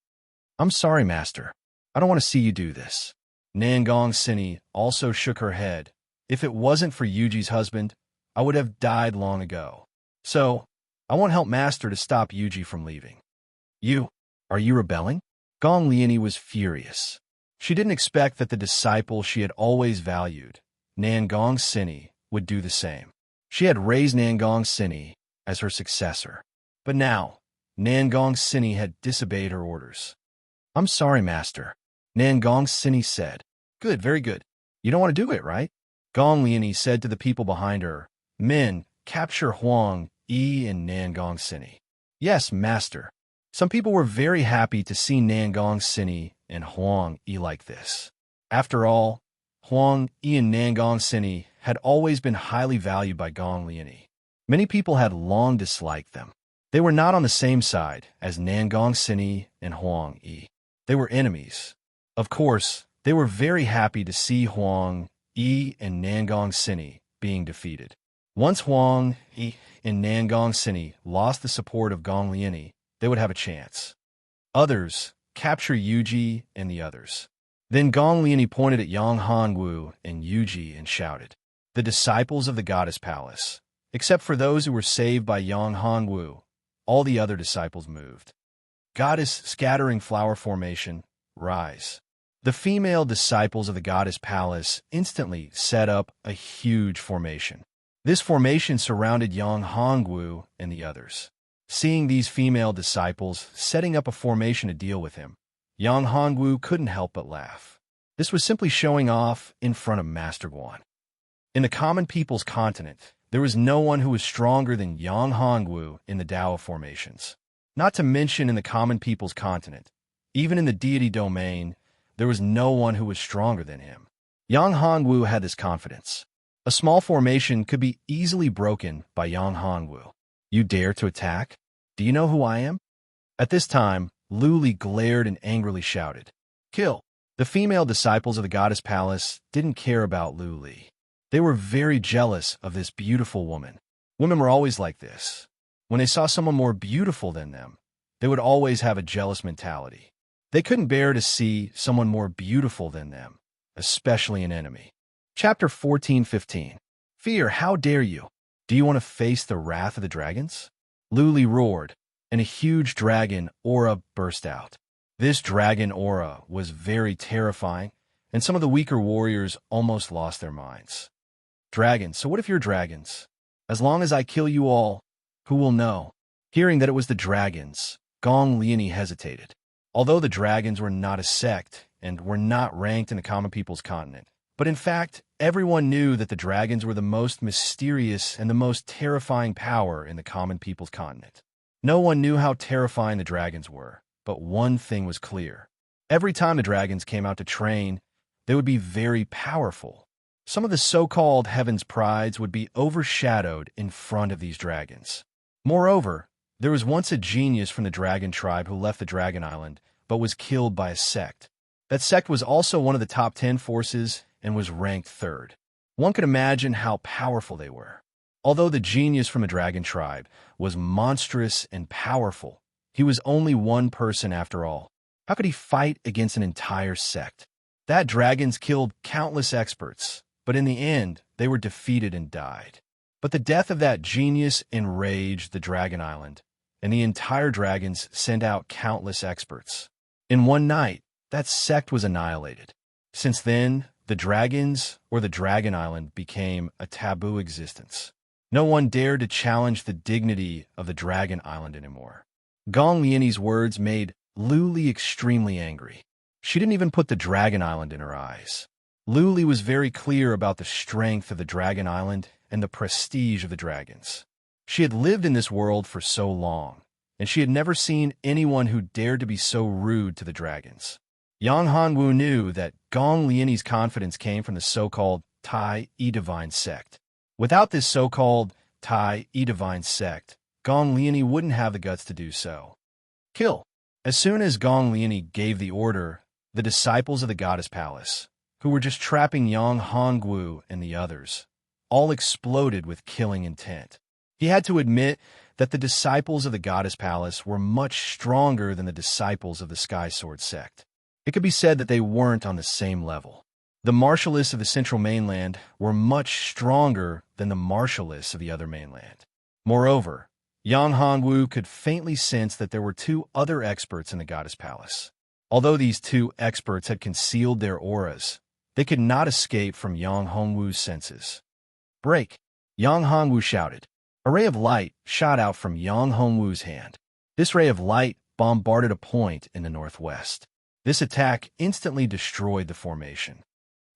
I'm sorry, Master. I don't want to see you do this. Nangong Sini also shook her head. If it wasn't for Yuji's husband, I would have died long ago. So, I won't help Master to stop Yuji from leaving. Are you rebelling? Gong Liani was furious. She didn't expect that the disciple she had always valued, Nangong Sini, would do the same. She had raised Nangong Sini as her successor. But now, Nangong Sini had disobeyed her orders. I'm sorry, Master. Nangong Sini said. Good, very good. You don't want to do it, right? Gong Liani said to the people behind her, Men, capture Huang Yi and Nangong Sini. Yes, Master. Some people were very happy to see Nangong Sini and Huang Yi like this. After all, Huang Yi and Nangong Sini had always been highly valued by Gong Liani. Many people had long disliked them. They were not on the same side as Nangong Sini and Huang Yi. They were enemies. Of course, they were very happy to see Huang Yi and Nangong Sini being defeated. Once Huang Yi and Nangong Sini lost the support of Gong Liani, they would have a chance. Others, capture Yuji and the others. Then Gong Liani pointed at Yang Hongwu and Yuji and shouted, The disciples of the goddess palace. Except for those who were saved by Yang Hongwu, all the other disciples moved. Goddess scattering flower formation, rise. The female disciples of the goddess palace instantly set up a huge formation. This formation surrounded Yang Hongwu and the others. Seeing these female disciples setting up a formation to deal with him, Yang Hongwu couldn't help but laugh. This was simply showing off in front of Master Guan. In the common people's continent, there was no one who was stronger than Yang Hongwu in the Tao of formations. Not to mention in the common people's continent, even in the deity domain, there was no one who was stronger than him. Yang Hongwu had this confidence. A small formation could be easily broken by Yang Hongwu. You dare to attack? Do you know who I am? At this time, Lu Li glared and angrily shouted, "Kill!" The female disciples of the goddess palace didn't care about Lu Li. They were very jealous of this beautiful woman. Women were always like this. When they saw someone more beautiful than them, they would always have a jealous mentality. They couldn't bear to see someone more beautiful than them, especially an enemy. Chapter 14:15. Fear, how dare you? Do you want to face the wrath of the dragons? Lu Li roared, and a huge dragon aura burst out. This dragon aura was very terrifying, and some of the weaker warriors almost lost their minds. Dragons, so what if you're dragons? As long as I kill you all, who will know? Hearing that it was the dragons, Gong Liani hesitated. Although the dragons were not a sect and were not ranked in the common people's continent, but in fact, everyone knew that the dragons were the most mysterious and the most terrifying power in the common people's continent. No one knew how terrifying the dragons were, but one thing was clear. Every time the dragons came out to train, they would be very powerful. Some of the so-called Heaven's Prides would be overshadowed in front of these dragons. Moreover, there was once a genius from the dragon tribe who left the Dragon Island, but was killed by a sect. That sect was also one of the top 10 forces and was ranked 3rd. One could imagine how powerful they were. Although the genius from the dragon tribe was monstrous and powerful, he was only one person after all. How could he fight against an entire sect? That dragons killed countless experts, but in the end, they were defeated and died. But the death of that genius enraged the Dragon Island, and the entire dragons sent out countless experts. In one night, that sect was annihilated. Since then, the dragons or the Dragon Island became a taboo existence. No one dared to challenge the dignity of the Dragon Island anymore. Gong Liani's words made Lu Li extremely angry. She didn't even put the Dragon Island in her eyes. Lu Li was very clear about the strength of the Dragon Island and the prestige of the dragons. She had lived in this world for so long, and she had never seen anyone who dared to be so rude to the dragons. Yang Hanwu knew that Gong Liani's confidence came from the so-called Tai E-Divine sect. Without this so-called Tai E-Divine sect, Gong Liani wouldn't have the guts to do so. Kill. As soon as Gong Liani gave the order, the disciples of the goddess palace, who were just trapping Yang Hongwu and the others, all exploded with killing intent. He had to admit that the disciples of the goddess palace were much stronger than the disciples of the Sky Sword sect. It could be said that they weren't on the same level. The martialists of the central mainland were much stronger than the martialists of the other mainland. Moreover, Yang Hongwu could faintly sense that there were 2 other experts in the goddess palace. Although these 2 experts had concealed their auras, they could not escape from Yang Hongwu's senses. Break! Yang Hongwu shouted. A ray of light shot out from Yang Hongwu's hand. This ray of light bombarded a point in the northwest. This attack instantly destroyed the formation.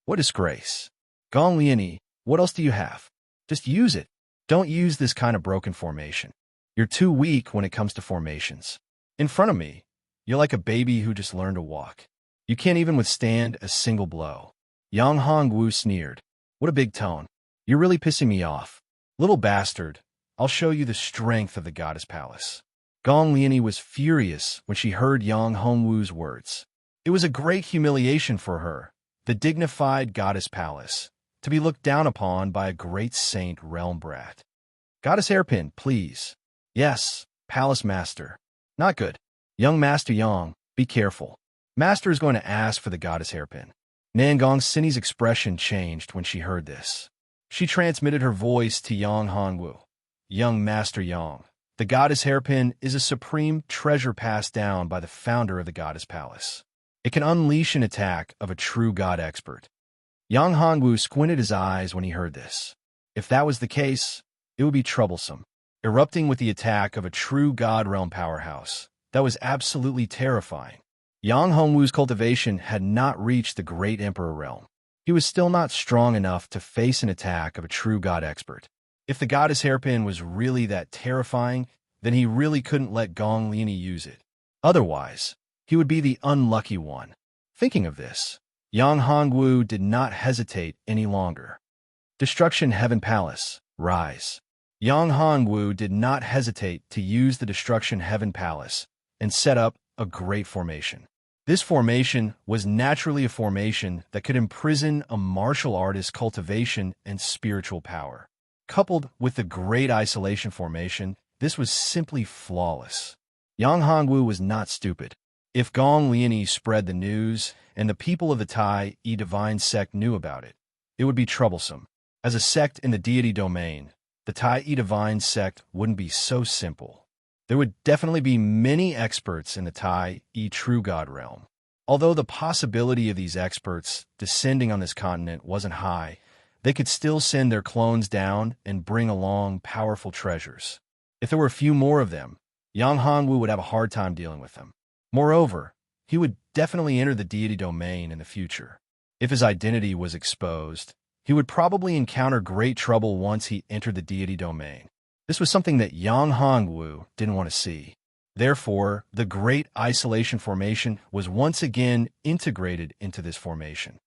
What disgrace! Gong Liani, what else do you have? Just use it. Don't use this kind of broken formation. You're too weak when it comes to formations. In front of me, you're like a baby who just learned to walk. You can't even withstand a single blow. Yang Hongwu sneered. What a big tone. You're really pissing me off. Little bastard, I'll show you the strength of the goddess palace. Gong Liani was furious when she heard Yang Hongwu's words. It was a great humiliation for her, the dignified goddess palace, to be looked down upon by a great saint realm brat. Goddess Hairpin, please. Yes, palace master. Not good. Young Master Yang, be careful. Master is going to ask for the goddess Hairpin. Nangong Sini's expression changed when she heard this. She transmitted her voice to Yang Hongwu. Young Master Yang, the goddess Hairpin is a supreme treasure passed down by the founder of the goddess palace. It can unleash an attack of a true god expert. Yang Hongwu squinted his eyes when he heard this. If that was the case, it would be troublesome. Erupting with the attack of a true god realm powerhouse, that was absolutely terrifying. Yang Hongwu's cultivation had not reached the great emperor realm. He was still not strong enough to face an attack of a true god expert. If the goddess Hairpin was really that terrifying, then he really couldn't let Gong Liani use it. Otherwise, he would be the unlucky one. Thinking of this, Yang Hongwu did not hesitate any longer. Destruction Heaven Palace, rise. Yang Hongwu did not hesitate to use the Destruction Heaven Palace and set up a great formation. This formation was naturally a formation that could imprison a martial artist's cultivation and spiritual power. Coupled with the Great Isolation Formation, this was simply flawless. Yang Hongwu was not stupid. If Gong Lianyi spread the news and the people of the Tai Yi Divine Sect knew about it, it would be troublesome. As a sect in the deity domain, the Tai Yi Divine Sect wouldn't be so simple. There would definitely be many experts in the Tai Yi True God realm. Although the possibility of these experts descending on this continent wasn't high, they could still send their clones down and bring along powerful treasures. If there were a few more of them, Yang Hongwu would have a hard time dealing with them. Moreover, he would definitely enter the deity domain in the future. If his identity was exposed, he would probably encounter great trouble once he entered the deity domain. This was something that Yang Hongwu didn't want to see. Therefore, the Great Isolation Formation was once again integrated into this formation.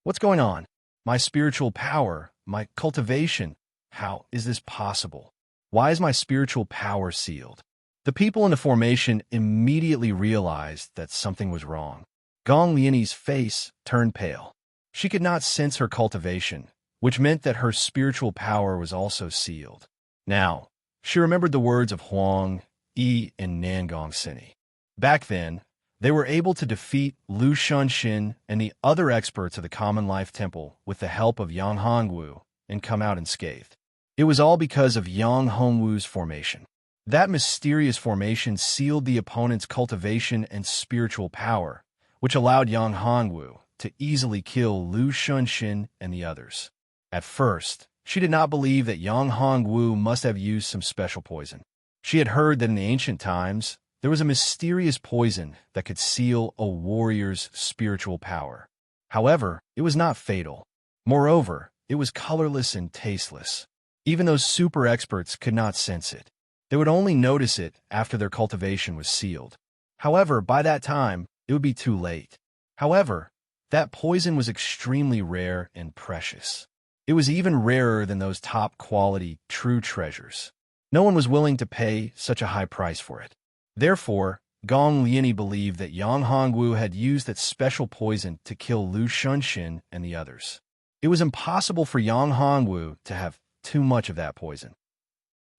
What's going on? My spiritual power, my cultivation, how is this possible? Why is my spiritual power sealed? The people in the formation immediately realized that something was wrong. Gong Lianyi's face turned pale. She could not sense her cultivation, which meant that her spiritual power was also sealed. Now, she remembered the words of Huang Yi and Nangong Sini. Back then, they were able to defeat Lu Shunshin and the other experts of the Common Life Temple with the help of Yang Hongwu and come out unscathed. It was all because of Yang Hongwu's formation. That mysterious formation sealed the opponent's cultivation and spiritual power, which allowed Yang Hongwu to easily kill Lu Shunshin and the others. At first, she did not believe that Yang Hongwu must have used some special poison. She had heard that in the ancient times, there was a mysterious poison that could seal a warrior's spiritual power. However, it was not fatal. Moreover, it was colorless and tasteless. Even those super experts could not sense it. They would only notice it after their cultivation was sealed. However, by that time, it would be too late. However, that poison was extremely rare and precious. It was even rarer than those top-quality, true treasures. No one was willing to pay such a high price for it. Therefore, Gong Lianyi believed that Yang Hongwu had used that special poison to kill Lu Shunshin and the others. It was impossible for Yang Hongwu to have too much of that poison.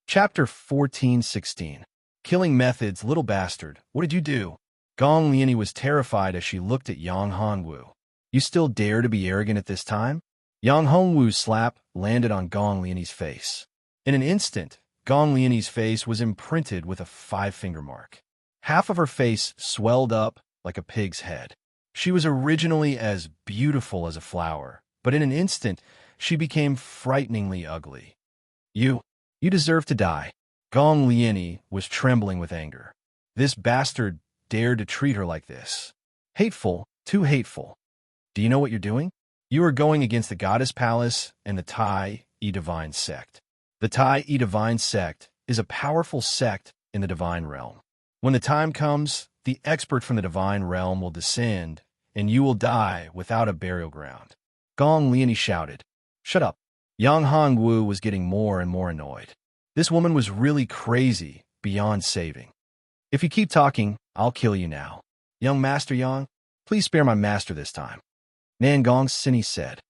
Chapter 14:16. Killing Methods. Little bastard, what did you do? Gong Lianyi was terrified as she looked at Yang Hongwu. You still dare to be arrogant at this time? Yang Hongwu's slap landed on Gong Lianyi's face. In an instant, Gong Lianyi's face was imprinted with a 5-finger mark. Half of her face swelled up like a pig's head. She was originally as beautiful as a flower, but in an instant, she became frighteningly ugly. You deserve to die. Gong Lianyi was trembling with anger. This bastard dared to treat her like this. Hateful, too hateful. Do you know what you're doing? You are going against the Goddess Palace and the Tai Yi Divine Sect. The Tai Yi Divine Sect is a powerful sect in the Divine Realm. When the time comes, the expert from the Divine Realm will descend, and you will die without a burial ground. Gong Lianyi shouted. Shut up. Yang Hongwu was getting more and more annoyed. This woman was really crazy, beyond saving. If you keep talking, I'll kill you now. Young Master Yang, please spare my master this time. Nangong Sini said.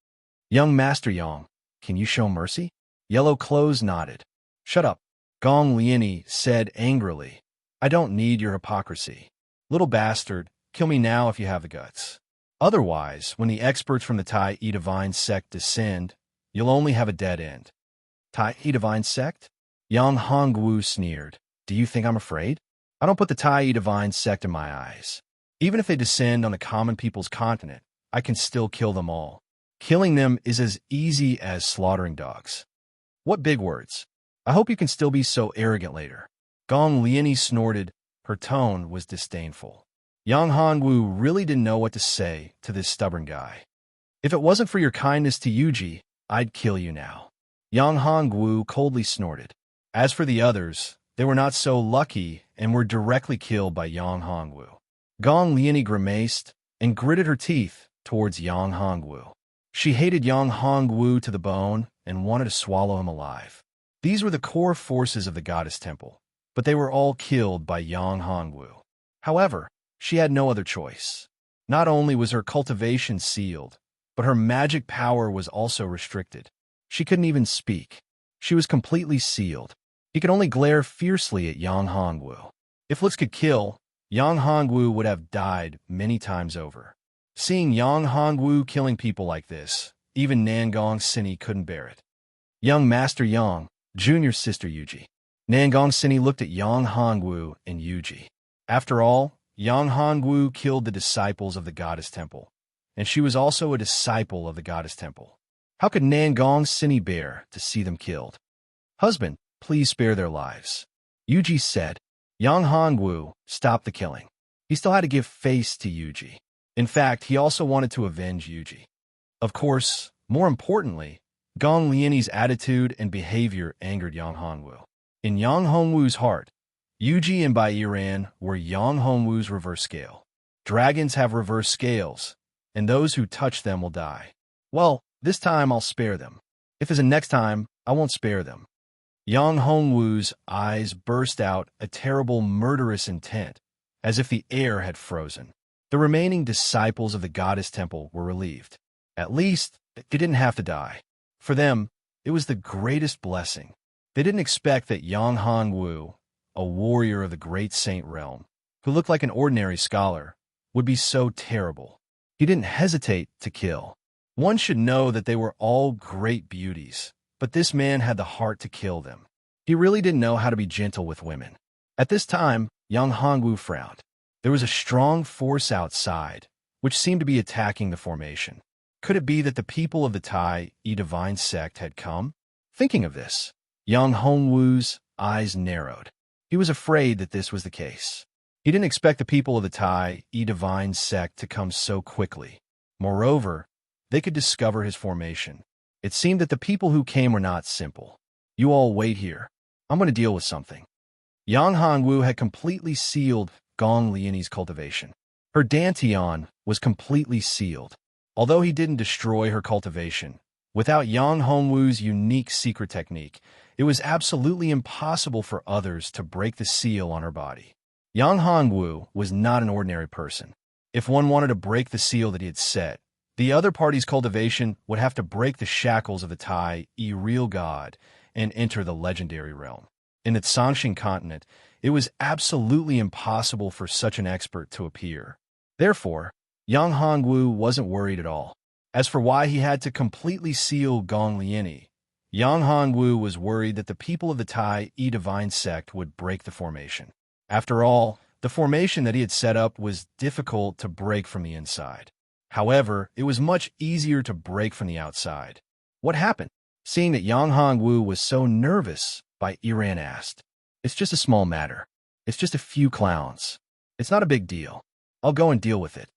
Young Master Yang, can you show mercy? Yellow Clothes nodded. Shut up. Gong Lianyi said angrily. I don't need your hypocrisy. Little bastard, kill me now if you have the guts. Otherwise, when the experts from the Tai Yi Divine Sect descend, you'll only have a dead end. Tai Yi Divine Sect? Yang Hongwu sneered. Do you think I'm afraid? I don't put the Tai Yi Divine Sect in my eyes. Even if they descend on the common people's continent, I can still kill them all. Killing them is as easy as slaughtering dogs. What big words. I hope you can still be so arrogant later. Gong Lianyi snorted. Her tone was disdainful. Yang Hongwu really didn't know what to say to this stubborn guy. If it wasn't for your kindness to Yuji, I'd kill you now. Yang Hongwu coldly snorted. As for the others, they were not so lucky and were directly killed by Yang Hongwu. Gong Lianyi grimaced and gritted her teeth towards Yang Hongwu. She hated Yang Hongwu to the bone and wanted to swallow him alive. These were the core forces of the goddess temple, but they were all killed by Yang Hongwu. However, she had no other choice. Not only was her cultivation sealed, but her magic power was also restricted. She couldn't even speak. She was completely sealed. He could only glare fiercely at Yang Hongwu. If looks could kill, Yang Hongwu would have died many times over. Seeing Yang Hongwu killing people like this, even Nangong Sini couldn't bear it. Young Master Yang, junior sister Yuji. Nangong Sini looked at Yang Hongwu and Yuji. After all, Yang Hongwu killed the disciples of the goddess temple, and she was also a disciple of the goddess temple. How could Nangong Sini bear to see them killed? Husband, please spare their lives. Yuji said. Yang Hongwu stopped the killing. He still had to give face to Yuji. In fact, he also wanted to avenge Yuji. Of course, more importantly, Gong Lianyi's attitude and behavior angered Yang Hongwu. In Yang Hongwu's heart, Yuji and Bai Yiran were Yang Hongwu's reverse scale. Dragons have reverse scales, and those who touch them will die. Well, this time I'll spare them. If there's a next time, I won't spare them. Yang Hongwu's eyes burst out a terrible murderous intent, as if the air had frozen. The remaining disciples of the goddess temple were relieved. At least, they didn't have to die. For them, it was the greatest blessing. They didn't expect that Yang Hongwu, a warrior of the great saint realm, who looked like an ordinary scholar, would be so terrible. He didn't hesitate to kill. One should know that they were all great beauties, but this man had the heart to kill them. He really didn't know how to be gentle with women. At this time, Yang Hongwu frowned. There was a strong force outside, which seemed to be attacking the formation. Could it be that the people of the Tai Divine sect had come? Thinking of this, Yang Hongwu's eyes narrowed. He was afraid that this was the case. He didn't expect the people of the Tai Divine sect to come so quickly. Moreover, they could discover his formation. It seemed that the people who came were not simple. You all wait here. I'm going to deal with something. Yang Hongwu had completely sealed Gong Lianyi's cultivation. Her dantian was completely sealed. Although he didn't destroy her cultivation, without Yang Hongwu's unique secret technique, it was absolutely impossible for others to break the seal on her body. Yang Hongwu was not an ordinary person. If one wanted to break the seal that he had set, the other party's cultivation would have to break the shackles of the Tai real god and enter the legendary realm. In the Tsangshin continent, it was absolutely impossible for such an expert to appear. Therefore, Yang Hongwu wasn't worried at all. As for why he had to completely seal Gong Lianyi, Yang Hongwu was worried that the people of the Tai Divine sect would break the formation. After all, the formation that he had set up was difficult to break from the inside. However, it was much easier to break from the outside. What happened? Seeing that Yang Hongwu was so nervous, Bai Yiran asked. It's just a small matter. It's just a few clowns. It's not a big deal. I'll go and deal with it.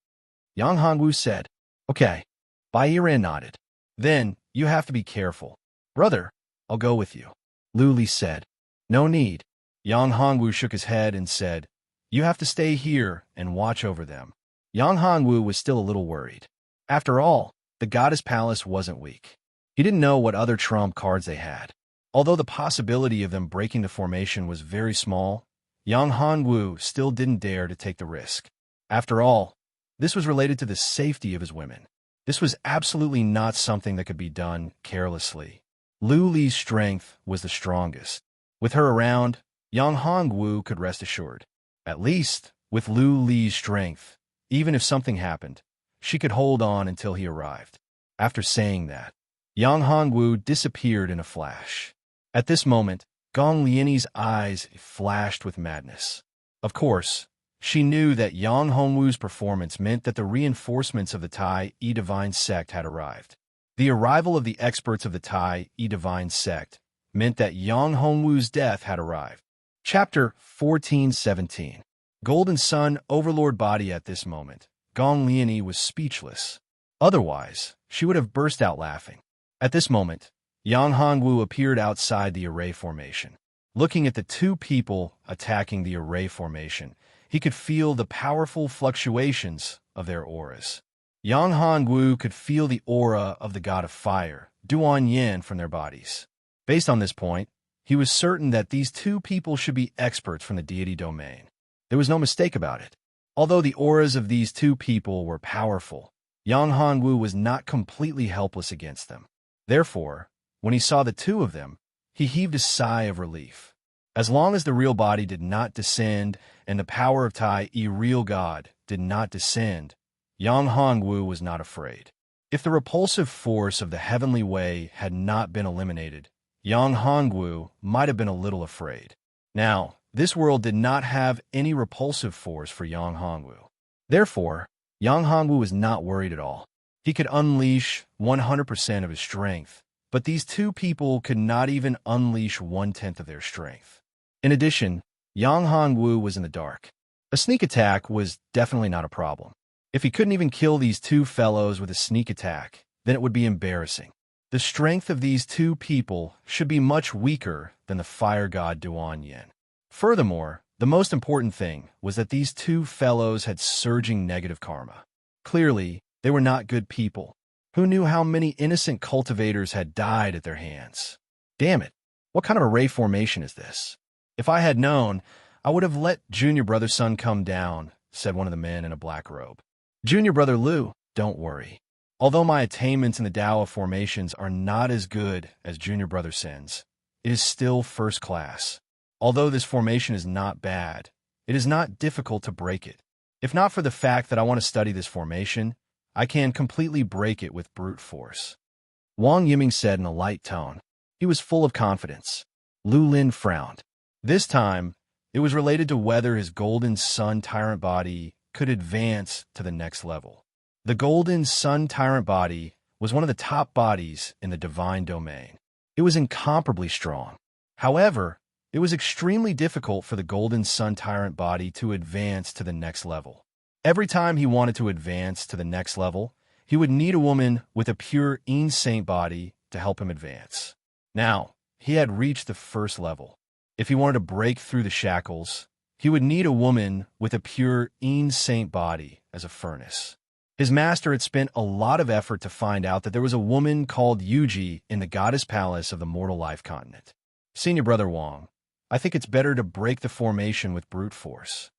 Yang Hongwu said. Okay. Bai Yiran nodded. Then, you have to be careful. Brother, I'll go with you. Lu Li said. No need. Yang Hongwu shook his head and said, you have to stay here and watch over them. Yang Hongwu was still a little worried. After all, the goddess palace wasn't weak. He didn't know what other trump cards they had. Although the possibility of them breaking the formation was very small, Yang Hongwu still didn't dare to take the risk. After all, this was related to the safety of his women. This was absolutely not something that could be done carelessly. Lu Li's strength was the strongest. With her around, Yang Hongwu could rest assured. At least, with Lu Li's strength, even if something happened, she could hold on until he arrived. After saying that, Yang Hongwu disappeared in a flash. At this moment, Gong Lianyi's eyes flashed with madness. Of course, she knew that Yang Hongwu's performance meant that the reinforcements of the Tai Divine sect had arrived. The arrival of the experts of the Tai Divine sect meant that Yang Hongwu's death had arrived. Chapter 14:17. Golden Sun Overlord Body. At this moment, Gong Lianyi was speechless. Otherwise, she would have burst out laughing. At this moment, Yang Hongwu appeared outside the array formation. Looking at the two people attacking the array formation, he could feel the powerful fluctuations of their auras. Yang Hongwu could feel the aura of the god of fire, Duan Yin, from their bodies. Based on this point, he was certain that these two people should be experts from the deity domain. There was no mistake about it. Although the auras of these two people were powerful, Yang Hongwu was not completely helpless against them. Therefore, when he saw the two of them, he heaved a sigh of relief. As long as the real body did not descend and the power of Tai, real God, did not descend, Yang Hongwu was not afraid. If the repulsive force of the heavenly way had not been eliminated, Yang Hongwu might have been a little afraid. Now, this world did not have any repulsive force for Yang Hongwu. Therefore, Yang Hongwu was not worried at all. He could unleash 100% of his strength, but these two people could not even unleash 1/10 of their strength. In addition, Yang Hongwu was in the dark. A sneak attack was definitely not a problem. If he couldn't even kill these two fellows with a sneak attack, then it would be embarrassing. The strength of these two people should be much weaker than the fire god Duan Yin. Furthermore, the most important thing was that these two fellows had surging negative karma. Clearly, they were not good people. Who knew how many innocent cultivators had died at their hands? Damn it, what kind of array formation is this? If I had known, I would have let Junior Brother Sun come down, said one of the men in a black robe. Junior Brother Liu, don't worry. Although my attainments in the Tao of formations are not as good as Junior Brother Sin's, it is still first class. Although this formation is not bad, it is not difficult to break it. If not for the fact that I want to study this formation, I can completely break it with brute force. Wang Yiming said in a light tone. He was full of confidence. Lu Lin frowned. This time, it was related to whether his Golden Sun Tyrant body could advance to the next level. The Golden Sun Tyrant body was one of the top bodies in the divine domain. It was incomparably strong. However, it was extremely difficult for the Golden Sun Tyrant body to advance to the next level. Every time he wanted to advance to the next level, he would need a woman with a pure Yin Saint body to help him advance. Now, he had reached the first level. If he wanted to break through the shackles, he would need a woman with a pure Yin Saint body as a furnace. His master had spent a lot of effort to find out that there was a woman called Yuji in the goddess palace of the mortal life continent. Senior Brother Wang, I think it's better to break the formation with brute force.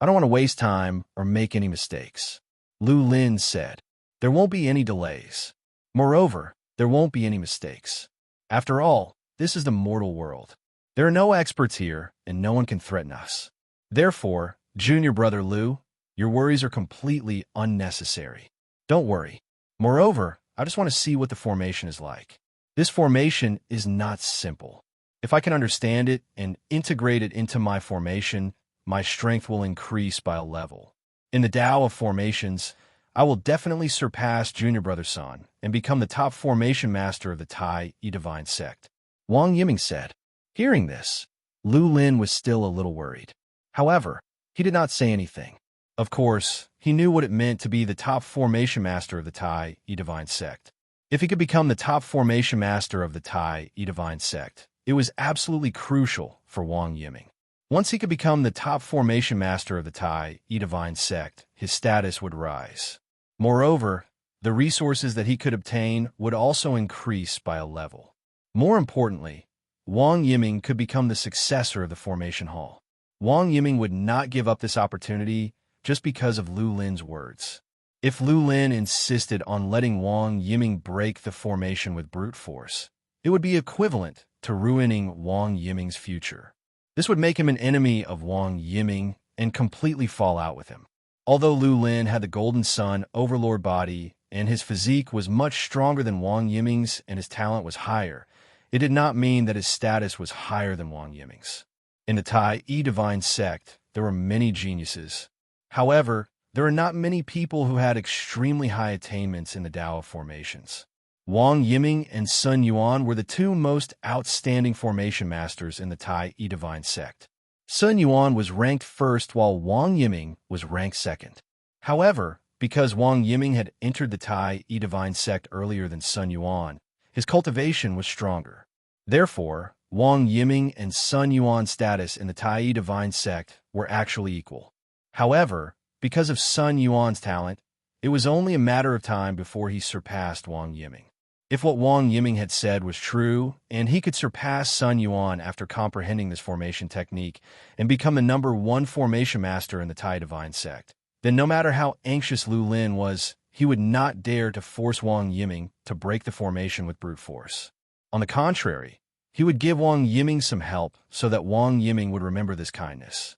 I don't want to waste time or make any mistakes. Lu Lin said. There won't be any delays. Moreover, there won't be any mistakes. After all, this is the mortal world. There are no experts here, and no one can threaten us. Therefore, Junior Brother Liu, your worries are completely unnecessary. Don't worry. Moreover, I just want to see what the formation is like. This formation is not simple. If I can understand it and integrate it into my formation, my strength will increase by a level. In the Tao of formations, I will definitely surpass Junior Brother Sun and become the top formation master of the Tai Divine Sect. Wang Yiming said. Hearing this, Lu Lin was still a little worried. However, he did not say anything. Of course, he knew what it meant to be the top formation master of the Tai Divine Sect. If he could become the top formation master of the Tai Divine Sect, it was absolutely crucial for Wang Yiming. Once he could become the top formation master of the Tai Divine Sect, his status would rise. Moreover, the resources that he could obtain would also increase by a level. More importantly, Wang Yiming could become the successor of the Formation Hall. Wang Yiming would not give up this opportunity just because of Lu Lin's words. If Lu Lin insisted on letting Wang Yiming break the formation with brute force, it would be equivalent to ruining Wang Yiming's future. This would make him an enemy of Wang Yiming and completely fall out with him. Although Lu Lin had the Golden Sun Overlord body and his physique was much stronger than Wang Yiming's and his talent was higher, it did not mean that his status was higher than Wang Yiming's. In the Tai Divine Sect, there were many geniuses. However, there are not many people who had extremely high attainments in the Tao of formations. Wang Yiming and Sun Yuan were the two most outstanding formation masters in the Tai Divine Sect. Sun Yuan was ranked first while Wang Yiming was ranked second. However, because Wang Yiming had entered the Tai Divine Sect earlier than Sun Yuan, his cultivation was stronger. Therefore, Wang Yiming and Sun Yuan's status in the Tai Divine Sect were actually equal. However, because of Sun Yuan's talent, It was only a matter of time before he surpassed Wang Yiming. If what Wang Yiming had said was true, and he could surpass Sun Yuan after comprehending this formation technique and become the #1 formation master in the Tai Divine Sect, then no matter how anxious Lu Lin was, he would not dare to force Wang Yiming to break the formation with brute force. On the contrary, he would give Wang Yiming some help so that Wang Yiming would remember this kindness.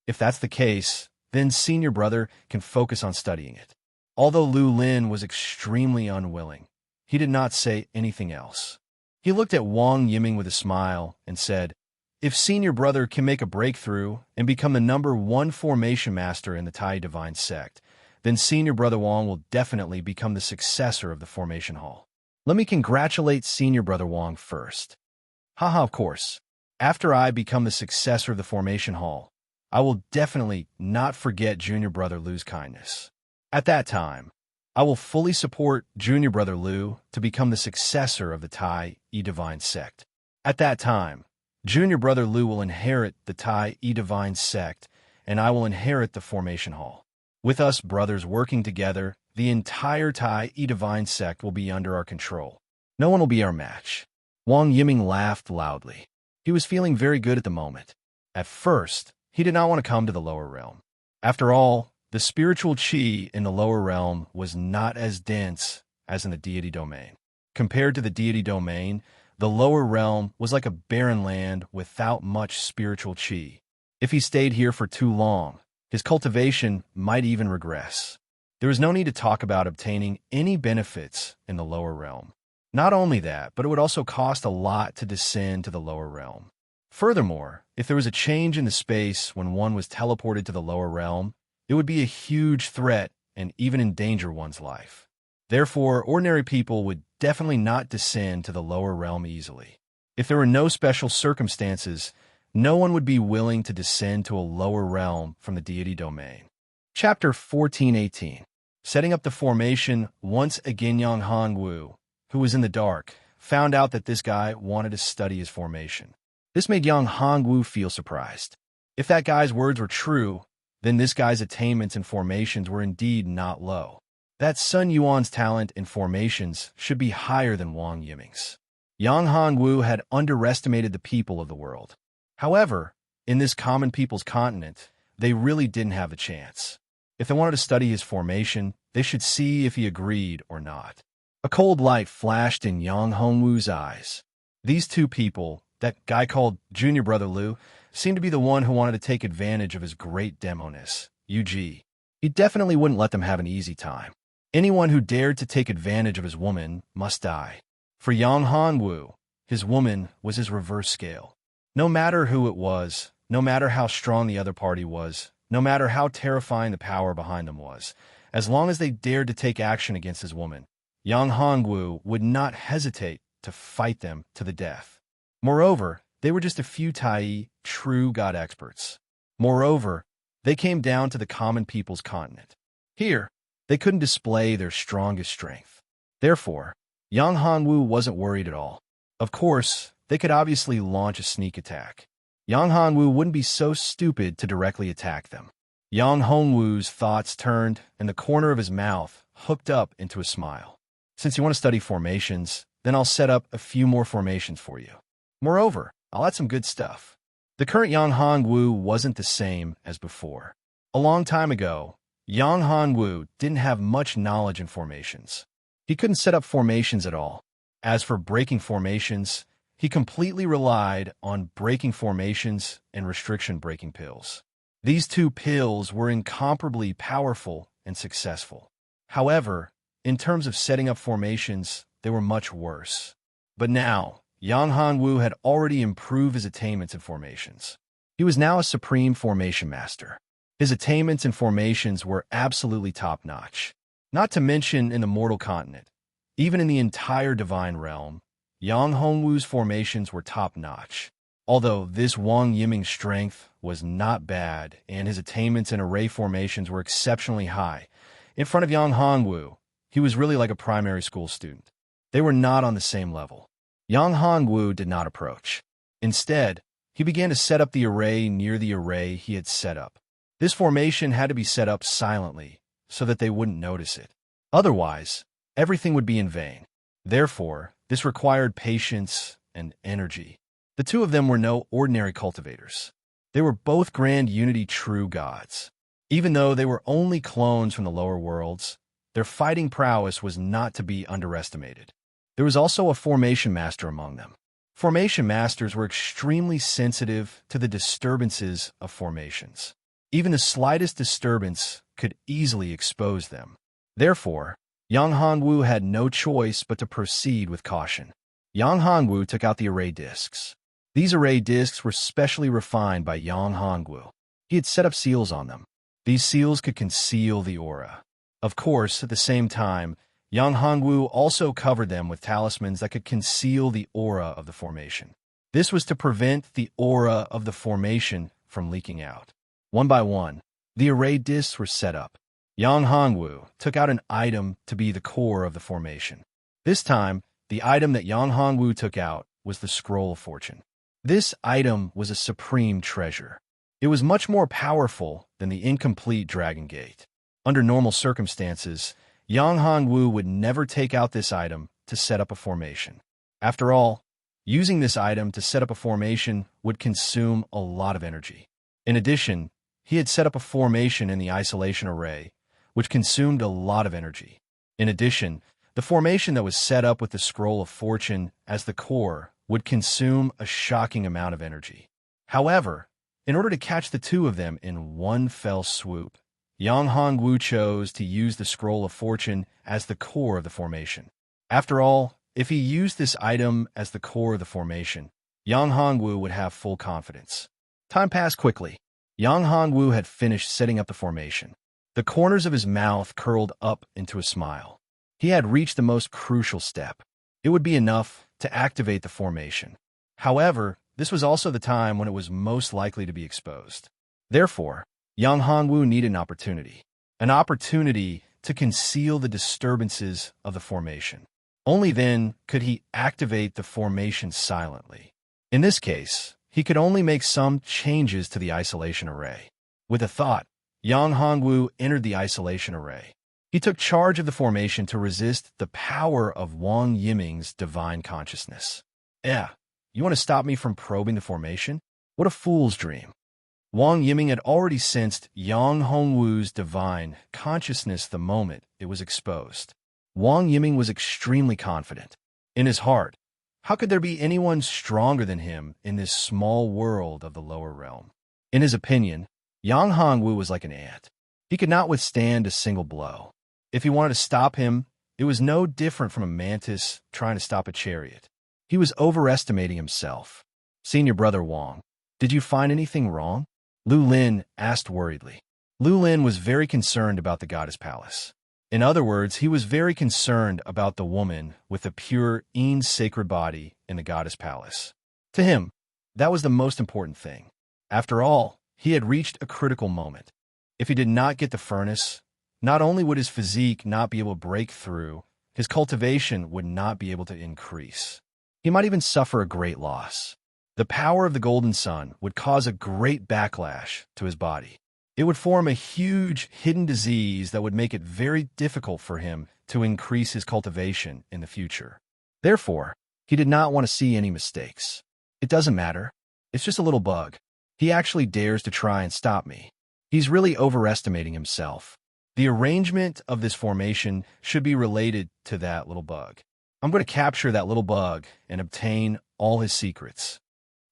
If that's the case, then senior brother can focus on studying it. Although Lu Lin was extremely unwilling, he did not say anything else. He looked at Wang Yiming with a smile and said, "If senior brother can make a breakthrough and become the #1 formation master in the Tai Divine Sect, then senior brother Wang will definitely become the successor of the formation hall. Let me congratulate senior brother Wang first. Haha, of course. After I become the successor of the formation hall, I will definitely not forget junior brother Lu's kindness. At that time, I will fully support junior brother Lu to become the successor of the Tai Divine Sect. At that time, junior brother Lu will inherit the Tai Divine Sect, and I will inherit the formation hall. With us brothers working together, the entire Tai Divine Sect will be under our control. No one will be our match." Wang Yiming laughed loudly. He was feeling very good at the moment. At first, he did not want to come to the lower realm. After all, the spiritual qi in the lower realm was not as dense as in the deity domain. Compared to the deity domain, the lower realm was like a barren land without much spiritual qi. If he stayed here for too long, his cultivation might even regress. There was no need to talk about obtaining any benefits in the lower realm. Not only that, but it would also cost a lot to descend to the lower realm. Furthermore, if there was a change in the space when one was teleported to the lower realm, it would be a huge threat and even endanger one's life. Therefore, ordinary people would definitely not descend to the lower realm easily. If there were no special circumstances, no one would be willing to descend to a lower realm from the deity domain. Chapter 14:18. Setting up the formation. Once again, Yang Hongwu, who was in the dark, found out that this guy wanted to study his formation. This made Yang Hongwu feel surprised. If that guy's words were true, then this guy's attainments and formations were indeed not low. That Sun Yuan's talent in formations should be higher than Wang Yiming's. Yang Hongwu had underestimated the people of the world. However, in this common people's continent, they really didn't have a chance. If they wanted to study his formation, they should see if he agreed or not. A cold light flashed in Yang Hongwu's eyes. These two people, that guy called Junior Brother Lu, seemed to be the one who wanted to take advantage of his great demoness, UG. He definitely wouldn't let them have an easy time. Anyone who dared to take advantage of his woman must die. For Yang Hongwu, his woman was his reverse scale. No matter who it was, no matter how strong the other party was, no matter how terrifying the power behind them was, as long as they dared to take action against his woman, Yang Hongwu would not hesitate to fight them to the death. Moreover, they were just a few Tai true God experts. Moreover, they came down to the common people's continent. Here, they couldn't display their strongest strength. Therefore, Yang Hongwu wasn't worried at all. Of course, they could obviously launch a sneak attack. Yang Hongwu wouldn't be so stupid to directly attack them. Yang Hongwu's thoughts turned, and the corner of his mouth hooked up into a smile. Since you want to study formations, then I'll set up a few more formations for you. Moreover, I'll add some good stuff. The current Yang Hongwu wasn't the same as before. A long time ago, Yang Hongwu didn't have much knowledge in formations. He couldn't set up formations at all. As for breaking formations, he completely relied on breaking formations and restriction breaking pills. These two pills were incomparably powerful and successful. However, in terms of setting up formations, they were much worse. But now, Yang Hongwu had already improved his attainments in formations. He was now a supreme formation master. His attainments in formations were absolutely top-notch. Not to mention in the mortal continent, even in the entire divine realm, Yang Hongwu's formations were top-notch. Although this Wang Yiming's strength was not bad and his attainments in array formations were exceptionally high, in front of Yang Hongwu, he was really like a primary school student. They were not on the same level. Yang Hongwu did not approach. Instead, he began to set up the array near the array he had set up. This formation had to be set up silently, so that they wouldn't notice it. Otherwise, everything would be in vain. Therefore, this required patience and energy. The two of them were no ordinary cultivators. They were both grand unity true gods. Even though they were only clones from the lower worlds, their fighting prowess was not to be underestimated. There was also a formation master among them. Formation masters were extremely sensitive to the disturbances of formations. Even the slightest disturbance could easily expose them. Therefore, Yang Hongwu had no choice but to proceed with caution. Yang Hongwu took out the array discs. These array discs were specially refined by Yang Hongwu. He had set up seals on them. These seals could conceal the aura. Of course, at the same time, Yang Hongwu also covered them with talismans that could conceal the aura of the formation. This was to prevent the aura of the formation from leaking out. One by one, the array discs were set up. Yang Hongwu took out an item to be the core of the formation. This time, the item that Yang Hongwu took out was the Scroll of Fortune. This item was a supreme treasure. It was much more powerful than the incomplete Dragon Gate. Under normal circumstances, Yang Hongwu would never take out this item to set up a formation. After all, using this item to set up a formation would consume a lot of energy. In addition, he had set up a formation in the isolation array, which consumed a lot of energy. In addition, the formation that was set up with the Scroll of Fortune as the core would consume a shocking amount of energy. However, in order to catch the two of them in one fell swoop, Yang Hongwu chose to use the Scroll of Fortune as the core of the formation. After all, if he used this item as the core of the formation, Yang Hongwu would have full confidence. Time passed quickly. Yang Hongwu had finished setting up the formation. The corners of his mouth curled up into a smile. He had reached the most crucial step. It would be enough to activate the formation. However, this was also the time when it was most likely to be exposed. Therefore, Yang Hongwu needed an opportunity to conceal the disturbances of the formation. Only then could he activate the formation silently. In this case, he could only make some changes to the isolation array. With a thought, Yang Hongwu entered the isolation array. He took charge of the formation to resist the power of Wang Yiming's divine consciousness. You want to stop me from probing the formation? What a fool's dream. Wang Yiming had already sensed Yang Hongwu's divine consciousness the moment it was exposed. Wang Yiming was extremely confident. In his heart, how could there be anyone stronger than him in this small world of the lower realm? In his opinion, Yang Hongwu was like an ant. He could not withstand a single blow. If he wanted to stop him, it was no different from a mantis trying to stop a chariot. He was overestimating himself. Senior brother Wang, did you find anything wrong? Lu Lin asked worriedly. Lu Lin was very concerned about the goddess palace. In other words, he was very concerned about the woman with the pure Yin sacred body in the goddess palace. To him, that was the most important thing. After all, he had reached a critical moment. If he did not get the furnace, not only would his physique not be able to break through, his cultivation would not be able to increase. He might even suffer a great loss. The power of the golden sun would cause a great backlash to his body. It would form a huge hidden disease that would make it very difficult for him to increase his cultivation in the future. Therefore, he did not want to see any mistakes. It doesn't matter. It's just a little bug. He actually dares to try and stop me. He's really overestimating himself. The arrangement of this formation should be related to that little bug. I'm going to capture that little bug and obtain all his secrets.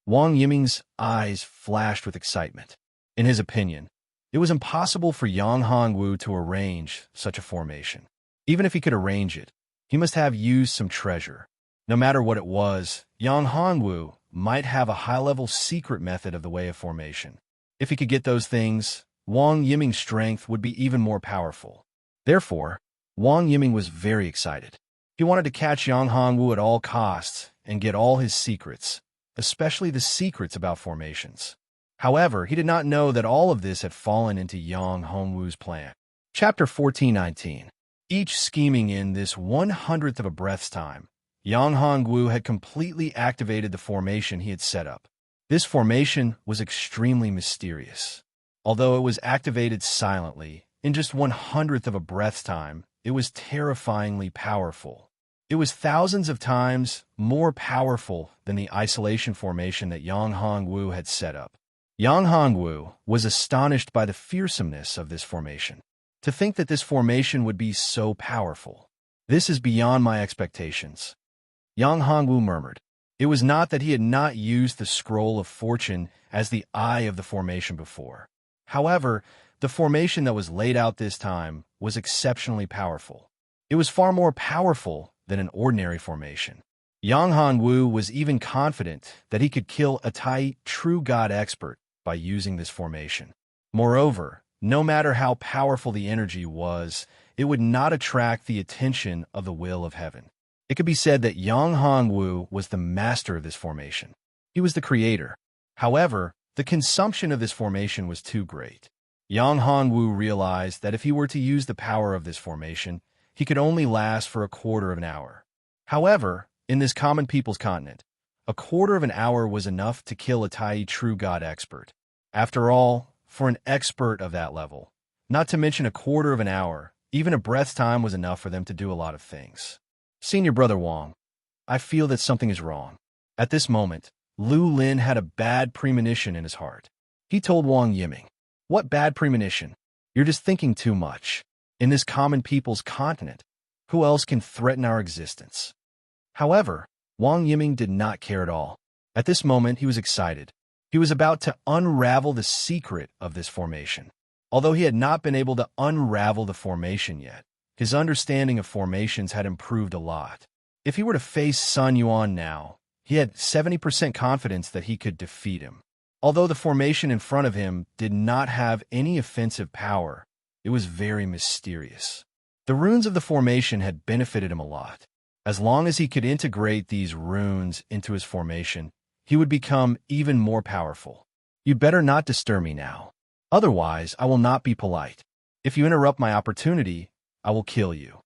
Wang Yiming's eyes flashed with excitement. In his opinion, it was impossible for Yang Hongwu to arrange such a formation. Even if he could arrange it, he must have used some treasure. No matter what it was, Yang Hongwu might have a high-level secret method of the way of formation. If he could get those things, Wang Yiming's strength would be even more powerful. Therefore, Wang Yiming was very excited. He wanted to catch Yang Hongwu at all costs and get all his secrets, especially the secrets about formations. However, he did not know that all of this had fallen into Yang Hongwu's plan. Chapter 14:19. Each scheming in this 1/100th of a breath's time, Yang Hongwu had completely activated the formation he had set up. This formation was extremely mysterious. Although it was activated silently, in just 1/100th of a breath's time, it was terrifyingly powerful. It was thousands of times more powerful than the isolation formation that Yang Hongwu had set up. Yang Hongwu was astonished by the fearsomeness of this formation. To think that this formation would be so powerful. This is beyond my expectations. Yang Hongwu murmured. It was not that he had not used the scroll of fortune as the eye of the formation before. However, the formation that was laid out this time was exceptionally powerful. It was far more powerful than an ordinary formation. Yang Hongwu was even confident that he could kill a Tai true god expert by using this formation. Moreover, no matter how powerful the energy was, it would not attract the attention of the will of heaven. It could be said that Yang Hongwu was the master of this formation. He was the creator. However, the consumption of this formation was too great. Yang Hongwu realized that if he were to use the power of this formation, he could only last for 1/4 of an hour. However, in this common people's continent, 1/4 of an hour was enough to kill a Tai true god expert. After all, for an expert of that level, not to mention 1/4 of an hour, even a breath's time was enough for them to do a lot of things. Senior Brother Wang, I feel that something is wrong. At this moment, Lu Lin had a bad premonition in his heart. He told Wang Yiming, "What bad premonition? You're just thinking too much. In this common people's continent, who else can threaten our existence?" However, Wang Yiming did not care at all. At this moment, he was excited. He was about to unravel the secret of this formation. Although he had not been able to unravel the formation yet, his understanding of formations had improved a lot. If he were to face Sun Yuan now, he had 70% confidence that he could defeat him. Although the formation in front of him did not have any offensive power, it was very mysterious. The runes of the formation had benefited him a lot. As long as he could integrate these runes into his formation, he would become even more powerful. You better not disturb me now. Otherwise, I will not be polite. If you interrupt my opportunity, I will kill you.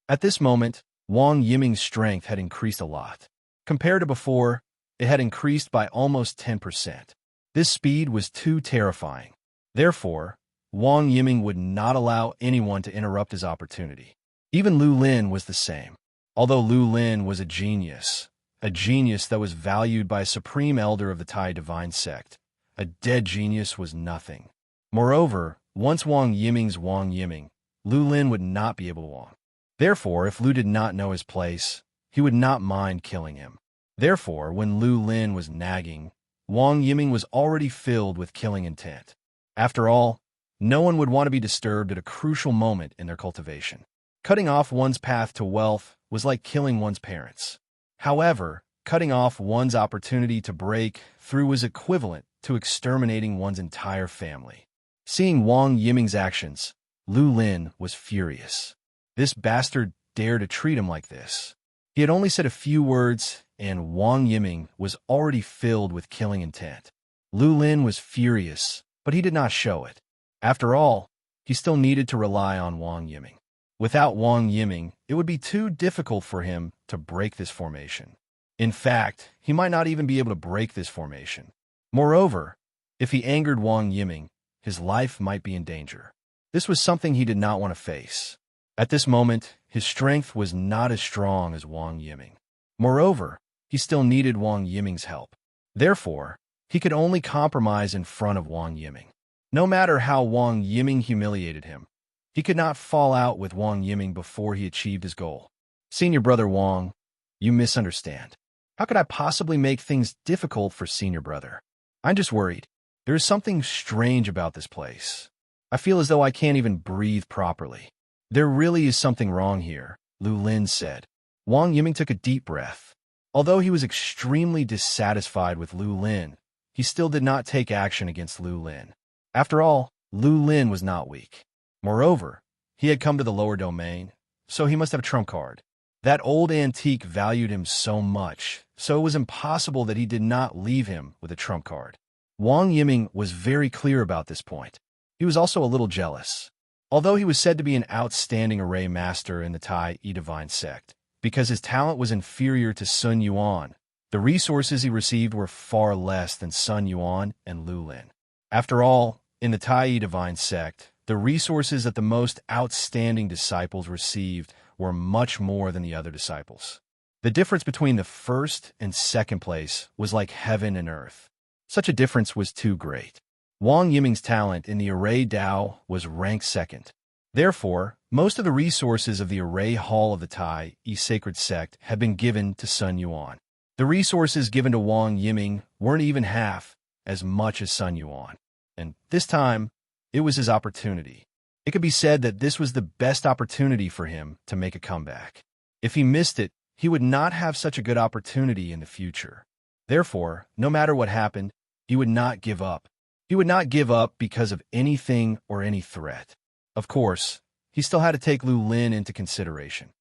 At this moment, Wang Yiming's strength had increased a lot. Compared to before, it had increased by almost 10%. This speed was too terrifying. Therefore, Wang Yiming would not allow anyone to interrupt his opportunity. Even Lu Lin was the same. Although Lu Lin was a genius that was valued by a supreme elder of the Tai divine sect, a dead genius was nothing. Moreover, once Wang Yiming's Wang Yiming, Lu Lin would not be able to Wang. Therefore, if Lu did not know his place, he would not mind killing him. Therefore, when Lu Lin was nagging, Wang Yiming was already filled with killing intent. After all, no one would want to be disturbed at a crucial moment in their cultivation. Cutting off one's path to wealth was like killing one's parents. However, cutting off one's opportunity to break through was equivalent to exterminating one's entire family. Seeing Wang Yiming's actions, Lu Lin was furious. This bastard dared to treat him like this. He had only said a few words, and Wang Yiming was already filled with killing intent. Lu Lin was furious, but he did not show it. After all, he still needed to rely on Wang Yiming. Without Wang Yiming, it would be too difficult for him to break this formation. In fact, he might not even be able to break this formation. Moreover, if he angered Wang Yiming, his life might be in danger. This was something he did not want to face. At this moment, his strength was not as strong as Wang Yiming. Moreover, he still needed Wang Yiming's help. Therefore, he could only compromise in front of Wang Yiming. No matter how Wang Yiming humiliated him, he could not fall out with Wang Yiming before he achieved his goal. Senior Brother Wang, you misunderstand. How could I possibly make things difficult for Senior Brother? I'm just worried. There is something strange about this place. I feel as though I can't even breathe properly. There really is something wrong here, Lu Lin said. Wang Yiming took a deep breath. Although he was extremely dissatisfied with Lu Lin, he still did not take action against Lu Lin. After all, Lu Lin was not weak. Moreover, he had come to the lower domain, so he must have a trump card. That old antique valued him so much, so it was impossible that he did not leave him with a trump card. Wang Yiming was very clear about this point. He was also a little jealous. Although he was said to be an outstanding array master in the Tai divine sect, because his talent was inferior to Sun Yuan, the resources he received were far less than Sun Yuan and Lu Lin. After all, in the Tai divine sect, The resources that the most outstanding disciples received were much more than the other disciples. The difference between the first and second place was like heaven and earth. Such a difference was too great. Wang Yiming's talent in the Array Dao was ranked second. Therefore, most of the resources of the Array Hall of the Tai Sacred Sect had been given to Sun Yuan. The resources given to Wang Yiming weren't even half as much as Sun Yuan. And this time, it was his opportunity. It could be said that this was the best opportunity for him to make a comeback. If he missed it, he would not have such a good opportunity in the future. Therefore, no matter what happened, he would not give up. He would not give up because of anything or any threat. Of course, he still had to take Lu Lin into consideration.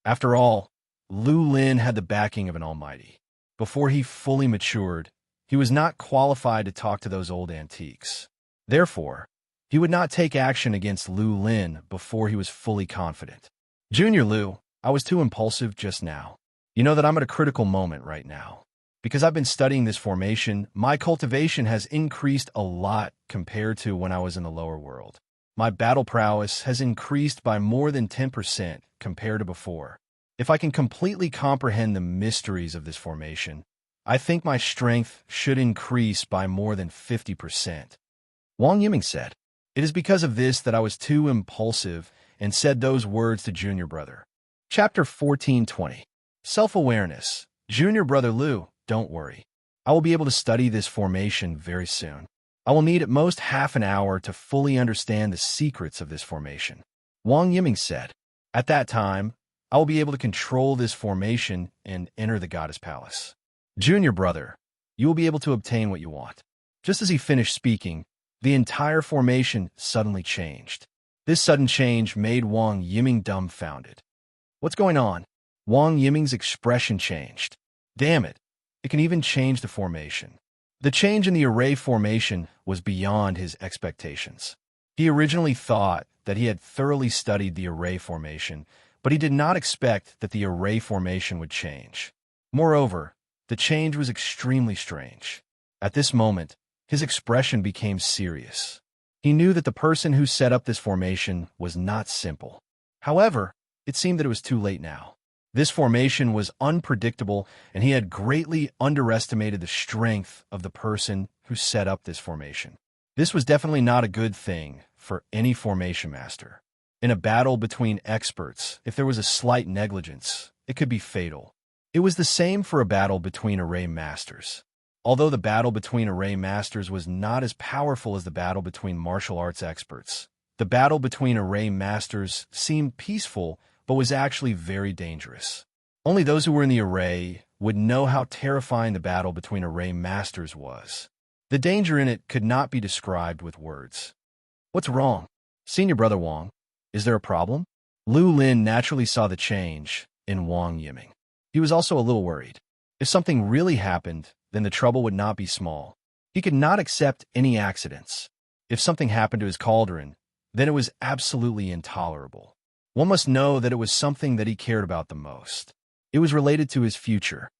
After all, Lu Lin had the backing of an almighty. Before he fully matured, he was not qualified to talk to those old antiques. Therefore, he would not take action against Lu Lin before he was fully confident. Junior Lu, I was too impulsive just now. You know that I'm at a critical moment right now. Because I've been studying this formation, my cultivation has increased a lot compared to when I was in the lower world. My battle prowess has increased by more than 10% compared to before. If I can completely comprehend the mysteries of this formation, I think my strength should increase by more than 50%. Wang Yiming said, "It is because of this that I was too impulsive and said those words to Junior Brother." Chapter 14:20. Self-awareness. Junior Brother Lu, don't worry. I will be able to study this formation very soon. I will need at most half an hour to fully understand the secrets of this formation. Wang Yiming said, "At that time, I will be able to control this formation and enter the Goddess Palace." Junior Brother, you will be able to obtain what you want. Just as he finished speaking, the entire formation suddenly changed. This sudden change made Wang Yiming dumbfounded. What's going on? Wang Yiming's expression changed. Damn it, it can even change the formation. The change in the array formation was beyond his expectations. He originally thought that he had thoroughly studied the array formation, but he did not expect that the array formation would change. Moreover, the change was extremely strange. At this moment, his expression became serious. He knew that the person who set up this formation was not simple. However, it seemed that it was too late now. This formation was unpredictable, and he had greatly underestimated the strength of the person who set up this formation. This was definitely not a good thing for any formation master. In a battle between experts, if there was a slight negligence, it could be fatal. It was the same for a battle between array masters. Although the battle between array masters was not as powerful as the battle between martial arts experts, the battle between array masters seemed peaceful but was actually very dangerous. Only those who were in the array would know how terrifying the battle between array masters was. The danger in it could not be described with words. What's wrong? Senior Brother Wang, is there a problem? Lu Lin naturally saw the change in Wang Yiming. He was also a little worried. If something really happened, then the trouble would not be small. He could not accept any accidents. If something happened to his cauldron, then it was absolutely intolerable. One must know that it was something that he cared about the most. It was related to his future.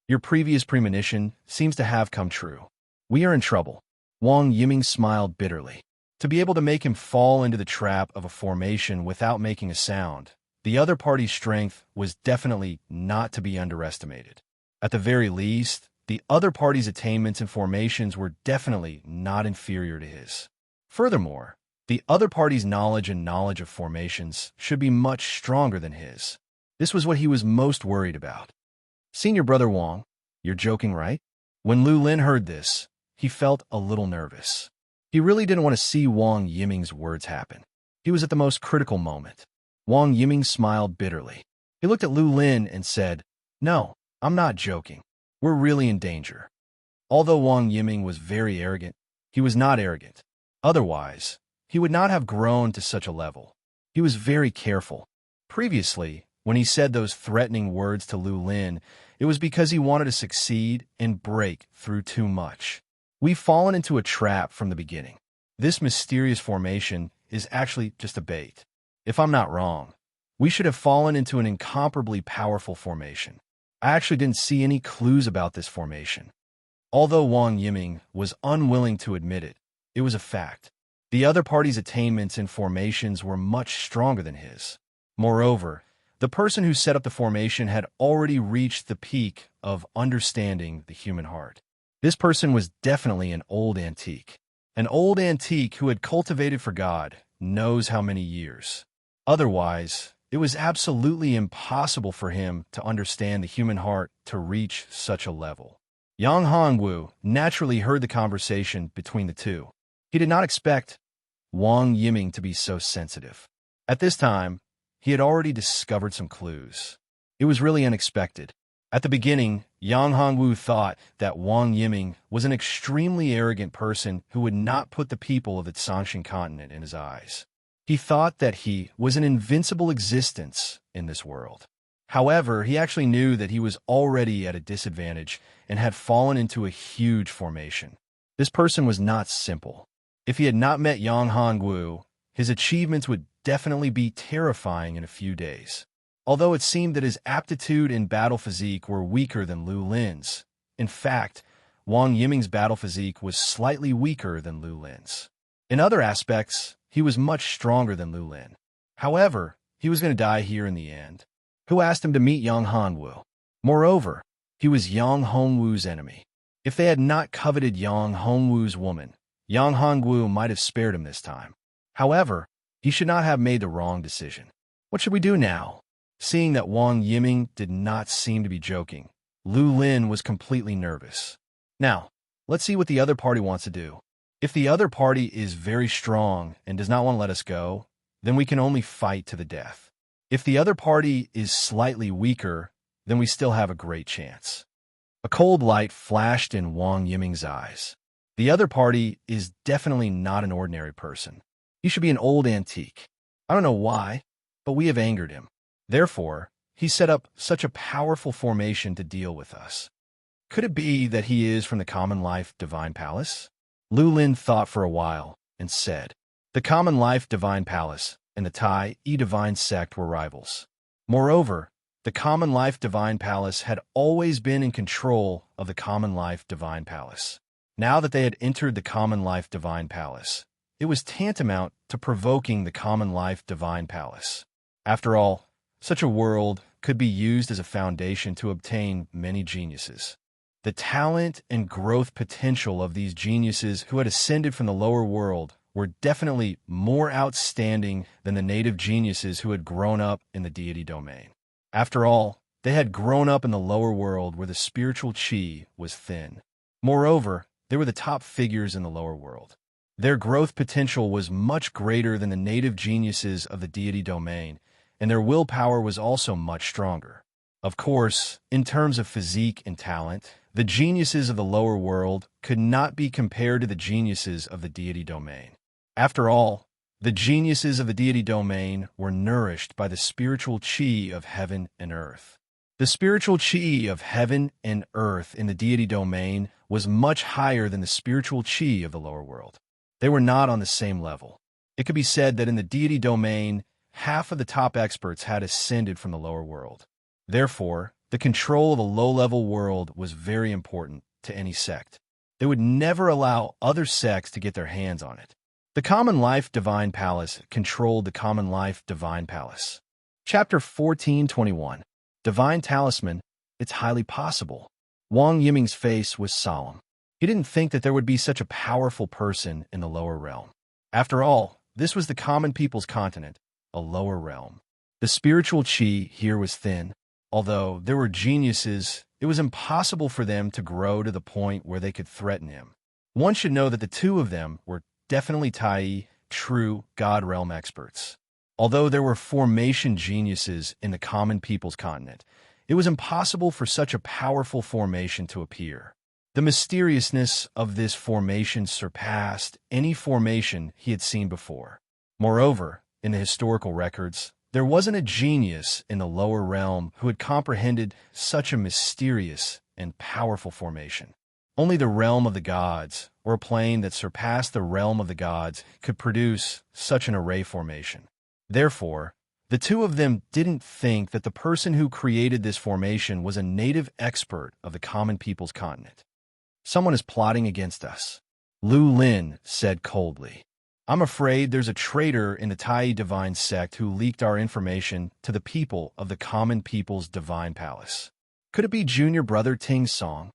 Your previous premonition seems to have come true. We are in trouble. Wang Yiming smiled bitterly. To be able to make him fall into the trap of a formation without making a sound, the other party's strength was definitely not to be underestimated. At the very least, the other party's attainments and formations were definitely not inferior to his. Furthermore, the other party's knowledge of formations should be much stronger than his. This was what he was most worried about. Senior Brother Wang, you're joking, right? When Lu Lin heard this, he felt a little nervous. He really didn't want to see Wang Yiming's words happen. He was at the most critical moment. Wang Yiming smiled bitterly. He looked at Lu Lin and said, "No, I'm not joking. We're really in danger." Although Wang Yiming was very arrogant, he was not arrogant. Otherwise, he would not have grown to such a level. He was very careful. Previously, when he said those threatening words to Lu Lin, it was because he wanted to succeed and break through too much. We've fallen into a trap from the beginning. This mysterious formation is actually just a bait. If I'm not wrong, we should have fallen into an incomparably powerful formation. I actually didn't see any clues about this formation. Although Wang Yiming was unwilling to admit it, it was a fact. The other party's attainments and formations were much stronger than his. Moreover, the person who set up the formation had already reached the peak of understanding the human heart. This person was definitely an old antique. An old antique who had cultivated for God knows how many years. Otherwise, it was absolutely impossible for him to understand the human heart to reach such a level. Yang Hongwu naturally heard the conversation between the two. He did not expect Wang Yiming to be so sensitive. At this time, he had already discovered some clues. It was really unexpected. At the beginning, Yang Hongwu thought that Wang Yiming was an extremely arrogant person who would not put the people of the Sangshan continent in his eyes. He thought that he was an invincible existence in this world. However, he actually knew that he was already at a disadvantage and had fallen into a huge formation. This person was not simple. If he had not met Yang Hongwu, his achievements would definitely be terrifying in a few days. Although it seemed that his aptitude and battle physique were weaker than Lu Lin's. In fact, Wang Yiming's battle physique was slightly weaker than Lu Lin's. In other aspects, he was much stronger than Lu Lin. However, he was going to die here in the end. Who asked him to meet Yang Hongwu? Moreover, he was Yang Hongwu's enemy. If they had not coveted Yang Hongwu's woman, Yang Hongwu might have spared him this time. However, he should not have made the wrong decision. What should we do now? Seeing that Wang Yiming did not seem to be joking, Lu Lin was completely nervous. Now, let's see what the other party wants to do. If the other party is very strong and does not want to let us go, then we can only fight to the death. If the other party is slightly weaker, then we still have a great chance. A cold light flashed in Wang Yiming's eyes. The other party is definitely not an ordinary person. He should be an old antique. I don't know why, but we have angered him. Therefore, he set up such a powerful formation to deal with us. Could it be that he is from the Common Life Divine Palace? Lu Lin thought for a while and said, the Common Life Divine Palace and the Tai E Divine Sect were rivals. Moreover, the Common Life Divine Palace had always been in control of the Common Life Divine Palace. Now that they had entered the Common Life Divine Palace, it was tantamount to provoking the Common Life Divine Palace. After all, such a world could be used as a foundation to obtain many geniuses. The talent and growth potential of these geniuses who had ascended from the lower world were definitely more outstanding than the native geniuses who had grown up in the deity domain. After all, they had grown up in the lower world where the spiritual chi was thin. Moreover, they were the top figures in the lower world. Their growth potential was much greater than the native geniuses of the deity domain, and their willpower was also much stronger. Of course, in terms of physique and talent, the geniuses of the lower world could not be compared to the geniuses of the deity domain. After all, the geniuses of the deity domain were nourished by the spiritual chi of heaven and earth. The spiritual chi of heaven and earth in the deity domain was much higher than the spiritual chi of the lower world. They were not on the same level. It could be said that in the deity domain, half of the top experts had ascended from the lower world. Therefore, the control of a low-level world was very important to any sect. They would never allow other sects to get their hands on it. The Common Life Divine Palace controlled the Common Life Divine Palace. Chapter 1421. Divine Talisman, it's highly possible. Wang Yiming's face was solemn. He didn't think that there would be such a powerful person in the lower realm. After all, this was the common people's continent, a lower realm. The spiritual chi here was thin. Although there were geniuses, it was impossible for them to grow to the point where they could threaten him. One should know that the two of them were definitely Tai, true God realm experts. Although there were formation geniuses in the common people's continent, it was impossible for such a powerful formation to appear. The mysteriousness of this formation surpassed any formation he had seen before. Moreover, in the historical records, there wasn't a genius in the lower realm who had comprehended such a mysterious and powerful formation. Only the realm of the gods, or a plane that surpassed the realm of the gods, could produce such an array formation. Therefore, the two of them didn't think that the person who created this formation was a native expert of the common people's continent. Someone is plotting against us, Lu Lin said coldly. I'm afraid there's a traitor in the Tai divine sect who leaked our information to the people of the common people's divine palace. Could it be junior brother Ting Song?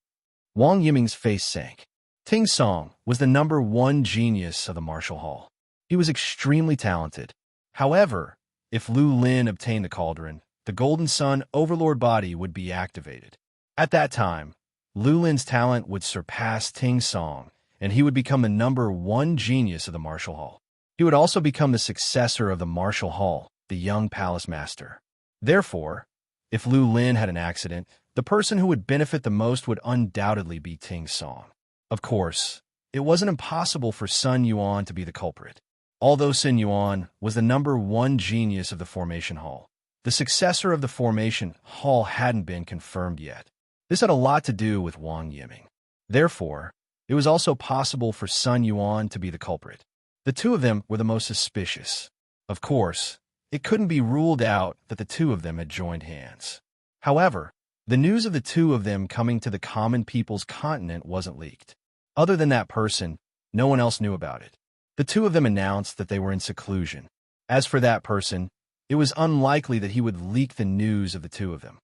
Wang Yiming's face sank. Ting Song was the #1 genius of the martial hall. He was extremely talented. However, if Lu Lin obtained the cauldron, the Golden Sun Overlord body would be activated. At that time, Lu Lin's talent would surpass Ting Song, and he would become the #1 genius of the martial hall. He would also become the successor of the martial hall, the young palace master. Therefore, if Lu Lin had an accident, the person who would benefit the most would undoubtedly be Ting Song. Of course, it wasn't impossible for Sun Yuan to be the culprit. Although Sun Yuan was the #1 genius of the Formation Hall, the successor of the Formation Hall hadn't been confirmed yet. This had a lot to do with Wang Yiming. Therefore, it was also possible for Sun Yuan to be the culprit. The two of them were the most suspicious. Of course, it couldn't be ruled out that the two of them had joined hands. However, the news of the two of them coming to the common people's continent wasn't leaked. Other than that person, no one else knew about it. The two of them announced that they were in seclusion. As for that person, it was unlikely that he would leak the news of the two of them.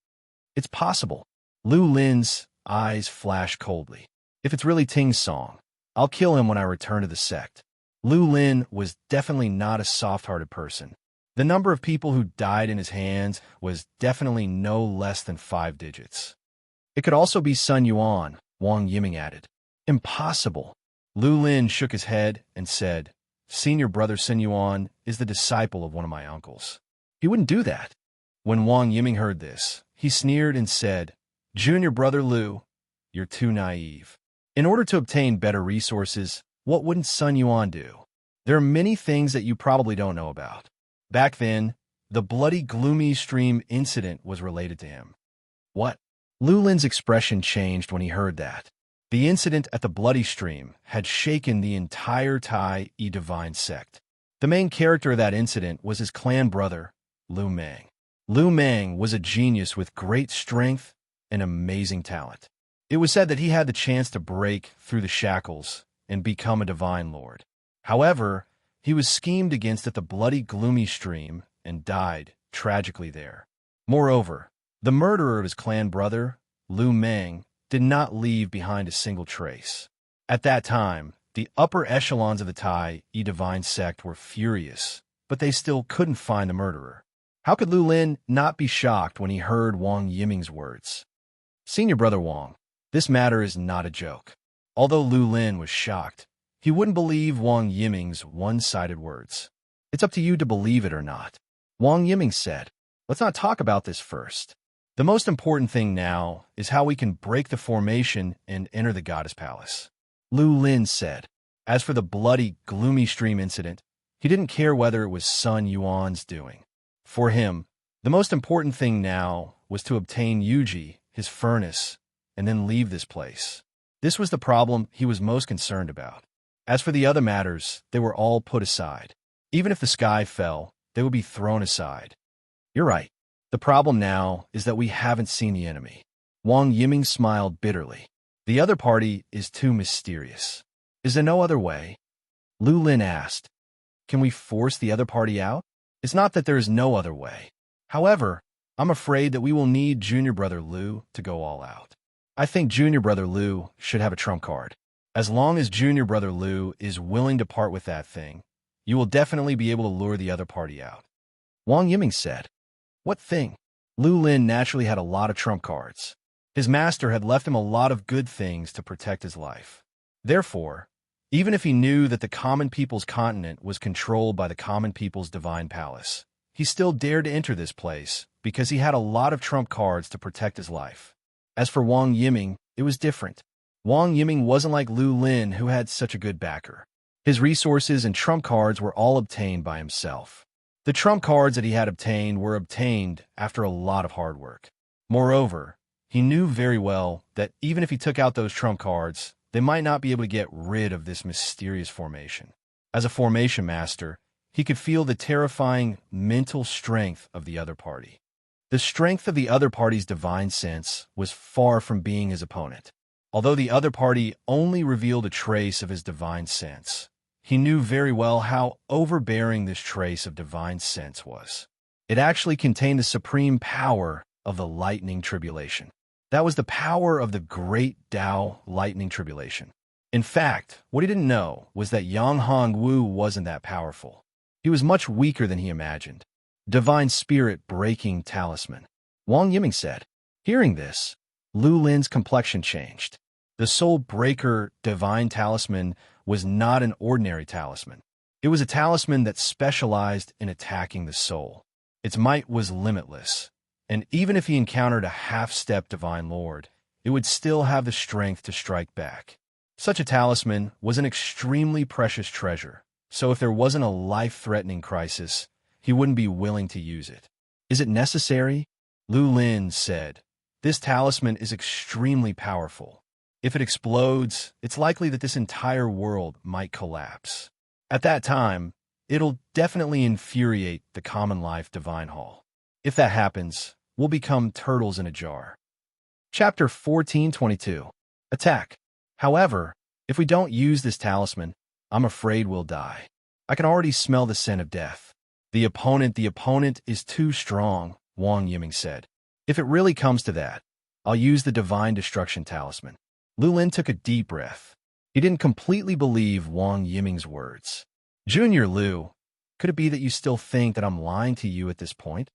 It's possible. Lu Lin's eyes flashed coldly. If it's really Ting Song, I'll kill him when I return to the sect. Lu Lin was definitely not a soft-hearted person. The number of people who died in his hands was definitely no less than 5 digits. It could also be Sun Yuan, Wang Yiming added. Impossible. Lu Lin shook his head and said, Senior brother Sun Yuan is the disciple of one of my uncles. He wouldn't do that. When Wang Yiming heard this, he sneered and said, Junior brother Lu, you're too naive. In order to obtain better resources, what wouldn't Sun Yuan do? There are many things that you probably don't know about. Back then, the bloody gloomy stream incident was related to him. What? Lu Lin's expression changed when he heard that. The incident at the bloody stream had shaken the entire Tai divine sect. The main character of that incident was his clan brother, Lu Meng. Lu Meng was a genius with great strength and amazing talent. It was said that he had the chance to break through the shackles and become a divine lord. However, he was schemed against at the bloody gloomy stream and died tragically there. Moreover, the murderer of his clan brother, Lu Meng, did not leave behind a single trace. At that time, the upper echelons of the Tai divine sect were furious, but they still couldn't find the murderer. How could Lu Lin not be shocked when he heard Wang Yiming's words? Senior brother Wang, this matter is not a joke. Although Lu Lin was shocked, he wouldn't believe Wang Yiming's one-sided words. It's up to you to believe it or not. Wang Yiming said, let's not talk about this first. The most important thing now is how we can break the formation and enter the goddess palace. Lu Lin said. As for the bloody, gloomy stream incident, he didn't care whether it was Sun Yuan's doing. For him, the most important thing now was to obtain Yuji, his furnace, and then leave this place. This was the problem he was most concerned about. As for the other matters, they were all put aside. Even if the sky fell, they would be thrown aside. You're right. The problem now is that we haven't seen the enemy. Wang Yiming smiled bitterly. The other party is too mysterious. Is there no other way? Lu Lin asked. Can we force the other party out? It's not that there is no other way. However, I'm afraid that we will need Junior Brother Lu to go all out. I think Junior Brother Lu should have a trump card. As long as Junior Brother Lu is willing to part with that thing, you will definitely be able to lure the other party out. Wang Yiming said. What thing? Lu Lin naturally had a lot of trump cards. His master had left him a lot of good things to protect his life. Therefore, even if he knew that the common people's continent was controlled by the common people's divine palace, he still dared to enter this place because he had a lot of trump cards to protect his life. As for Wang Yiming, it was different. Wang Yiming wasn't like Lu Lin, who had such a good backer. His resources and trump cards were all obtained by himself. The trump cards that he had obtained were obtained after a lot of hard work. Moreover, he knew very well that even if he took out those trump cards, they might not be able to get rid of this mysterious formation. As a formation master, he could feel the terrifying mental strength of the other party. The strength of the other party's divine sense was far from being his opponent. Although the other party only revealed a trace of his divine sense, he knew very well how overbearing this trace of divine sense was. It actually contained the supreme power of the lightning tribulation. That was the power of the great Tao lightning tribulation. In fact, what he didn't know was that Yang Hongwu wasn't that powerful. He was much weaker than he imagined. Divine spirit breaking talisman, Wang Yiming said. Hearing this, Lu Lin's complexion changed. The soul breaker divine talisman was not an ordinary talisman. It was a talisman that specialized in attacking the soul. Its might was limitless, and even if he encountered a half-step divine lord, it would still have the strength to strike back. Such a talisman was an extremely precious treasure, so if there wasn't a life-threatening crisis, he wouldn't be willing to use it. Is it necessary? Lu Lin said. This talisman is extremely powerful. If it explodes, it's likely that this entire world might collapse. At that time, it'll definitely infuriate the common life divine hall. If that happens, we'll become turtles in a jar. Chapter 1422. Attack. However, if we don't use this talisman, I'm afraid we'll die. I can already smell the scent of death. The opponent is too strong, Wang Yiming said. If it really comes to that, I'll use the divine destruction talisman. Lu Lin took a deep breath. He didn't completely believe Wang Yiming's words. Junior Lu, could it be that you still think that I'm lying to you at this point?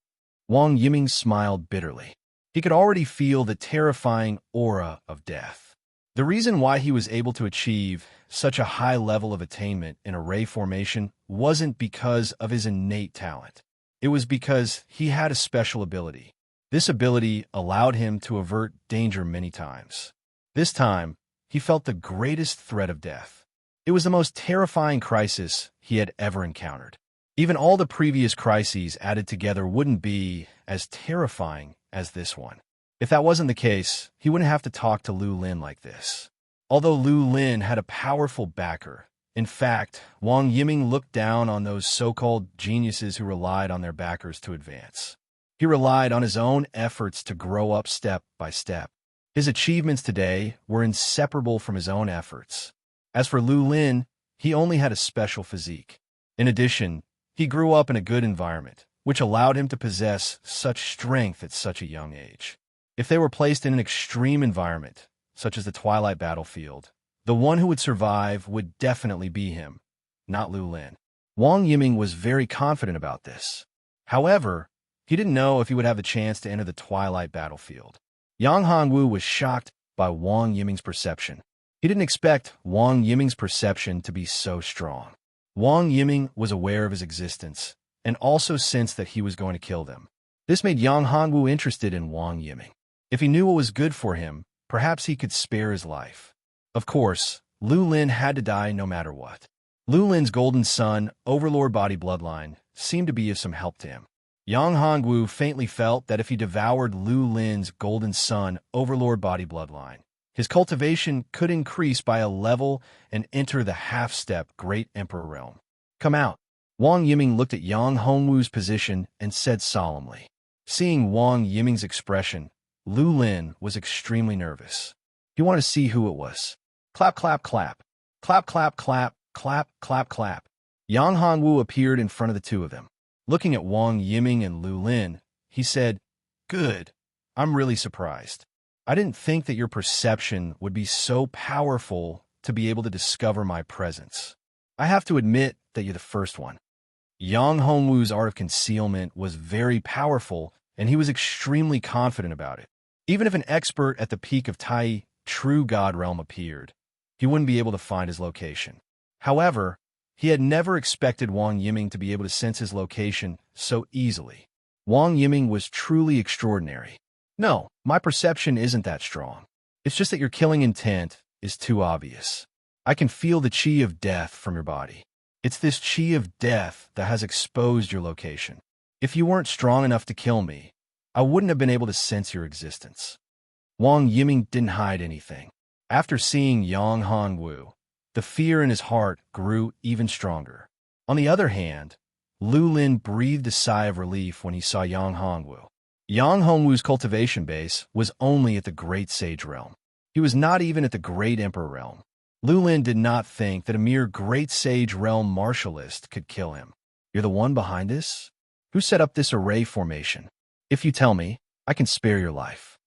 Wang Yiming smiled bitterly. He could already feel the terrifying aura of death. The reason why he was able to achieve such a high level of attainment in array formation wasn't because of his innate talent. It was because he had a special ability. This ability allowed him to avert danger many times. This time, he felt the greatest threat of death. It was the most terrifying crisis he had ever encountered. Even all the previous crises added together wouldn't be as terrifying as this one. If that wasn't the case, he wouldn't have to talk to Lu Lin like this. Although Lu Lin had a powerful backer, in fact, Wang Yiming looked down on those so-called geniuses who relied on their backers to advance. He relied on his own efforts to grow up step by step. His achievements today were inseparable from his own efforts. As for Lu Lin, he only had a special physique. In addition, he grew up in a good environment, which allowed him to possess such strength at such a young age. If they were placed in an extreme environment, such as the Twilight Battlefield, the one who would survive would definitely be him, not Lu Lin. Wang Yiming was very confident about this. However, he didn't know if he would have the chance to enter the Twilight Battlefield. Yang Hongwu was shocked by Wang Yiming's perception. He didn't expect Wang Yiming's perception to be so strong. Wang Yiming was aware of his existence, and also sensed that he was going to kill them. This made Yang Hongwu interested in Wang Yiming. If he knew what was good for him, perhaps he could spare his life. Of course, Lu Lin had to die no matter what. Lu Lin's golden sun, overlord body bloodline, seemed to be of some help to him. Yang Hongwu faintly felt that if he devoured Lu Lin's golden sun, overlord body bloodline, his cultivation could increase by a level and enter the half-step Great Emperor realm. Come out. Wang Yiming looked at Yang Hongwu's position and said solemnly. Seeing Wang Yiming's expression, Lu Lin was extremely nervous. He wanted to see who it was. Clap, clap, clap. Clap, clap, clap, clap, clap, clap. Yang Hongwu appeared in front of the two of them. Looking at Wang Yiming and Lu Lin, he said, Good. I'm really surprised. I didn't think that your perception would be so powerful to be able to discover my presence. I have to admit that you're the first one. Yang Hongwu's art of concealment was very powerful, and he was extremely confident about it. Even if an expert at the peak of Tai, true God realm appeared, he wouldn't be able to find his location. However, he had never expected Wang Yiming to be able to sense his location so easily. Wang Yiming was truly extraordinary. No, my perception isn't that strong. It's just that your killing intent is too obvious. I can feel the chi of death from your body. It's this chi of death that has exposed your location. If you weren't strong enough to kill me, I wouldn't have been able to sense your existence. Wang Yiming didn't hide anything. After seeing Yang Hongwu, the fear in his heart grew even stronger. On the other hand, Lu Lin breathed a sigh of relief when he saw Yang Hongwu. Yang Hongwu's cultivation base was only at the Great Sage realm. He was not even at the Great Emperor realm. Lulin did not think that a mere great sage realm martialist could kill him. You're the one behind this? Who set up this array formation? If you tell me, I can spare your life.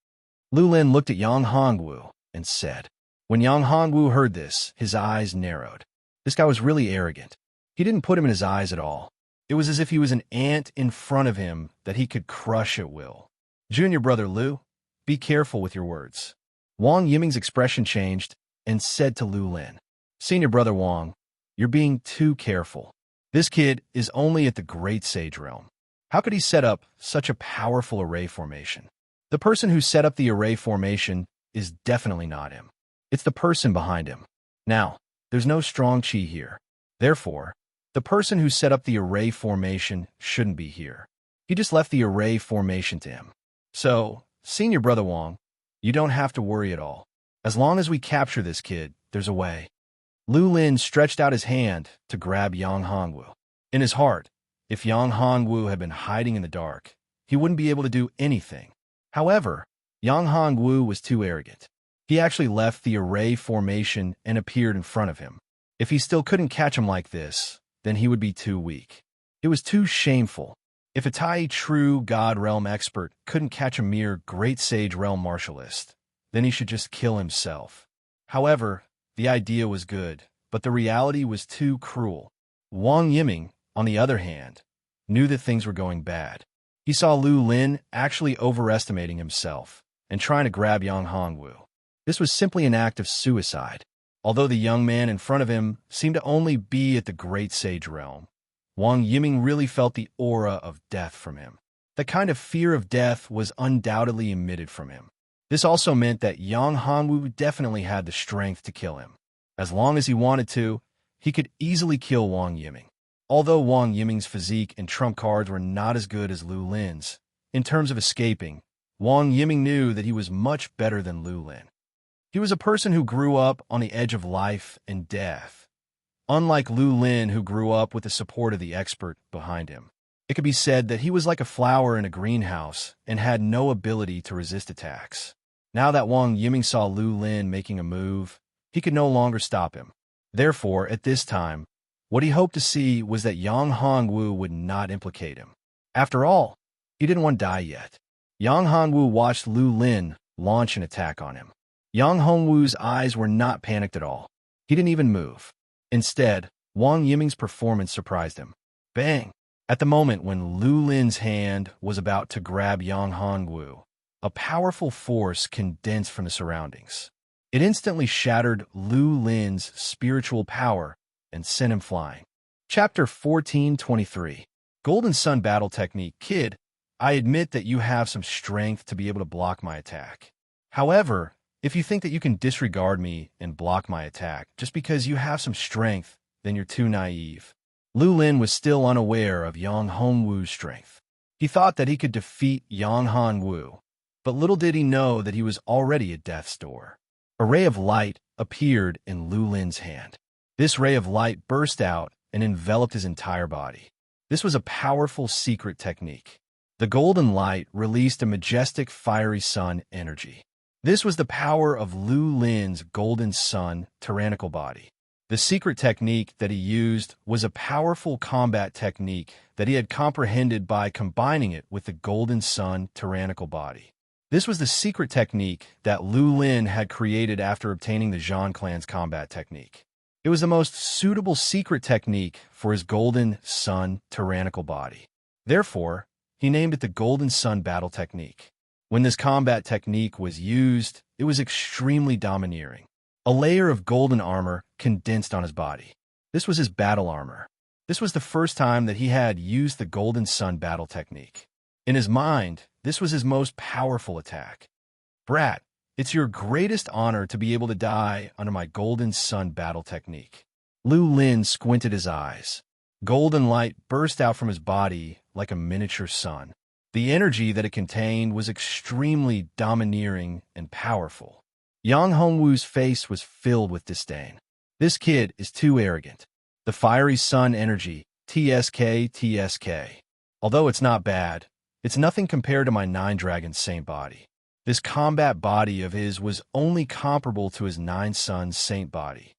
Lulin looked at Yang Hongwu and said. When Yang Hongwu heard this, his eyes narrowed. This guy was really arrogant. He didn't put him in his eyes at all. It was as if he was an ant in front of him that he could crush at will. Junior brother Lu, be careful with your words. Wang Yiming's expression changed and said to Lulin, Senior brother Wang, you're being too careful. This kid is only at the Great Sage Realm. How could he set up such a powerful array formation? The person who set up the array formation is definitely not him. It's the person behind him. Now, there's no strong chi here. Therefore, the person who set up the array formation shouldn't be here. He just left the array formation to him. So, Senior brother Wang, you don't have to worry at all. As long as we capture this kid, there's a way. Lulin stretched out his hand to grab Yang Hongwu. In his heart, if Yang Hongwu had been hiding in the dark, he wouldn't be able to do anything. However, Yang Hongwu was too arrogant. He actually left the array formation and appeared in front of him. If he still couldn't catch him like this, then he would be too weak. It was too shameful. If a Tai true God Realm expert couldn't catch a mere Great Sage Realm martialist, then he should just kill himself. However, the idea was good, but the reality was too cruel. Wang Yiming, on the other hand, knew that things were going bad. He saw Lulin actually overestimating himself and trying to grab Yang Hongwu. This was simply an act of suicide. Although the young man in front of him seemed to only be at the Great Sage Realm, Wang Yiming really felt the aura of death from him. The kind of fear of death was undoubtedly emitted from him. This also meant that Yang Hongwu definitely had the strength to kill him. As long as he wanted to, he could easily kill Wang Yiming. Although Wang Yiming's physique and trump cards were not as good as Lulin's, in terms of escaping, Wang Yiming knew that he was much better than Lulin. He was a person who grew up on the edge of life and death, unlike Lulin, who grew up with the support of the expert behind him. It could be said that he was like a flower in a greenhouse and had no ability to resist attacks. Now that Wang Yiming saw Lulin making a move, he could no longer stop him. Therefore, at this time, what he hoped to see was that Yang Hongwu would not implicate him. After all, he didn't want to die yet. Yang Hongwu watched Lulin launch an attack on him. Yang Hongwu's eyes were not panicked at all. He didn't even move. Instead, Wang Yiming's performance surprised him. Bang! At the moment when Lulin's hand was about to grab Yang Hongwu, a powerful force condensed from the surroundings. It instantly shattered Lulin's spiritual power and sent him flying. Chapter 1423. Golden Sun Battle Technique. Kid, I admit that you have some strength to be able to block my attack. However, if you think that you can disregard me and block my attack just because you have some strength, then you're too naive. Lulin was still unaware of Yang Hongwu's strength. He thought that he could defeat Yang Hongwu, but little did he know that he was already at death's door. A ray of light appeared in Lulin's hand. This ray of light burst out and enveloped his entire body. This was a powerful secret technique. The golden light released a majestic fiery sun energy. This was the power of Lulin's golden sun tyrannical body. The secret technique that he used was a powerful combat technique that he had comprehended by combining it with the golden sun tyrannical body. This was the secret technique that Lulin had created after obtaining the Zhan clan's combat technique. It was the most suitable secret technique for his golden sun tyrannical body. Therefore, he named it the Golden Sun Battle Technique. When this combat technique was used, it was extremely domineering. A layer of golden armor condensed on his body. This was his battle armor. This was the first time that he had used the Golden Sun Battle Technique. In his mind, this was his most powerful attack. Brat, it's your greatest honor to be able to die under my Golden Sun Battle Technique. Lulin squinted his eyes. Golden light burst out from his body like a miniature sun. The energy that it contained was extremely domineering and powerful. Yang Hongwu's face was filled with disdain. This kid is too arrogant. The fiery sun energy, TSK. Although it's not bad, it's nothing compared to my Nine Dragon Saint body. This combat body of his was only comparable to his Nine Suns Saint body.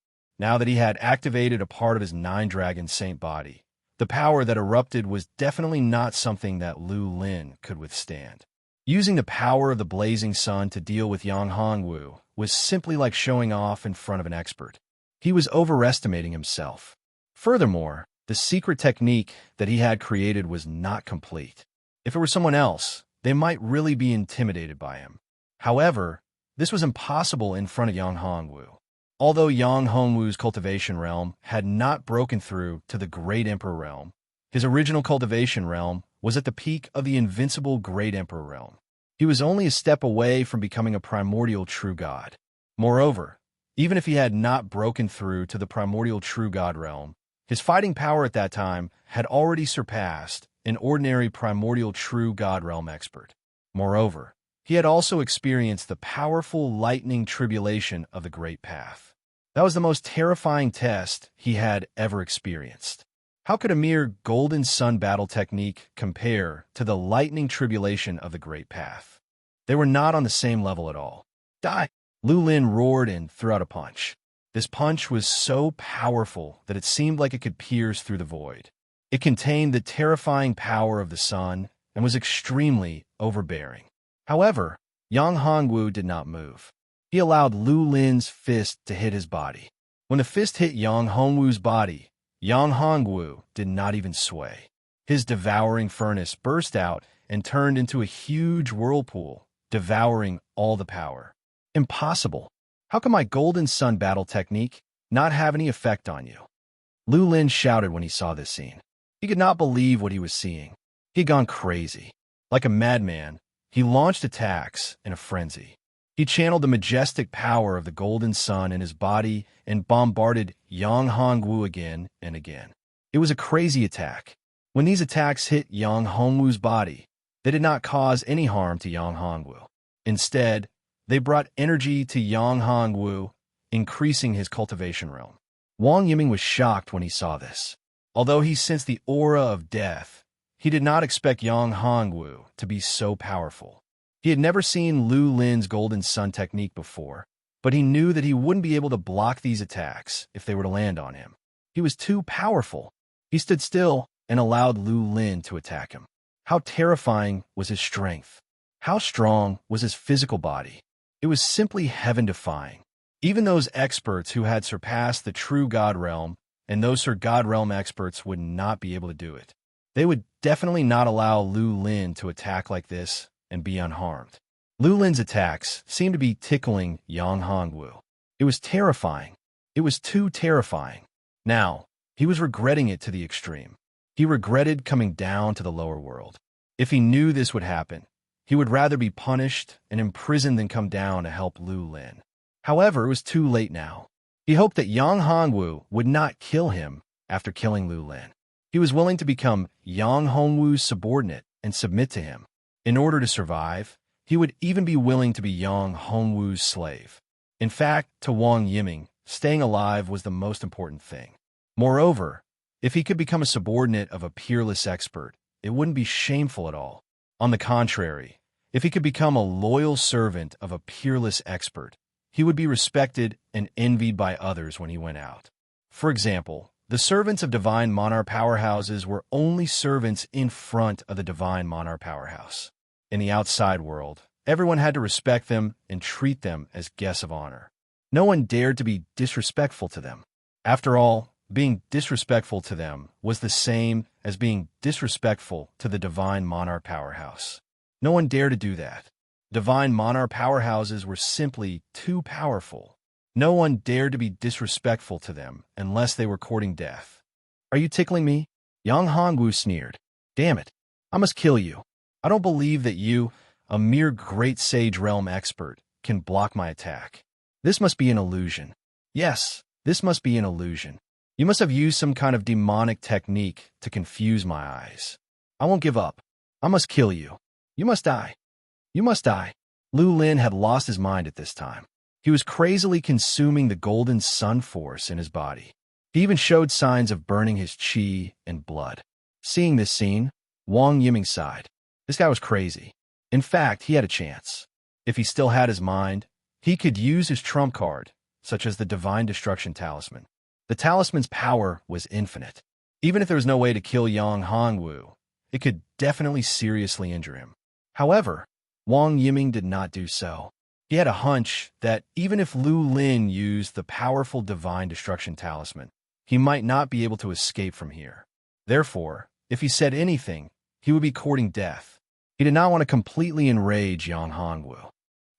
Now that he had activated a part of his nine-dragon saint body, the power that erupted was definitely not something that Lu Lin could withstand. Using the power of the blazing sun to deal with Yang Hongwu was simply like showing off in front of an expert. He was overestimating himself. Furthermore, the secret technique that he had created was not complete. If it were someone else, they might really be intimidated by him. However, this was impossible in front of Yang Hongwu. Although Yang Hongwu's cultivation realm had not broken through to the Great Emperor realm, his original cultivation realm was at the peak of the invincible Great Emperor realm. He was only a step away from becoming a primordial true god. Moreover, even if he had not broken through to the primordial true god realm, his fighting power at that time had already surpassed an ordinary primordial true god realm expert. Moreover, he had also experienced the powerful lightning tribulation of the Great Path. That was the most terrifying test he had ever experienced. How could a mere golden sun battle technique compare to the lightning tribulation of the Great Path? They were not on the same level at all. Die! Lu Lin roared and threw out a punch. This punch was so powerful that it seemed like it could pierce through the void. It contained the terrifying power of the sun and was extremely overbearing. However, Yang Hongwu did not move. He allowed Lu Lin's fist to hit his body. When the fist hit Yang Hongwu's body, Yang Hongwu did not even sway. His devouring furnace burst out and turned into a huge whirlpool, devouring all the power. Impossible. How can my golden sun battle technique not have any effect on you? Lu Lin shouted when he saw this scene. He could not believe what he was seeing. He had gone crazy. Like a madman, he launched attacks in a frenzy. He channeled the majestic power of the golden sun in his body and bombarded Yang Hongwu again and again. It was a crazy attack. When these attacks hit Yang Hongwu's body, they did not cause any harm to Yang Hongwu. Instead, they brought energy to Yang Hongwu, increasing his cultivation realm. Wang Yiming was shocked when he saw this. Although he sensed the aura of death, he did not expect Yang Hongwu to be so powerful. He had never seen Lu Lin's golden sun technique before, but he knew that he wouldn't be able to block these attacks if they were to land on him. He was too powerful. He stood still and allowed Lu Lin to attack him. How terrifying was his strength? How strong was his physical body? It was simply heaven-defying. Even those experts who had surpassed the true God realm and those Sir God realm experts would not be able to do it. They would definitely not allow Lu Lin to attack like this and be unharmed. Lu Lin's attacks seemed to be tickling Yang Hongwu. It was terrifying. It was too terrifying. Now, he was regretting it to the extreme. He regretted coming down to the lower world. If he knew this would happen, he would rather be punished and imprisoned than come down to help Lu Lin. However, it was too late now. He hoped that Yang Hongwu would not kill him after killing Lu Lin. He was willing to become Yang Hongwu's subordinate and submit to him. In order to survive, he would even be willing to be Yang Hongwu's slave. In fact, to Wang Yiming, staying alive was the most important thing. Moreover, if he could become a subordinate of a peerless expert, it wouldn't be shameful at all. On the contrary, if he could become a loyal servant of a peerless expert, he would be respected and envied by others when he went out. For example, the servants of divine monarch powerhouses were only servants in front of the divine monarch powerhouse. In the outside world, everyone had to respect them and treat them as guests of honor. No one dared to be disrespectful to them. After all, being disrespectful to them was the same as being disrespectful to the divine monarch powerhouse. No one dared to do that. Divine monarch powerhouses were simply too powerful. No one dared to be disrespectful to them unless they were courting death. Are you tickling me? Yang Hongwu sneered. Damn it, I must kill you. I don't believe that you, a mere great sage realm expert, can block my attack. This must be an illusion. Yes, this must be an illusion. You must have used some kind of demonic technique to confuse my eyes. I won't give up. I must kill you. You must die. You must die. Lu Lin had lost his mind at this time. He was crazily consuming the golden sun force in his body. He even showed signs of burning his qi and blood. Seeing this scene, Wang Yiming sighed. This guy was crazy. In fact, he had a chance. If he still had his mind, he could use his trump card, such as the Divine Destruction Talisman. The talisman's power was infinite. Even if there was no way to kill Yang Hongwu, it could definitely seriously injure him. However, Wang Yiming did not do so. He had a hunch that even if Lu Lin used the powerful divine destruction talisman, he might not be able to escape from here. Therefore, if he said anything, he would be courting death. He did not want to completely enrage Yang Hongwu.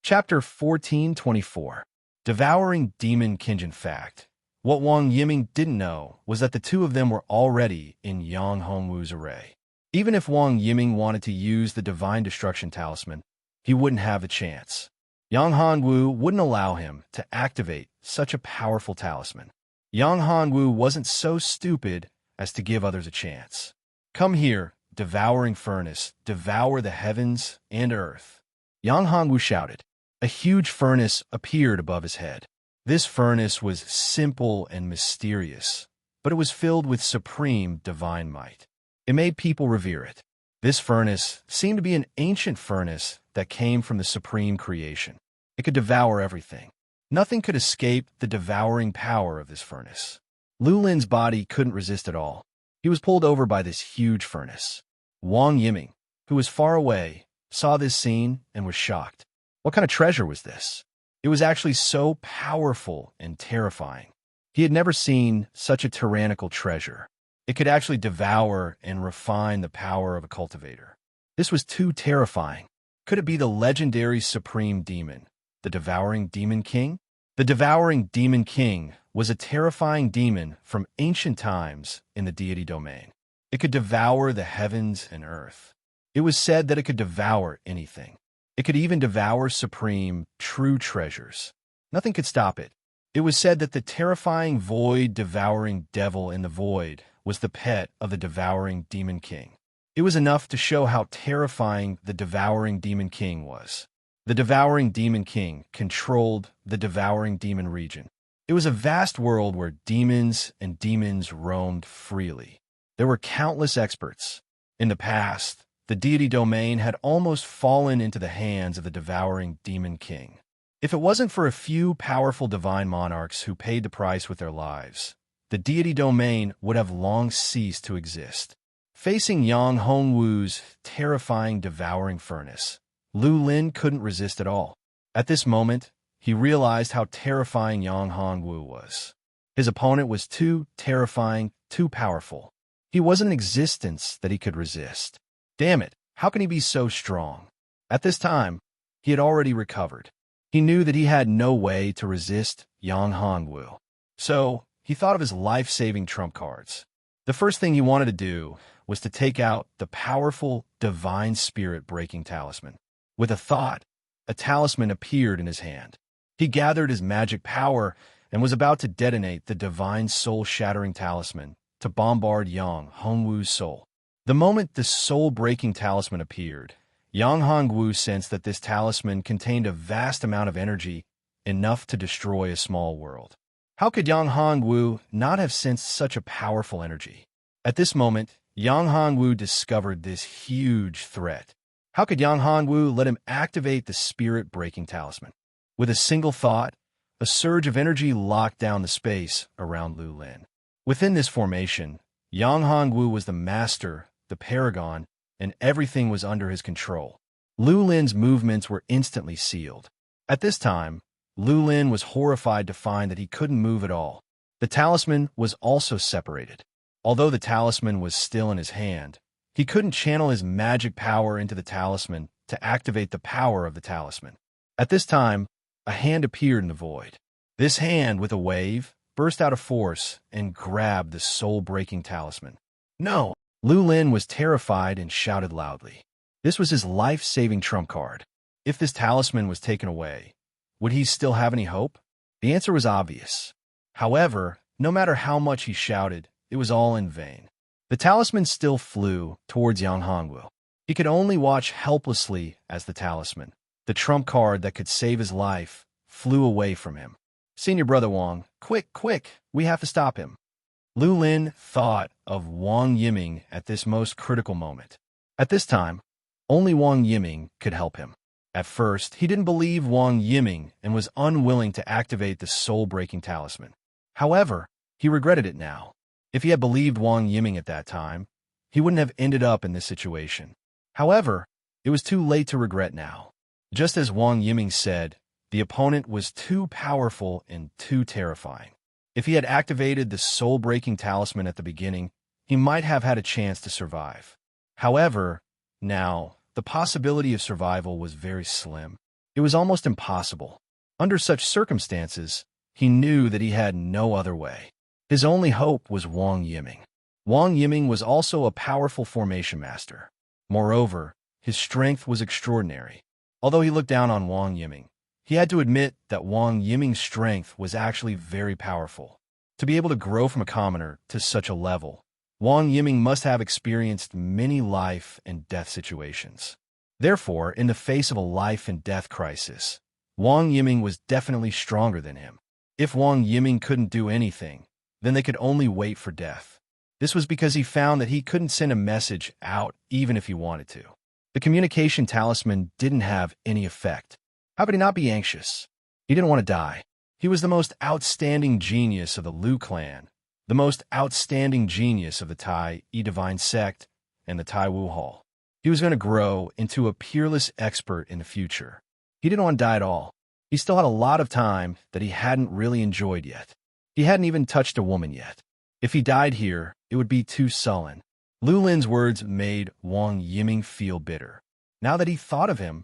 Chapter 1424. Devouring Demon Kinjin Fact. What Wang Yiming didn't know was that the two of them were already in Yang Hongwu's array. Even if Wang Yiming wanted to use the divine destruction talisman, he wouldn't have the chance. Yang Hongwu wouldn't allow him to activate such a powerful talisman. Yang Hongwu wasn't so stupid as to give others a chance. Come here, devouring furnace, devour the heavens and earth. Yang Hongwu shouted. A huge furnace appeared above his head. This furnace was simple and mysterious, but it was filled with supreme divine might. It made people revere it. This furnace seemed to be an ancient furnace that came from the supreme creation. It could devour everything. Nothing could escape the devouring power of this furnace. Lu Lin's body couldn't resist at all. He was pulled over by this huge furnace. Wang Yiming, who was far away, saw this scene and was shocked. What kind of treasure was this? It was actually so powerful and terrifying. He had never seen such a tyrannical treasure. It could actually devour and refine the power of a cultivator. This was too terrifying. Could it be the legendary supreme demon, the Devouring Demon King? The Devouring Demon King was a terrifying demon from ancient times in the deity domain. It could devour the heavens and earth. It was said that it could devour anything. It could even devour supreme, true treasures. Nothing could stop it. It was said that the terrifying void-devouring devil in the void was the pet of the Devouring Demon King. It was enough to show how terrifying the Devouring Demon King was. The Devouring Demon King controlled the Devouring Demon region. It was a vast world where demons and demons roamed freely. There were countless experts. In the past, the deity domain had almost fallen into the hands of the Devouring Demon King. If it wasn't for a few powerful divine monarchs who paid the price with their lives, the deity domain would have long ceased to exist. Facing Yang Hongwu's terrifying devouring furnace, Lu Lin couldn't resist at all. At this moment, he realized how terrifying Yang Hongwu was. His opponent was too terrifying, too powerful. He wasn't an existence that he could resist. Damn it, how can he be so strong? At this time, he had already recovered. He knew that he had no way to resist Yang Hongwu. So, he thought of his life-saving trump cards. The first thing he wanted to do was to take out the powerful divine spirit-breaking talisman. With a thought, a talisman appeared in his hand. He gathered his magic power and was about to detonate the divine soul-shattering talisman to bombard Yang Hongwu's soul. The moment the soul-breaking talisman appeared, Yang Hongwu sensed that this talisman contained a vast amount of energy, enough to destroy a small world. How could Yang Hongwu not have sensed such a powerful energy? At this moment, Yang Hongwu discovered this huge threat. How could Yang Hongwu let him activate the spirit-breaking talisman? With a single thought, a surge of energy locked down the space around Lu Lin. Within this formation, Yang Hongwu was the master, the paragon, and everything was under his control. Lu Lin's movements were instantly sealed. At this time, Lu Lin was horrified to find that he couldn't move at all. The talisman was also separated. Although the talisman was still in his hand, he couldn't channel his magic power into the talisman to activate the power of the talisman. At this time, a hand appeared in the void. This hand, with a wave, burst out of force and grabbed the soul-breaking talisman. No! Lu Lin was terrified and shouted loudly. This was his life-saving trump card. If this talisman was taken away, would he still have any hope? The answer was obvious. However, no matter how much he shouted, it was all in vain. The talisman still flew towards Yang Hongwu. He could only watch helplessly as the talisman, the trump card that could save his life, flew away from him. Senior Brother Wang, quick, quick, we have to stop him. Lu Lin thought of Wang Yiming at this most critical moment. At this time, only Wang Yiming could help him. At first, he didn't believe Wang Yiming and was unwilling to activate the soul-breaking talisman. However, he He regretted it now. If he had believed Wang Yiming at that time, he wouldn't have ended up in this situation. However, it was too late to regret now. Just as Wang Yiming said, the opponent was too powerful and too terrifying. If he had activated the soul-breaking talisman at the beginning, he might have had a chance to survive. However, now, the possibility of survival was very slim. It was almost impossible. Under such circumstances, he knew that he had no other way. His only hope was Wang Yiming. Wang Yiming was also a powerful formation master. Moreover, his strength was extraordinary. Although he looked down on Wang Yiming, he had to admit that Wang Yiming's strength was actually very powerful. To be able to grow from a commoner to such a level, Wang Yiming must have experienced many life and death situations. Therefore, in the face of a life and death crisis, Wang Yiming was definitely stronger than him. If Wang Yiming couldn't do anything, then they could only wait for death. This was because he found that he couldn't send a message out even if he wanted to. The communication talisman didn't have any effect. How could he not be anxious? He didn't want to die. He was the most outstanding genius of the Liu clan, the most outstanding genius of the Tai Yi Divine Sect and the Tai Wu Hall. He was going to grow into a peerless expert in the future. He didn't want to die at all. He still had a lot of time that he hadn't really enjoyed yet. He hadn't even touched a woman yet. If he died here, it would be too sullen. Lu Lin's words made Wang Yiming feel bitter. Now that he thought of him,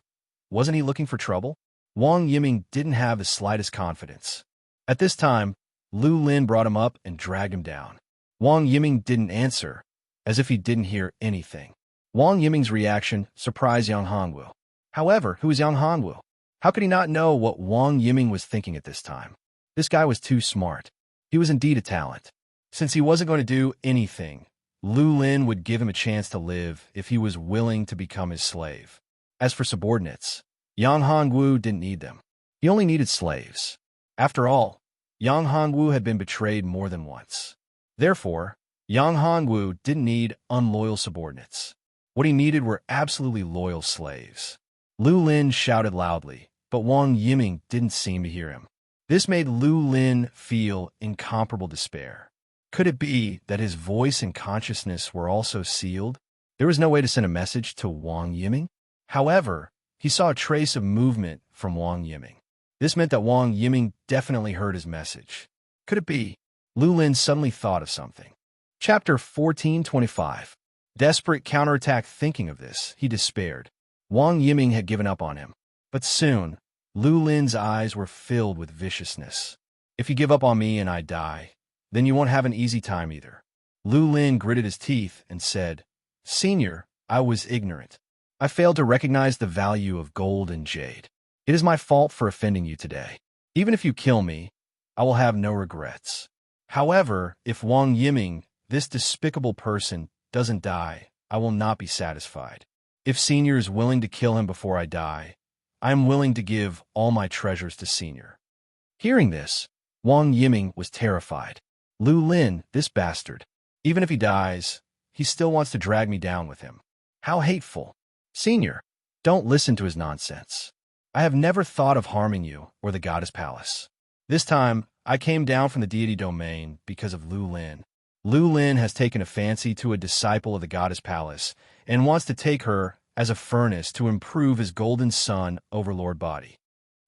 wasn't he looking for trouble? Wang Yiming didn't have the slightest confidence. At this time, Lu Lin brought him up and dragged him down. Wang Yiming didn't answer, as if he didn't hear anything. Wang Yiming's reaction surprised Yang Hongwu. However, who was Yang Hongwu? How could he not know what Wang Yiming was thinking at this time? This guy was too smart. He was indeed a talent. Since he wasn't going to do anything, Lu Lin would give him a chance to live if he was willing to become his slave. As for subordinates, Yang Hongwu didn't need them. He only needed slaves. After all, Yang Hongwu had been betrayed more than once. Therefore, Yang Hongwu didn't need unloyal subordinates. What he needed were absolutely loyal slaves. Lu Lin shouted loudly, but Wang Yiming didn't seem to hear him. This made Lu Lin feel incomparable despair. Could it be that his voice and consciousness were also sealed? There was no way to send a message to Wang Yiming. However, he saw a trace of movement from Wang Yiming. This meant that Wang Yiming definitely heard his message. Could it be? Lu Lin suddenly thought of something. Chapter 1425. Desperate counterattack. Thinking of this, he despaired. Wang Yiming had given up on him. But soon, Lu Lin's eyes were filled with viciousness. If you give up on me and I die, then you won't have an easy time either. Lu Lin gritted his teeth and said, Senior, I was ignorant. I failed to recognize the value of gold and jade. It is my fault for offending you today. Even if you kill me, I will have no regrets. However, if Wang Yiming, this despicable person, doesn't die, I will not be satisfied. If Senior is willing to kill him before I die, I am willing to give all my treasures to Senior. Hearing this, Wang Yiming was terrified. Lu Lin, this bastard. Even if he dies, he still wants to drag me down with him. How hateful. Senior, don't listen to his nonsense. I have never thought of harming you or the goddess palace. This time, I came down from the deity domain because of Lu Lin. Lu Lin has taken a fancy to a disciple of the goddess palace and wants to take her as a furnace to improve his golden sun overlord body.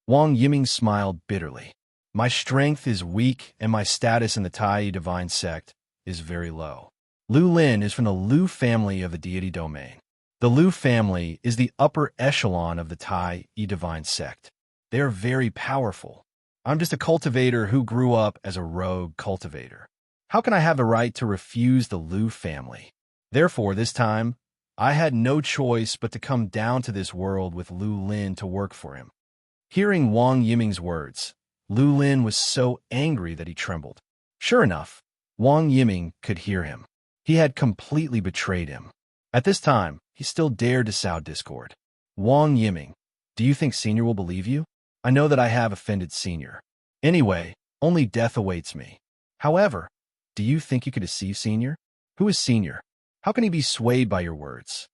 Wang Yiming smiled bitterly. My strength is weak and my status in the Tai Yi Divine Sect is very low. Lu Lin is from the Lu family of the deity domain. The Lu family is the upper echelon of the Tai Yi Divine Sect. They are very powerful. I'm just a cultivator who grew up as a rogue cultivator. How can I have the right to refuse the Lu family? Therefore, this time, I had no choice but to come down to this world with Lu Lin to work for him. Hearing Wang Yiming's words, Lu Lin was so angry that he trembled. Sure enough, Wang Yiming could hear him. He had completely betrayed him. At this time, he still dared to sow discord. Wang Yiming, do you think Senior will believe you? I know that I have offended Senior. Anyway, only death awaits me. However, do you think you could deceive Senior? Who is Senior? How can he be swayed by your words?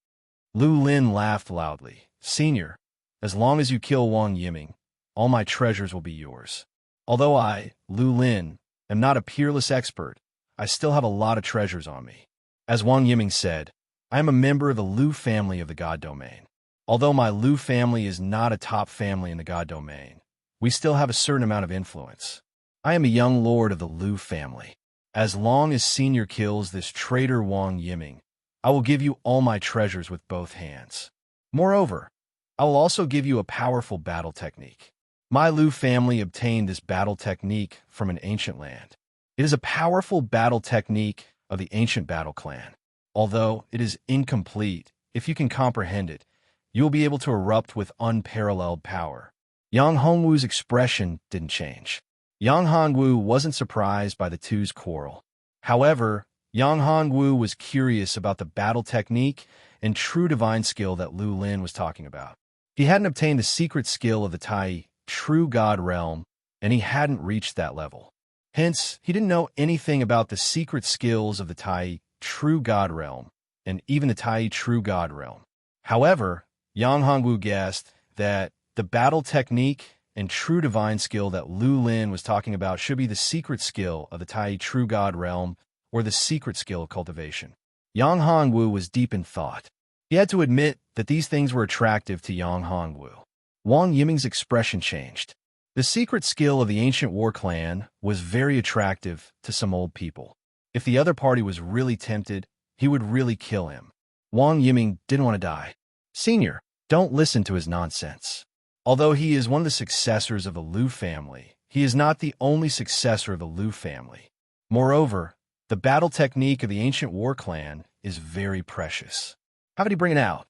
Lu Lin laughed loudly. Senior, as long as you kill Wang Yiming, all my treasures will be yours. Although I, Lu Lin, am not a peerless expert, I still have a lot of treasures on me. As Wang Yiming said, I am a member of the Lu family of the God domain. Although my Lu family is not a top family in the God domain, we still have a certain amount of influence. I am a young lord of the Lu family. As long as Senior kills this traitor Wang Yiming, I will give you all my treasures with both hands. Moreover, I will also give you a powerful battle technique. My Lu family obtained this battle technique from an ancient land. It is a powerful battle technique of the ancient battle clan. Although it is incomplete, if you can comprehend it, you will be able to erupt with unparalleled power. Yang Hongwu's expression didn't change. Yang Hongwu wasn't surprised by the two's quarrel. However, Yang Hongwu was curious about the battle technique and true divine skill that Lu Lin was talking about. He hadn't obtained the secret skill of the Tai, true God realm, and he hadn't reached that level. Hence, he didn't know anything about the secret skills of the Tai, true God realm, and even the Tai, true God realm. However, Yang Hongwu guessed that the battle technique and true divine skill that Lu Lin was talking about should be the secret skill of the Tai, true God realm, or the secret skill of cultivation. Yang Hongwu was deep in thought. He had to admit that these things were attractive to Yang Hongwu. Wang Yiming's expression changed. The secret skill of the ancient war clan was very attractive to some old people. If the other party was really tempted, he would really kill him. Wang Yiming didn't want to die. Senior, don't listen to his nonsense. Although he is one of the successors of the Lu family, he is not the only successor of the Lu family. Moreover, the battle technique of the ancient war clan is very precious. How did he bring it out?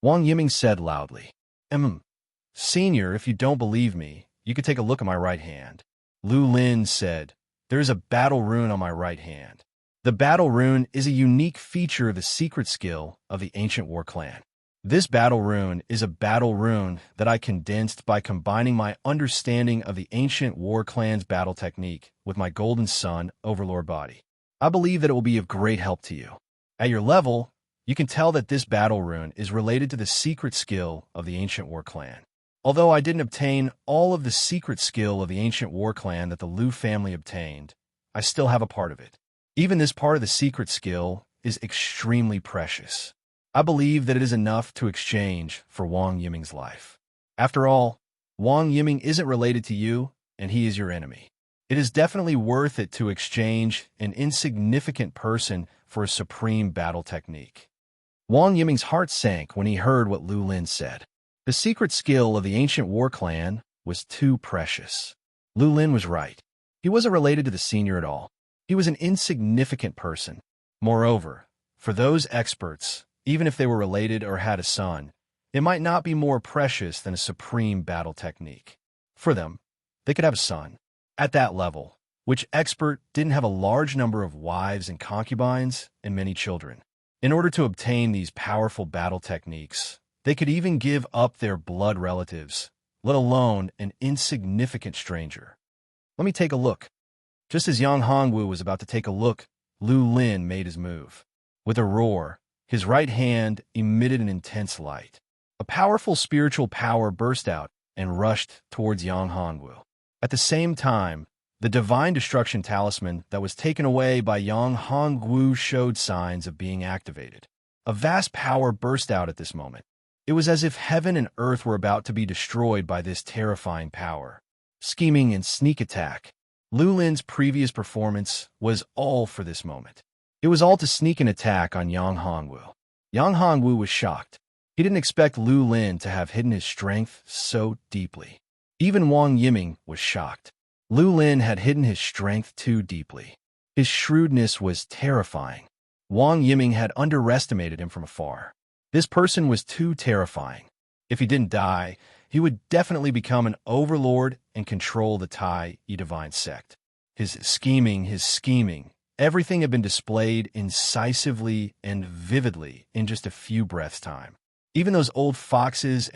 Wang Yiming said loudly. Senior, if you don't believe me, you could take a look at my right hand. Lu Lin said, there is a battle rune on my right hand. The battle rune is a unique feature of the secret skill of the ancient war clan. This battle rune is a battle rune that I condensed by combining my understanding of the ancient war clan's battle technique with my golden sun overlord body. I believe that it will be of great help to you. At your level, you can tell that this battle rune is related to the secret skill of the ancient war clan. Although I didn't obtain all of the secret skill of the ancient war clan that the Lu family obtained, I still have a part of it. Even this part of the secret skill is extremely precious. I believe that it is enough to exchange for Wang Yiming's life. After all, Wang Yiming isn't related to you, and he is your enemy. It is definitely worth it to exchange an insignificant person for a supreme battle technique. Wang Yiming's heart sank when he heard what Lu Lin said. The secret skill of the ancient war clan was too precious. Lu Lin was right. He wasn't related to the senior at all. He was an insignificant person. Moreover, for those experts, even if they were related or had a son, it might not be more precious than a supreme battle technique. For them, they could have a son. At that level, which expert didn't have a large number of wives and concubines and many children. In order to obtain these powerful battle techniques, they could even give up their blood relatives, let alone an insignificant stranger. Let me take a look. Just as Yang Hongwu was about to take a look, Lu Lin made his move. With a roar, his right hand emitted an intense light. A powerful spiritual power burst out and rushed towards Yang Hongwu. At the same time, the divine destruction talisman that was taken away by Yang Hongwu showed signs of being activated. A vast power burst out at this moment. It was as if heaven and earth were about to be destroyed by this terrifying power. Scheming and sneak attack. Lu Lin's previous performance was all for this moment. It was all to sneak an attack on Yang Hongwu. Yang Hongwu was shocked. He didn't expect Lu Lin to have hidden his strength so deeply. Even Wang Yiming was shocked. Lu Lin had hidden his strength too deeply. His shrewdness was terrifying. Wang Yiming had underestimated him from afar. This person was too terrifying. If he didn't die, he would definitely become an overlord and control the Tai Divine sect. His scheming, everything had been displayed incisively and vividly in just a few breaths' time. Even those old foxes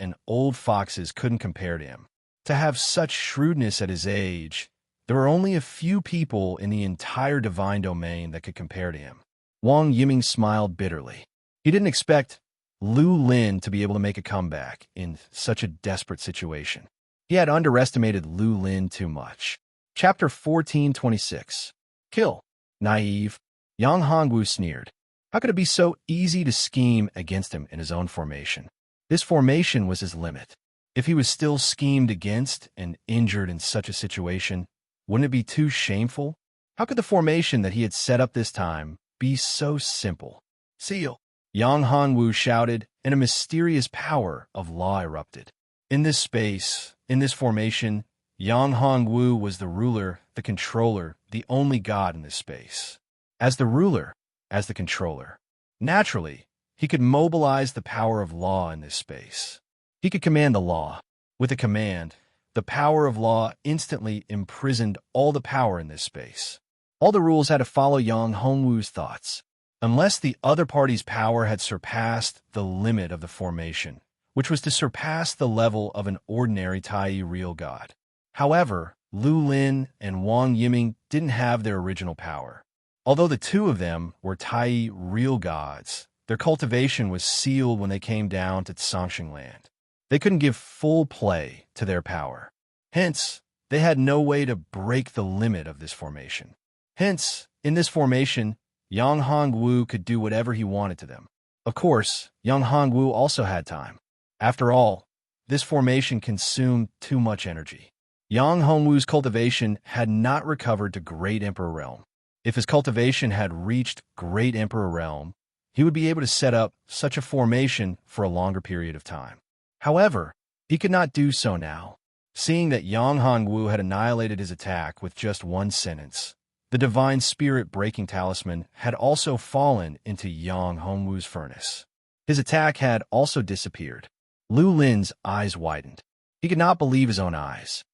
couldn't compare to him. To have such shrewdness at his age, there were only a few people in the entire divine domain that could compare to him. Wang Yiming smiled bitterly. He didn't expect Lu Lin to be able to make a comeback in such a desperate situation. He had underestimated Lu Lin too much. Chapter 1426. Kill. Naive. Yang Hongwu sneered. How could it be so easy to scheme against him in his own formation? This formation was his limit. If he was still schemed against and injured in such a situation, wouldn't it be too shameful? How could the formation that he had set up this time be so simple? Seal. Yang Hongwu shouted, and a mysterious power of law erupted. In this space, in this formation, Yang Hongwu was the ruler, the controller, the only god in this space. As the ruler, as the controller, naturally, he could mobilize the power of law in this space. He could command the law. With a command, the power of law instantly imprisoned all the power in this space. All the rules had to follow Yang Hongwu's thoughts, unless the other party's power had surpassed the limit of the formation, which was to surpass the level of an ordinary Tai real god. However, Lu Lin and Wang Yiming didn't have their original power. Although the two of them were Tai real gods, their cultivation was sealed when they came down to Songsheng land. They couldn't give full play to their power. Hence, they had no way to break the limit of this formation. Hence, in this formation, Yang Hongwu could do whatever he wanted to them. Of course, Yang Hongwu also had time. After all, this formation consumed too much energy. Yang Hongwu's cultivation had not recovered to Great Emperor Realm. If his cultivation had reached Great Emperor Realm, he would be able to set up such a formation for a longer period of time. However, he could not do so now. Seeing that Yang Hongwu had annihilated his attack with just one sentence, the divine spirit breaking talisman had also fallen into Yang Hongwu's furnace. His attack had also disappeared. Lu Lin's eyes widened. He could not believe his own eyes.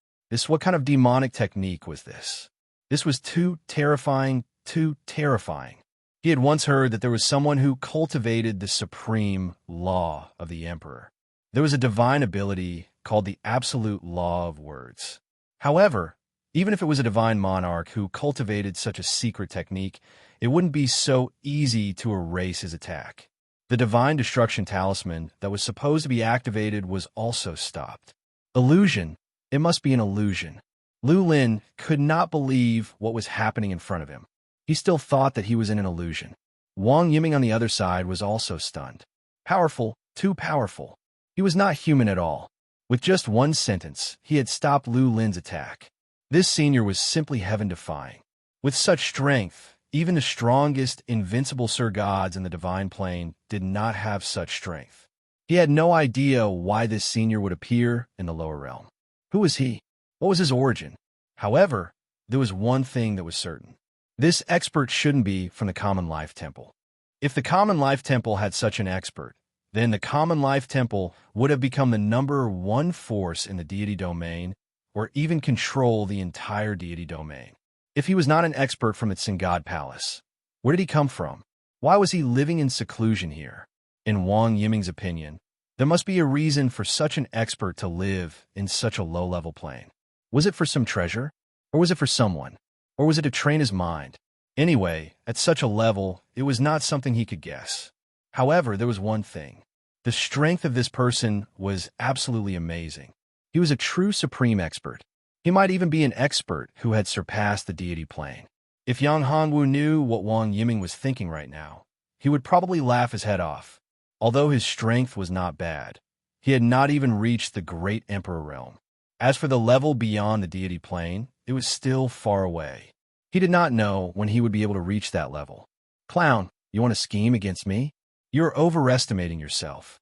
What kind of demonic technique was this? This was too terrifying, too terrifying. He had once heard that there was someone who cultivated the supreme law of the emperor. There was a divine ability called the absolute law of words. However, even if it was a divine monarch who cultivated such a secret technique, it wouldn't be so easy to erase his attack. The divine destruction talisman that was supposed to be activated was also stopped. Illusion. It must be an illusion. Lu Lin could not believe what was happening in front of him. He still thought that he was in an illusion. Wang Yiming on the other side was also stunned. Powerful, too powerful. He was not human at all. With just one sentence, he had stopped Lu Lin's attack. This senior was simply heaven-defying. With such strength, even the strongest invincible Sir Gods in the divine plane did not have such strength. He had no idea why this senior would appear in the lower realm. Who was he? What was his origin? However, there was one thing that was certain. This expert shouldn't be from the Common Life Temple. If the Common Life Temple had such an expert, then the Common Life Temple would have become the #1 force in the deity domain, or even control the entire deity domain. If he was not an expert from the Tsingad Palace, where did he come from? Why was he living in seclusion here? In Wang Yiming's opinion, there must be a reason for such an expert to live in such a low-level plane. Was it for some treasure? Or was it for someone? Or was it to train his mind? Anyway, at such a level, it was not something he could guess. However, there was one thing. The strength of this person was absolutely amazing. He was a true supreme expert. He might even be an expert who had surpassed the deity plane. If Yang Hongwu knew what Wang Yiming was thinking right now, he would probably laugh his head off. Although his strength was not bad, he had not even reached the Great Emperor realm. As for the level beyond the deity plane, it was still far away. He did not know when he would be able to reach that level. Clown, you want to scheme against me? You're overestimating yourself.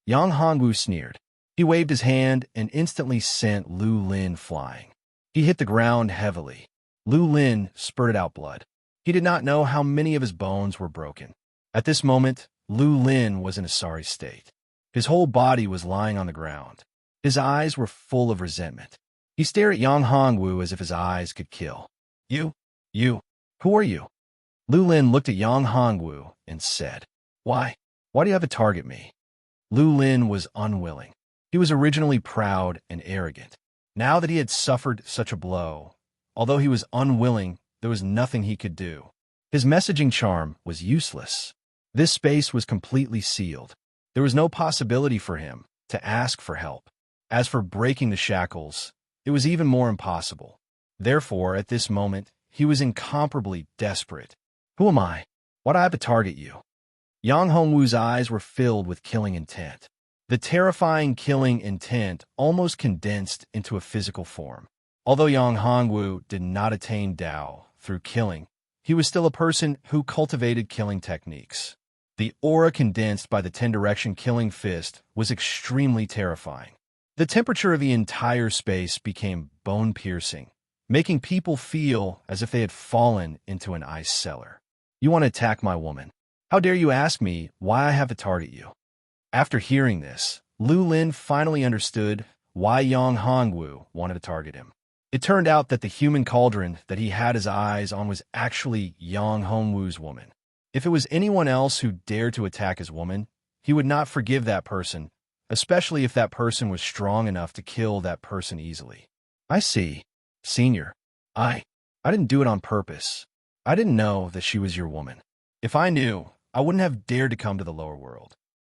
Yang Hongwu sneered. He waved his hand and instantly sent Lu Lin flying. He hit the ground heavily. Lu Lin spurted out blood. He did not know how many of his bones were broken. At this moment, Lu Lin was in a sorry state. His whole body was lying on the ground. His eyes were full of resentment. He stared at Yang Hongwu as if his eyes could kill. You, who are you? Lu Lin looked at Yang Hongwu and said, Why do you have to target me? Lu Lin was unwilling. He was originally proud and arrogant. Now that he had suffered such a blow, although he was unwilling, there was nothing he could do. His messaging charm was useless. This space was completely sealed. There was no possibility for him to ask for help. As for breaking the shackles, it was even more impossible. Therefore, at this moment, he was incomparably desperate. Who am I? Why do I have to target you? Yang Hongwu's eyes were filled with killing intent. The terrifying killing intent almost condensed into a physical form. Although Yang Hongwu did not attain Tao through killing, he was still a person who cultivated killing techniques. The aura condensed by the 10-direction killing fist was extremely terrifying. The temperature of the entire space became bone-piercing, making people feel as if they had fallen into an ice cellar. You want to attack my woman? How dare you ask me why I have to target you? After hearing this, Lu Lin finally understood why Yang Hongwu wanted to target him. It turned out that the human cauldron that he had his eyes on was actually Yang Hongwu's woman. If it was anyone else who dared to attack his woman, he would not forgive that person, especially if that person was strong enough to kill that person easily. I see. Senior, I didn't do it on purpose. I didn't know that she was your woman. If I knew, I wouldn't have dared to come to the lower world.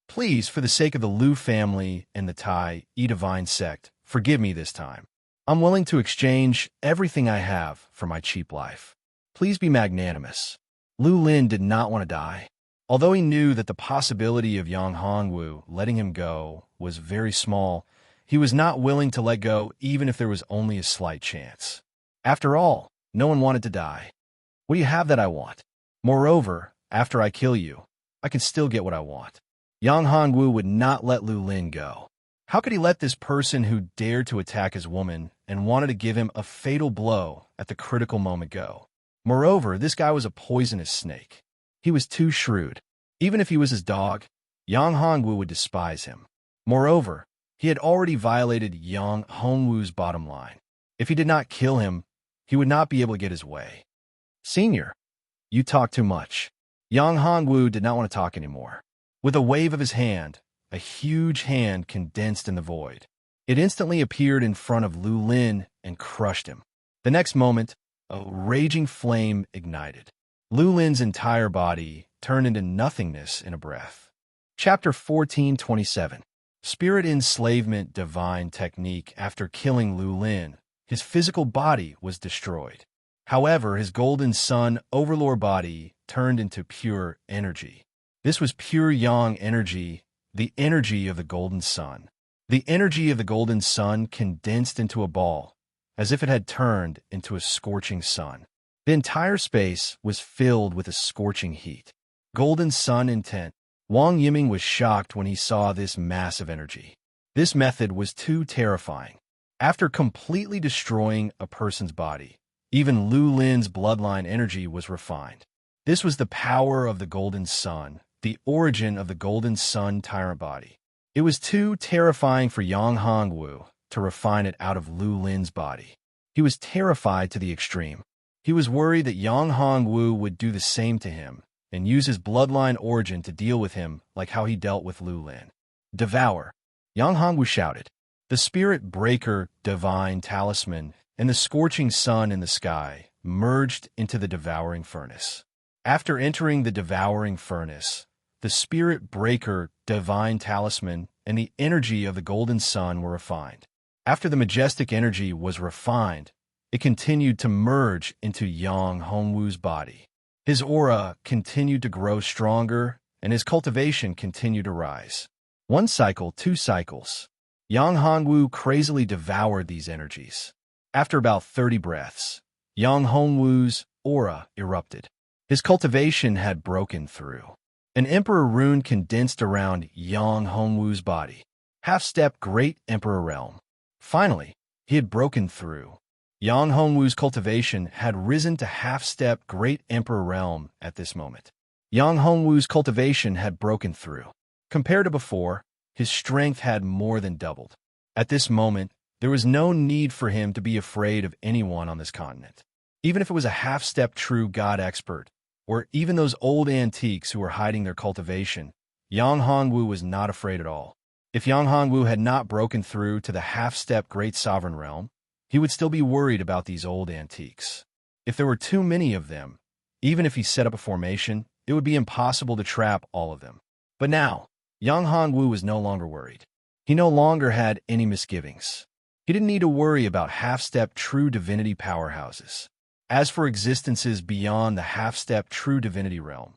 Please, for the sake of the Liu family and the Tai Divine sect, forgive me this time. I'm willing to exchange everything I have for my cheap life. Please be magnanimous. Lu Lin did not want to die. Although he knew that the possibility of Yang Hongwu letting him go was very small, he was not willing to let go even if there was only a slight chance. After all, no one wanted to die. What do you have that I want? Moreover, after I kill you, I can still get what I want. Yang Hongwu would not let Lu Lin go. How could he let this person who dared to attack his woman and wanted to give him a fatal blow at the critical moment go? Moreover, this guy was a poisonous snake. He was too shrewd. Even if he was his dog, Yang Hongwu would despise him. Moreover, he had already violated Yang Hongwu's bottom line. If he did not kill him, he would not be able to get his way. Senior, you talk too much. Yang Hongwu did not want to talk anymore. With a wave of his hand, a huge hand condensed in the void. It instantly appeared in front of Lu Lin and crushed him. The next moment, a raging flame ignited. Lu Lin's entire body turned into nothingness in a breath. Chapter 1427. Spirit Enslavement Divine Technique. After killing Lu Lin, his physical body was destroyed. However, his golden sun overlord body turned into pure energy. This was pure yang energy, the energy of the golden sun. The energy of the golden sun condensed into a ball, as if it had turned into a scorching sun. The entire space was filled with a scorching heat. Golden sun intent. Wang Yiming was shocked when he saw this massive energy. This method was too terrifying. After completely destroying a person's body, even Lu Lin's bloodline energy was refined. This was the power of the golden sun, the origin of the golden sun tyrant body. It was too terrifying for Yang Hongwu to refine it out of Lu Lin's body. He was terrified to the extreme. He was worried that Yang Hongwu would do the same to him and use his bloodline origin to deal with him like how he dealt with Lu Lin. Devour. Yang Hongwu shouted. The spirit breaker, divine talisman, and the scorching sun in the sky merged into the devouring furnace. After entering the devouring furnace, the spirit breaker, divine talisman, and the energy of the golden sun were refined. After the majestic energy was refined, it continued to merge into Yang Hongwu's body. His aura continued to grow stronger, and his cultivation continued to rise. 1 cycle, 2 cycles. Yang Hongwu crazily devoured these energies. After about 30 breaths, Yang Hongwu's aura erupted. His cultivation had broken through. An Emperor rune condensed around Yang Hongwu's body. Half-step Great Emperor Realm. Finally, he had broken through. Yang Hongwu's cultivation had risen to half-step Great Emperor Realm at this moment. Yang Hongwu's cultivation had broken through. Compared to before, his strength had more than doubled. At this moment, there was no need for him to be afraid of anyone on this continent. Even if it was a half-step true god expert, or even those old antiques who were hiding their cultivation, Yang Hongwu was not afraid at all. If Yang Hongwu had not broken through to the half-step Great Sovereign Realm, he would still be worried about these old antiques. If there were too many of them, even if he set up a formation, it would be impossible to trap all of them. But now, Yang Hongwu was no longer worried. He no longer had any misgivings. He didn't need to worry about half-step true divinity powerhouses. As for existences beyond the half-step true divinity realm,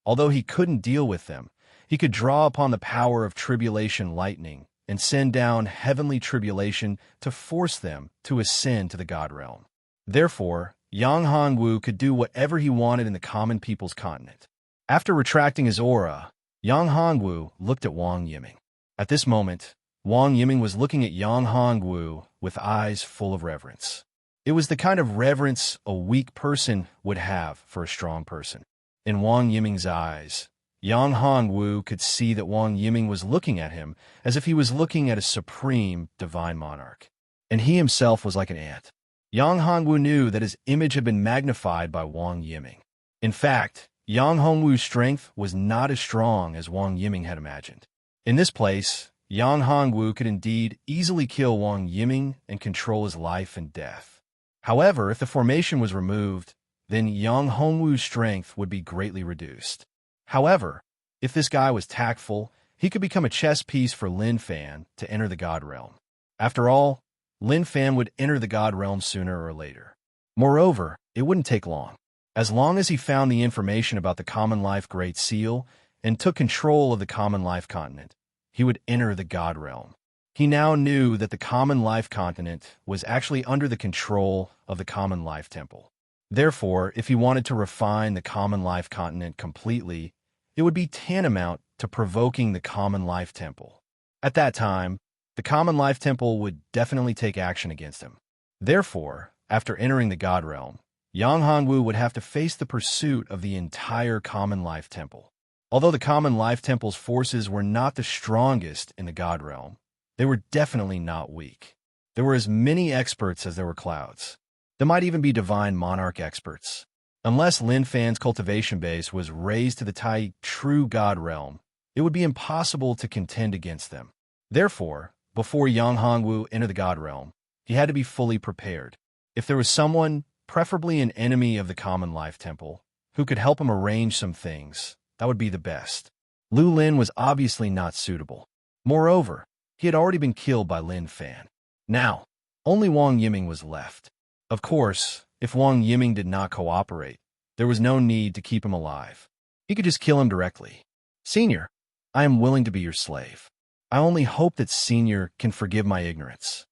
although he couldn't deal with them, he could draw upon the power of tribulation lightning and send down heavenly tribulation to force them to ascend to the God realm. Therefore, Yang Hongwu could do whatever he wanted in the common people's continent. After retracting his aura, Yang Hongwu looked at Wang Yiming. At this moment, Wang Yiming was looking at Yang Hongwu with eyes full of reverence. It was the kind of reverence a weak person would have for a strong person. In Wang Yiming's eyes, Yang Hongwu could see that Wang Yiming was looking at him as if he was looking at a supreme divine monarch. And he himself was like an ant. Yang Hongwu knew that his image had been magnified by Wang Yiming. In fact, Yang Hongwu's strength was not as strong as Wang Yiming had imagined. In this place, Yang Hongwu could indeed easily kill Wang Yiming and control his life and death. However, if the formation was removed, then Yang Hongwu's strength would be greatly reduced. However, if this guy was tactful, he could become a chess piece for Lin Fan to enter the God Realm. After all, Lin Fan would enter the God Realm sooner or later. Moreover, it wouldn't take long. As long as he found the information about the Common Life Great Seal and took control of the Common Life Continent, he would enter the God Realm. He now knew that the Common Life Continent was actually under the control of the Common Life Temple. Therefore, if he wanted to refine the Common Life Continent completely, it would be tantamount to provoking the Common Life Temple. At that time, the Common Life Temple would definitely take action against him. Therefore, after entering the God Realm, Yang Hongwu would have to face the pursuit of the entire Common Life Temple. Although the Common Life Temple's forces were not the strongest in the God Realm, they were definitely not weak. There were as many experts as there were clouds. There might even be divine monarch experts. Unless Lin Fan's cultivation base was raised to the Tai true God Realm, it would be impossible to contend against them. Therefore, before Yang Hongwu entered the God Realm, he had to be fully prepared. If there was someone, preferably an enemy of the Common Life Temple, who could help him arrange some things, that would be the best. Lu Lin was obviously not suitable. Moreover, he had already been killed by Lin Fan. Now, only Wang Yiming was left. Of course, if Wang Yiming did not cooperate, there was no need to keep him alive. He could just kill him directly. Senior, I am willing to be your slave. I only hope that Senior can forgive my ignorance.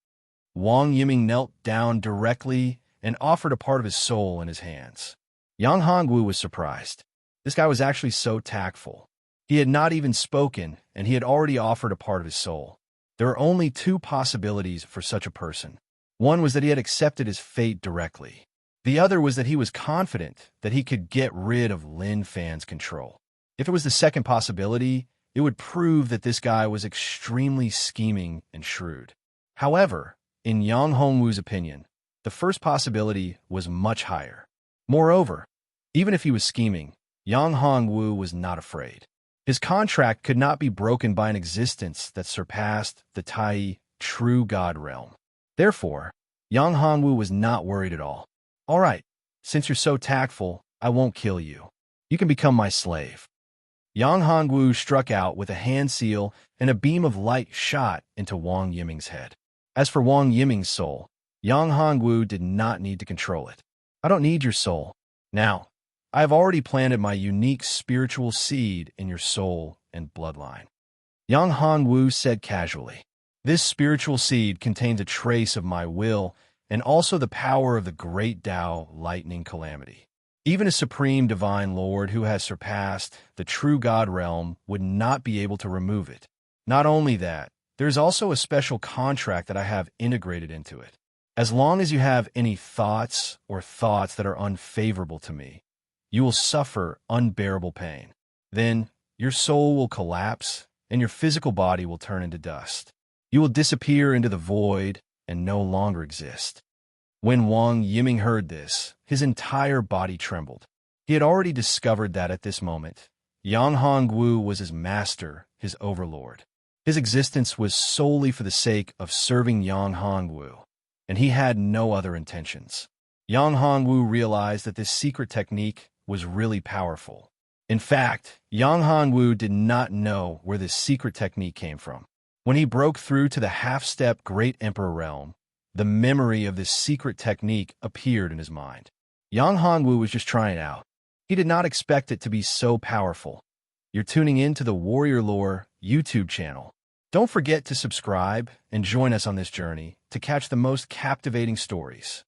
Wang Yiming knelt down directly and offered a part of his soul in his hands. Yang Hongwu was surprised. This guy was actually so tactful. He had not even spoken, and he had already offered a part of his soul. There are only two possibilities for such a person. One was that he had accepted his fate directly. The other was that he was confident that he could get rid of Lin Fan's control. If it was the second possibility, it would prove that this guy was extremely scheming and shrewd. However, in Yang Hongwu's opinion, the first possibility was much higher. Moreover, even if he was scheming, Yang Hongwu was not afraid. His contract could not be broken by an existence that surpassed the Tai true God Realm. Therefore, Yang Hongwu was not worried at all. All right, since you're so tactful, I won't kill you. You can become my slave. Yang Hongwu struck out with a hand seal, and a beam of light shot into Wang Yiming's head. As for Wang Yiming's soul, Yang Hongwu did not need to control it. I don't need your soul. Now, I have already planted my unique spiritual seed in your soul and bloodline. Yang Hongwu said casually. This spiritual seed contains a trace of my will and also the power of the great Tao lightning calamity. Even a supreme divine lord who has surpassed the true God realm would not be able to remove it. Not only that, there is also a special contract that I have integrated into it. As long as you have any thoughts that are unfavorable to me, you will suffer unbearable pain. Then your soul will collapse and your physical body will turn into dust. You will disappear into the void and no longer exist. When Wang Yiming heard this, his entire body trembled. He had already discovered that at this moment, Yang Hongwu was his master, his overlord. His existence was solely for the sake of serving Yang Hongwu, and he had no other intentions. Yang Hongwu realized that this secret technique was really powerful. In fact, Yang Hongwu did not know where this secret technique came from. When he broke through to the half-step Great Emperor realm, The memory of this secret technique appeared in his mind. Yang Hanwu was just trying it out. He did not expect it to be so powerful. You're tuning in to the Warrior Lore YouTube channel. Don't forget to subscribe and join us on this journey to catch the most captivating stories.